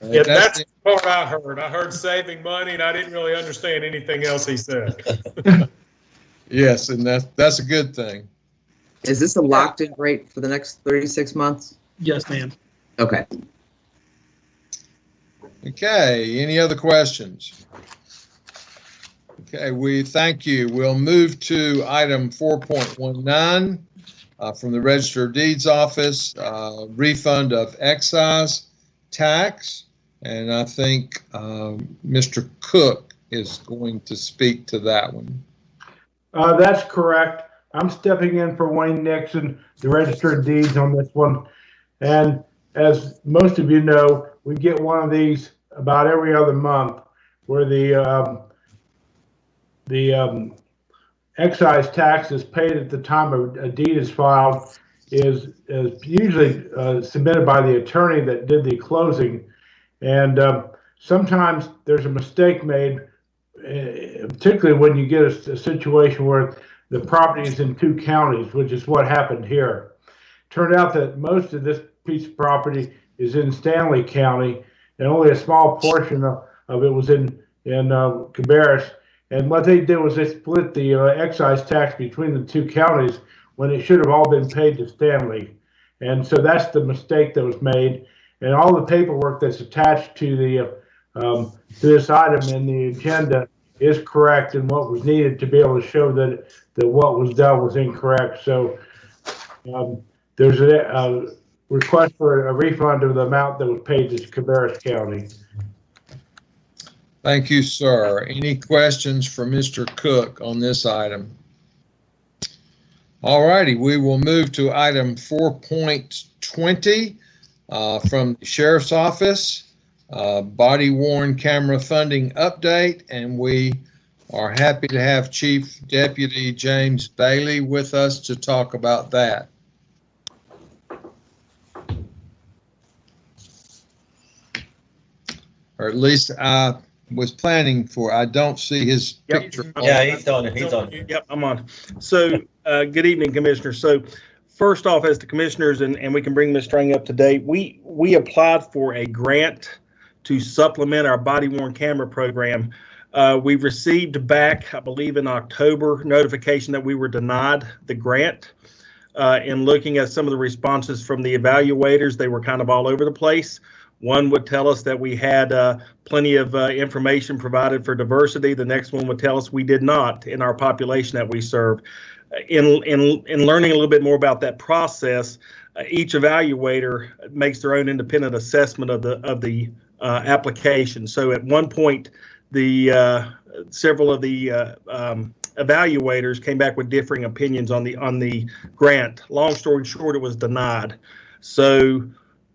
Yeah, that's the part I heard. I heard saving money, and I didn't really understand anything else he said.
Yes, and that's a good thing.
Is this a locked-in rate for the next 36 months?
Yes, ma'am.
Okay.
Okay, any other questions? Okay, we thank you. We'll move to item 4.19 from the Register of Deeds Office, refund of excise tax. And I think Mr. Cook is going to speak to that one.
That's correct. I'm stepping in for Wayne Nixon, the Register of Deeds on this one. And as most of you know, we get one of these about every other month where the excise tax is paid at the time a deed is filed is usually submitted by the attorney that did the closing. And sometimes there's a mistake made, particularly when you get a situation where the property is in two counties, which is what happened here. Turned out that most of this piece of property is in Stanley County, and only a small portion of it was in Cabarrus. And what they did was they split the excise tax between the two counties when it should have all been paid to Stanley. And so that's the mistake that was made. And all the paperwork that's attached to the to this item in the agenda is correct and what was needed to be able to show that what was done was incorrect. So there's a request for a refund of the amount that was paid to Cabarrus County.
Thank you, sir. Any questions for Mr. Cook on this item? All righty, we will move to item 4.20 from the Sheriff's Office, body worn camera funding update, and we are happy to have Chief Deputy James Bailey with us to talk about that. Or at least I was planning for. I don't see his picture.
Yeah, he's on it. He's on it.
Yep, I'm on. So, good evening, Commissioners. So, first off, as the Commissioners, and we can bring Ms. Strang up to date, we applied for a grant to supplement our body-worn camera program. We received back, I believe in October, notification that we were denied the grant. In looking at some of the responses from the evaluators, they were kind of all over the place. One would tell us that we had plenty of information provided for diversity. The next one would tell us we did not in our population that we serve. In learning a little bit more about that process, each evaluator makes their own independent assessment of the application. So at one point, several of the evaluators came back with differing opinions on the grant. Long story short, it was denied. So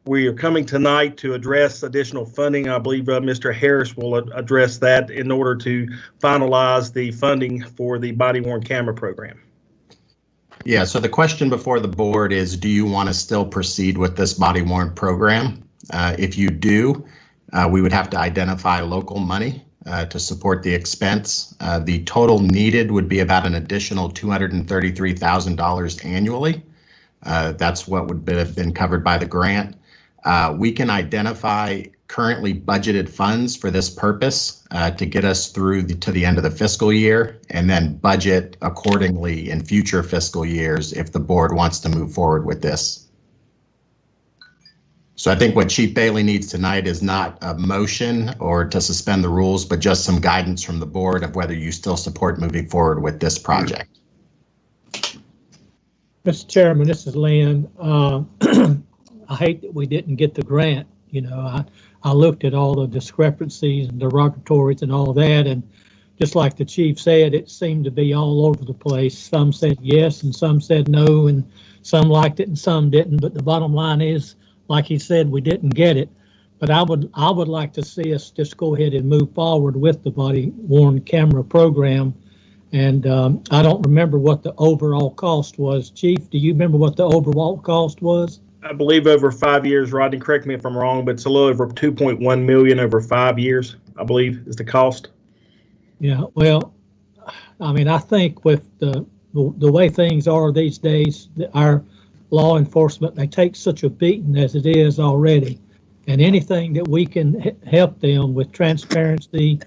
we are coming tonight to address additional funding. I believe Mr. Harris will address that in order to finalize the funding for the body-worn camera program.
Yeah, so the question before the board is, do you want to still proceed with this body-worn program? If you do, we would have to identify local money to support the expense. The total needed would be about an additional $233,000 annually. That's what would have been covered by the grant. We can identify currently budgeted funds for this purpose to get us through to the end of the fiscal year, and then budget accordingly in future fiscal years if the board wants to move forward with this. So I think what Chief Bailey needs tonight is not a motion or to suspend the rules, but just some guidance from the board of whether you still support moving forward with this project.
Mr. Chairman, this is Lynn. I hate that we didn't get the grant. You know, I looked at all the discrepancies and derogatories and all that, and just like the chief said, it seemed to be all over the place. Some said yes and some said no, and some liked it and some didn't. But the bottom line is, like he said, we didn't get it. But I would like to see us just go ahead and move forward with the body-worn camera program. And I don't remember what the overall cost was. Chief, do you remember what the overall cost was?
I believe over 5 years, Rodney, correct me if I'm wrong, but it's a little over 2.1 million over 5 years, I believe is the cost.
Yeah, well, I mean, I think with the way things are these days, our law enforcement, they take such a beating as it is already. And anything that we can help them with transparency,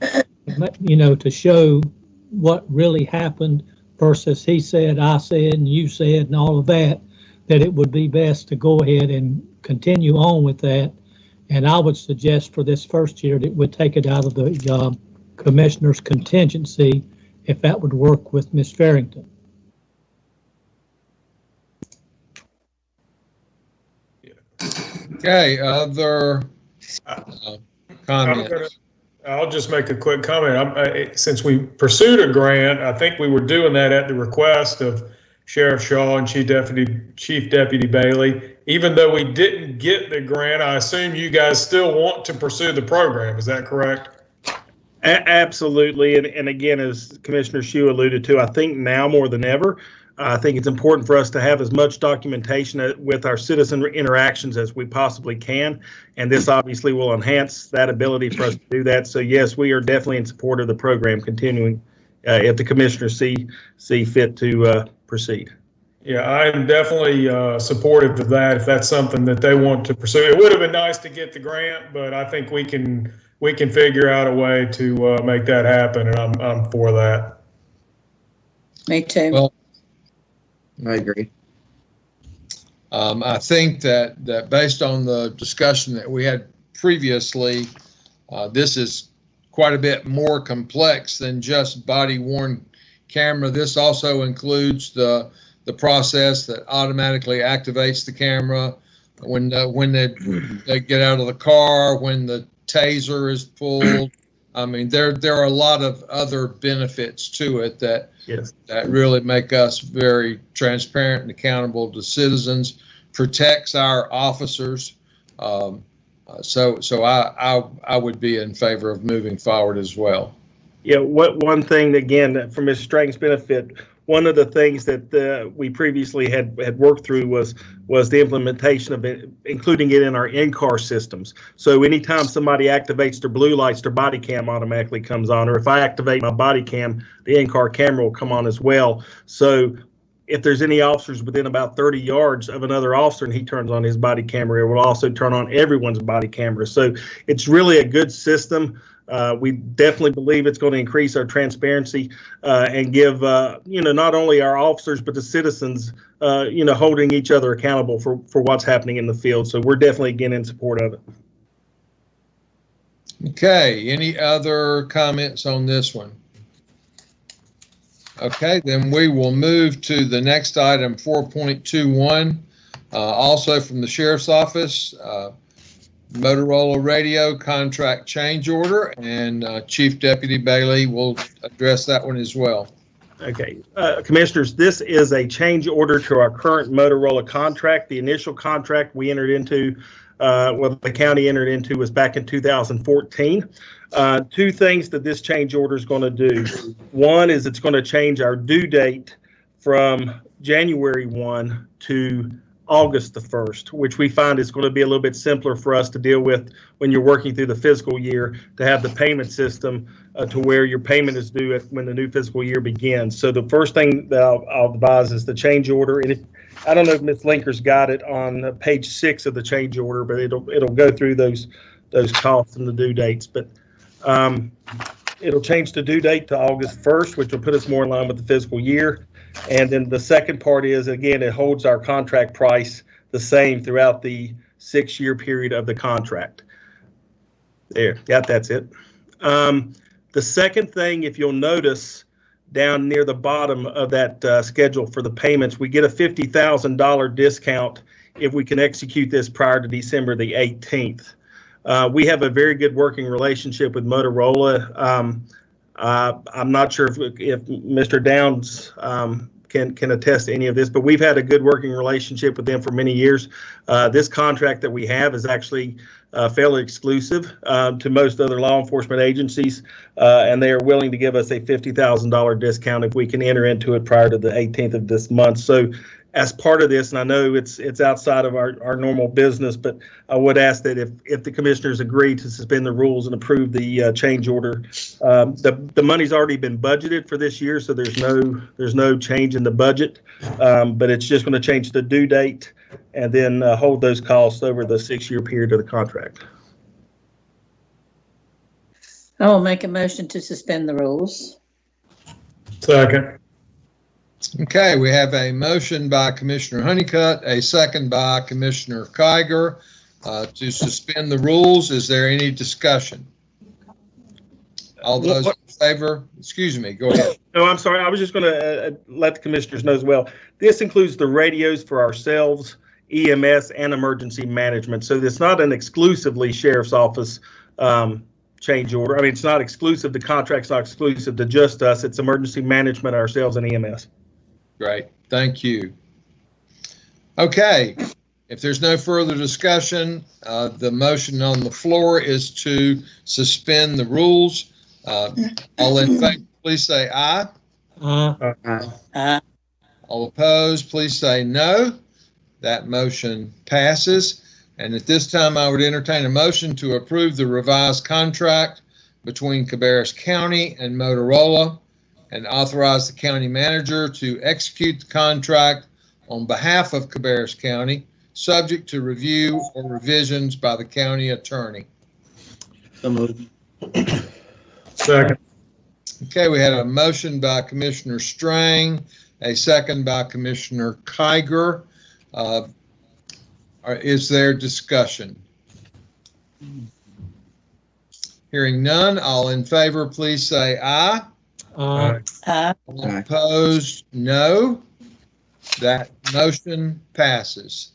you know, to show what really happened versus he said, I said, and you said, and all of that, that it would be best to go ahead and continue on with that. And I would suggest for this first year that we'd take it out of the commissioner's contingency, if that would work with Ms. Farrington.
Okay, other comments?
I'll just make a quick comment. Since we pursued a grant, I think we were doing that at the request of Sheriff Shaw and Chief Deputy Bailey. Even though we didn't get the grant, I assume you guys still want to pursue the program. Is that correct?
Absolutely. And again, as Commissioner Shue alluded to, I think now more than ever, I think it's important for us to have as much documentation with our citizen interactions as we possibly can. And this obviously will enhance that ability for us to do that. So yes, we are definitely in support of the program continuing if the commissioners see fit to proceed.
Yeah, I'm definitely supportive of that if that's something that they want to pursue. It would have been nice to get the grant, but I think we can we can figure out a way to make that happen, and I'm for that.
Me too.
Well,
I agree.
I think that based on the discussion that we had previously, this is quite a bit more complex than just body-worn camera. This also includes the process that automatically activates the camera when they get out of the car, when the taser is pulled. I mean, there are a lot of other benefits to it that really make us very transparent and accountable to citizens, protects our officers. So I would be in favor of moving forward as well.
Yeah, one thing, again, for Mr. Strang's benefit, one of the things that we previously had worked through was the implementation of it, including it in our in-car systems. So anytime somebody activates their blue lights, their body cam automatically comes on, or if I activate my body cam, the in-car camera will come on as well. So if there's any officers within about 30 yards of another officer and he turns on his body camera, it will also turn on everyone's body camera. So it's really a good system. We definitely believe it's going to increase our transparency and give, not only our officers, but the citizens, holding each other accountable for what's happening in the field. So we're definitely, again, in support of it.
Okay, any other comments on this one? Okay, then we will move to the next item, 4.21, also from the Sheriff's Office. Motorola radio contract change order, and Chief Deputy Bailey will address that one as well.
Okay, Commissioners, this is a change order to our current Motorola contract. The initial contract we entered into, the county entered into, was back in 2014. Two things that this change order is going to do. One is it's going to change our due date from January 1 to August the 1st, which we find is going to be a little bit simpler for us to deal with when you're working through the fiscal year, to have the payment system to where your payment is due when the new fiscal year begins. So the first thing that I'll advise is the change order. And I don't know if Ms. Linker's got it on page 6 of the change order, but it'll go through those costs and the due dates. But it'll change the due date to August 1st, which will put us more in line with the fiscal year. And then the second part is, again, it holds our contract price the same throughout the 6-year period of the contract. There, yeah, that's it. The second thing, if you'll notice down near the bottom of that schedule for the payments, we get a $50,000 discount if we can execute this prior to December the 18th. We have a very good working relationship with Motorola. I'm not sure if Mr. Downs can attest to any of this, but we've had a good working relationship with them for many years. This contract that we have is actually fairly exclusive to most other law enforcement agencies, and they are willing to give us a $50,000 discount if we can enter into it prior to the 18th of this month. So as part of this, and I know it's outside of our normal business, but I would ask that if the commissioners agree to suspend the rules and approve the change order, the money's already been budgeted for this year, so there's no change in the budget, but it's just going to change the due date and then hold those costs over the 6-year period of the contract.
I will make a motion to suspend the rules.
Second.
Okay, we have a motion by Commissioner Honeycutt, a second by Commissioner Kiger to suspend the rules. Is there any discussion? All those in favor? Excuse me, go ahead.
No, I'm sorry. I was just going to let the commissioners know as well. This includes the radios for ourselves, EMS, and emergency management. So it's not an exclusively Sheriff's Office change order. I mean, it's not exclusive. The contract's not exclusive to just us. It's emergency management, ourselves, and EMS.
Great, thank you. Okay, if there's no further discussion, the motion on the floor is to suspend the rules. All in favor, please say aye.
Aye.
All opposed, please say no. That motion passes. And at this time, I would entertain a motion to approve the revised contract between Cabarrus County and Motorola, and authorize the county manager to execute the contract on behalf of Cabarrus County, subject to review or revisions by the county attorney.
So moved.
Second.
Okay, we had a motion by Commissioner Strang, a second by Commissioner Kiger. Is there discussion? Hearing none, all in favor, please say aye.
Aye.
All opposed, no. That motion passes.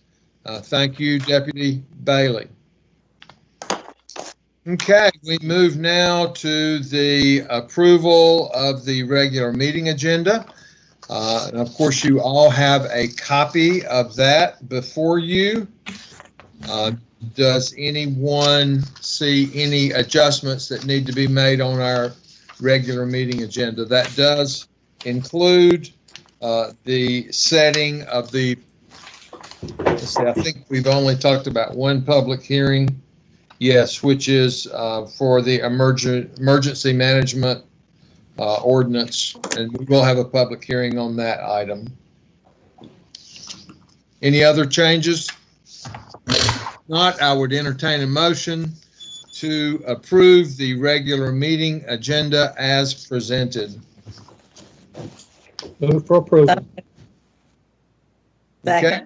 Thank you, Deputy Bailey. Okay, we move now to the approval of the regular meeting agenda. And of course, you all have a copy of that before you. Does anyone see any adjustments that need to be made on our regular meeting agenda? That does include the setting of the, let's see, I think we've only talked about one public hearing. Yes, which is for the emergency management ordinance, and we will have a public hearing on that item. Any other changes? Not, I would entertain a motion to approve the regular meeting agenda as presented.
Move for approval.
Okay.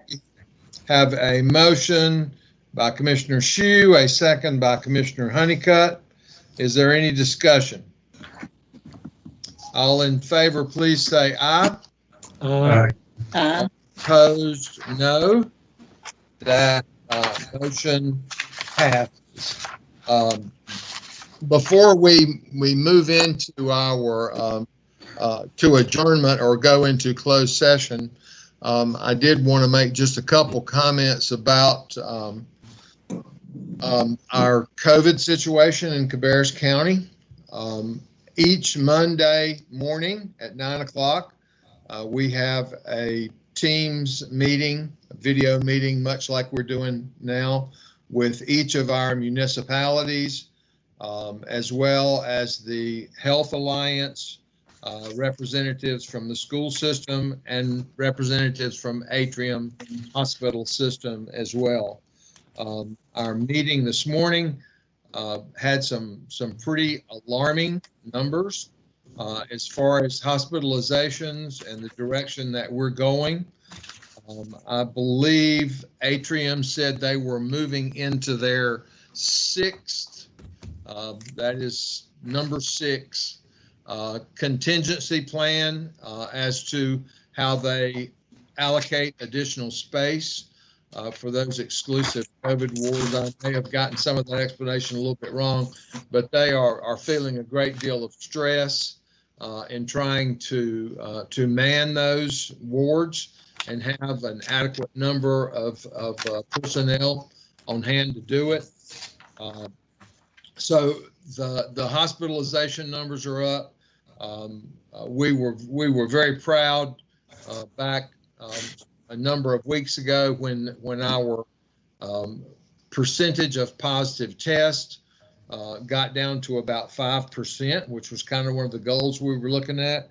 Have a motion by Commissioner Shue, a second by Commissioner Honeycutt. Is there any discussion? All in favor, please say aye.
Aye.
Aye.
Opposed, no. That motion passes. Before we move into our to adjournment or go into closed session, I did want to make just a couple comments about our COVID situation in Cabarrus County. Each Monday morning at 9 o'clock, we have a Teams meeting, a video meeting, much like we're doing now, with each of our municipalities, as well as the Health Alliance, representatives from the school system, and representatives from Atrium Hospital System as well. Our meeting this morning had some pretty alarming numbers as far as hospitalizations and the direction that we're going. I believe Atrium said they were moving into their sixth, that is number 6, contingency plan as to how they allocate additional space for those exclusive COVID wards. I may have gotten some of that explanation a little bit wrong, but they are feeling a great deal of stress in trying to man those wards and have an adequate number of personnel on hand to do it. So the hospitalization numbers are up. We were very proud back a number of weeks ago when our percentage of positive tests got down to about 5%, which was kind of one of the goals we were looking at.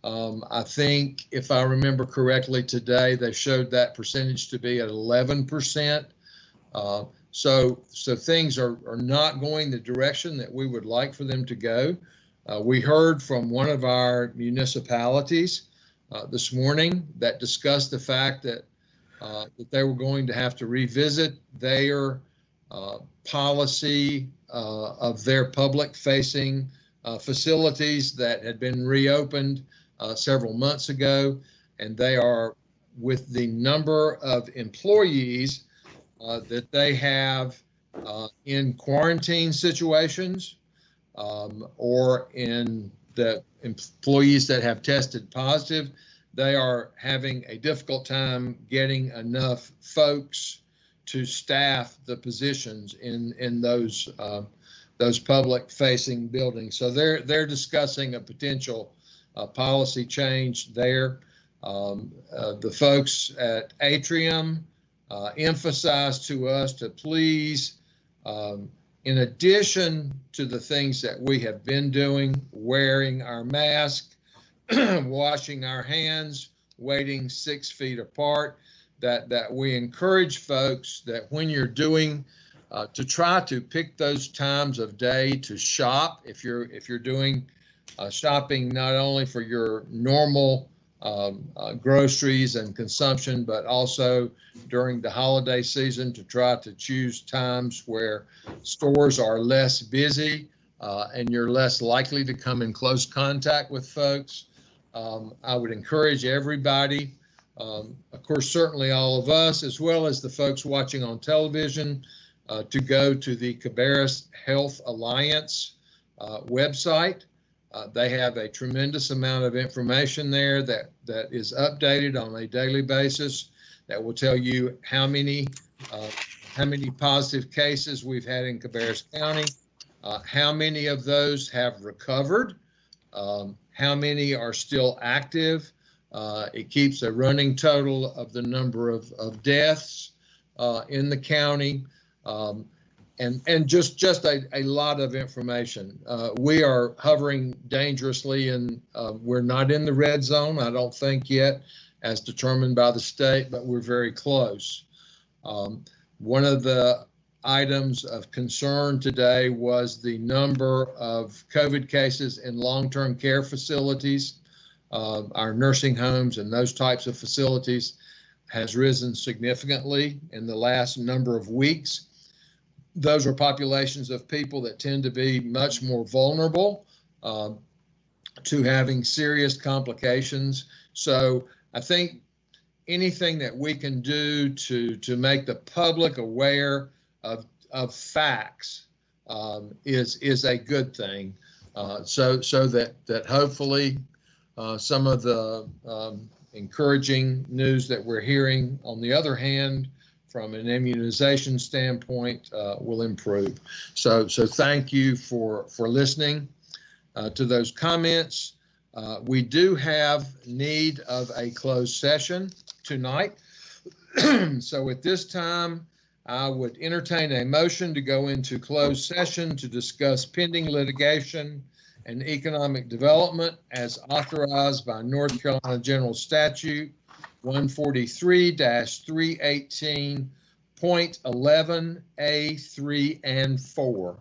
I think if I remember correctly today, they showed that percentage to be at 11%. So things are not going the direction that we would like for them to go. We heard from one of our municipalities this morning that discussed the fact that they were going to have to revisit their policy of their public-facing facilities that had been reopened several months ago, and they are, with the number of employees that they have in quarantine situations or in the employees that have tested positive, they are having a difficult time getting enough folks to staff the positions in those public-facing buildings. So they're discussing a potential policy change there. The folks at Atrium emphasized to us to please, in addition to the things that we have been doing, wearing our mask, washing our hands, waiting 6 feet apart, that we encourage folks that when you're doing to try to pick those times of day to shop if you're doing shopping not only for your normal groceries and consumption, but also during the holiday season, to try to choose times where stores are less busy and you're less likely to come in close contact with folks. I would encourage everybody, of course, certainly all of us, as well as the folks watching on television, to go to the Cabarrus Health Alliance website. They have a tremendous amount of information there that is updated on a daily basis that will tell you how many positive cases we've had in Cabarrus County, how many of those have recovered, how many are still active. It keeps a running total of the number of deaths in the county. And just a lot of information. We are hovering dangerously, and we're not in the red zone, I don't think yet, as determined by the state, but we're very close. One of the items of concern today was the number of COVID cases in long-term care facilities. Our nursing homes and those types of facilities has risen significantly in the last number of weeks. Those are populations of people that tend to be much more vulnerable to having serious complications. So I think anything that we can do to make the public aware of facts is a good thing. So that hopefully some of the encouraging news that we're hearing, on the other hand, from an immunization standpoint, will improve. So thank you for listening to those comments. We do have need of a closed session tonight. So at this time, I would entertain a motion to go into closed session to discuss pending litigation and economic development as authorized by North Carolina General Statute 143-318.11A, 3, and 4.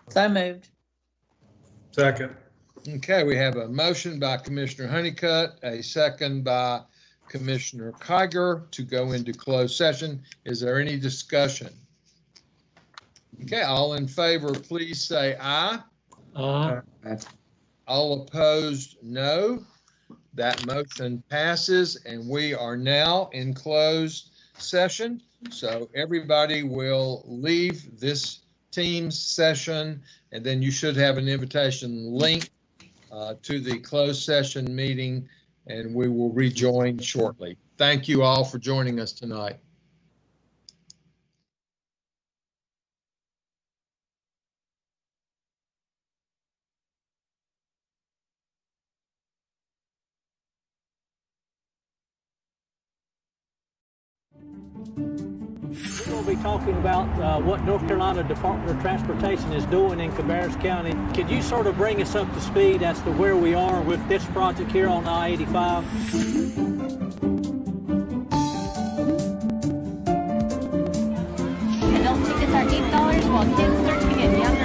So moved.
Second.
Okay, we have a motion by Commissioner Honeycutt, a second by Commissioner Kiger to go into closed session. Is there any discussion? Okay, all in favor, please say aye.
Aye.
All opposed, no. That motion passes, and we are now in closed session. So everybody will leave this Teams session, and then you should have an invitation link to the closed session meeting, and we will rejoin shortly. Thank you all for joining us tonight.
We're going to be talking about what North Carolina Department of Transportation is doing in Cabarrus County. Could you sort of bring us up to speed as to where we are with this project here on I-85?
Adult tickets are $8 while kids $13 and young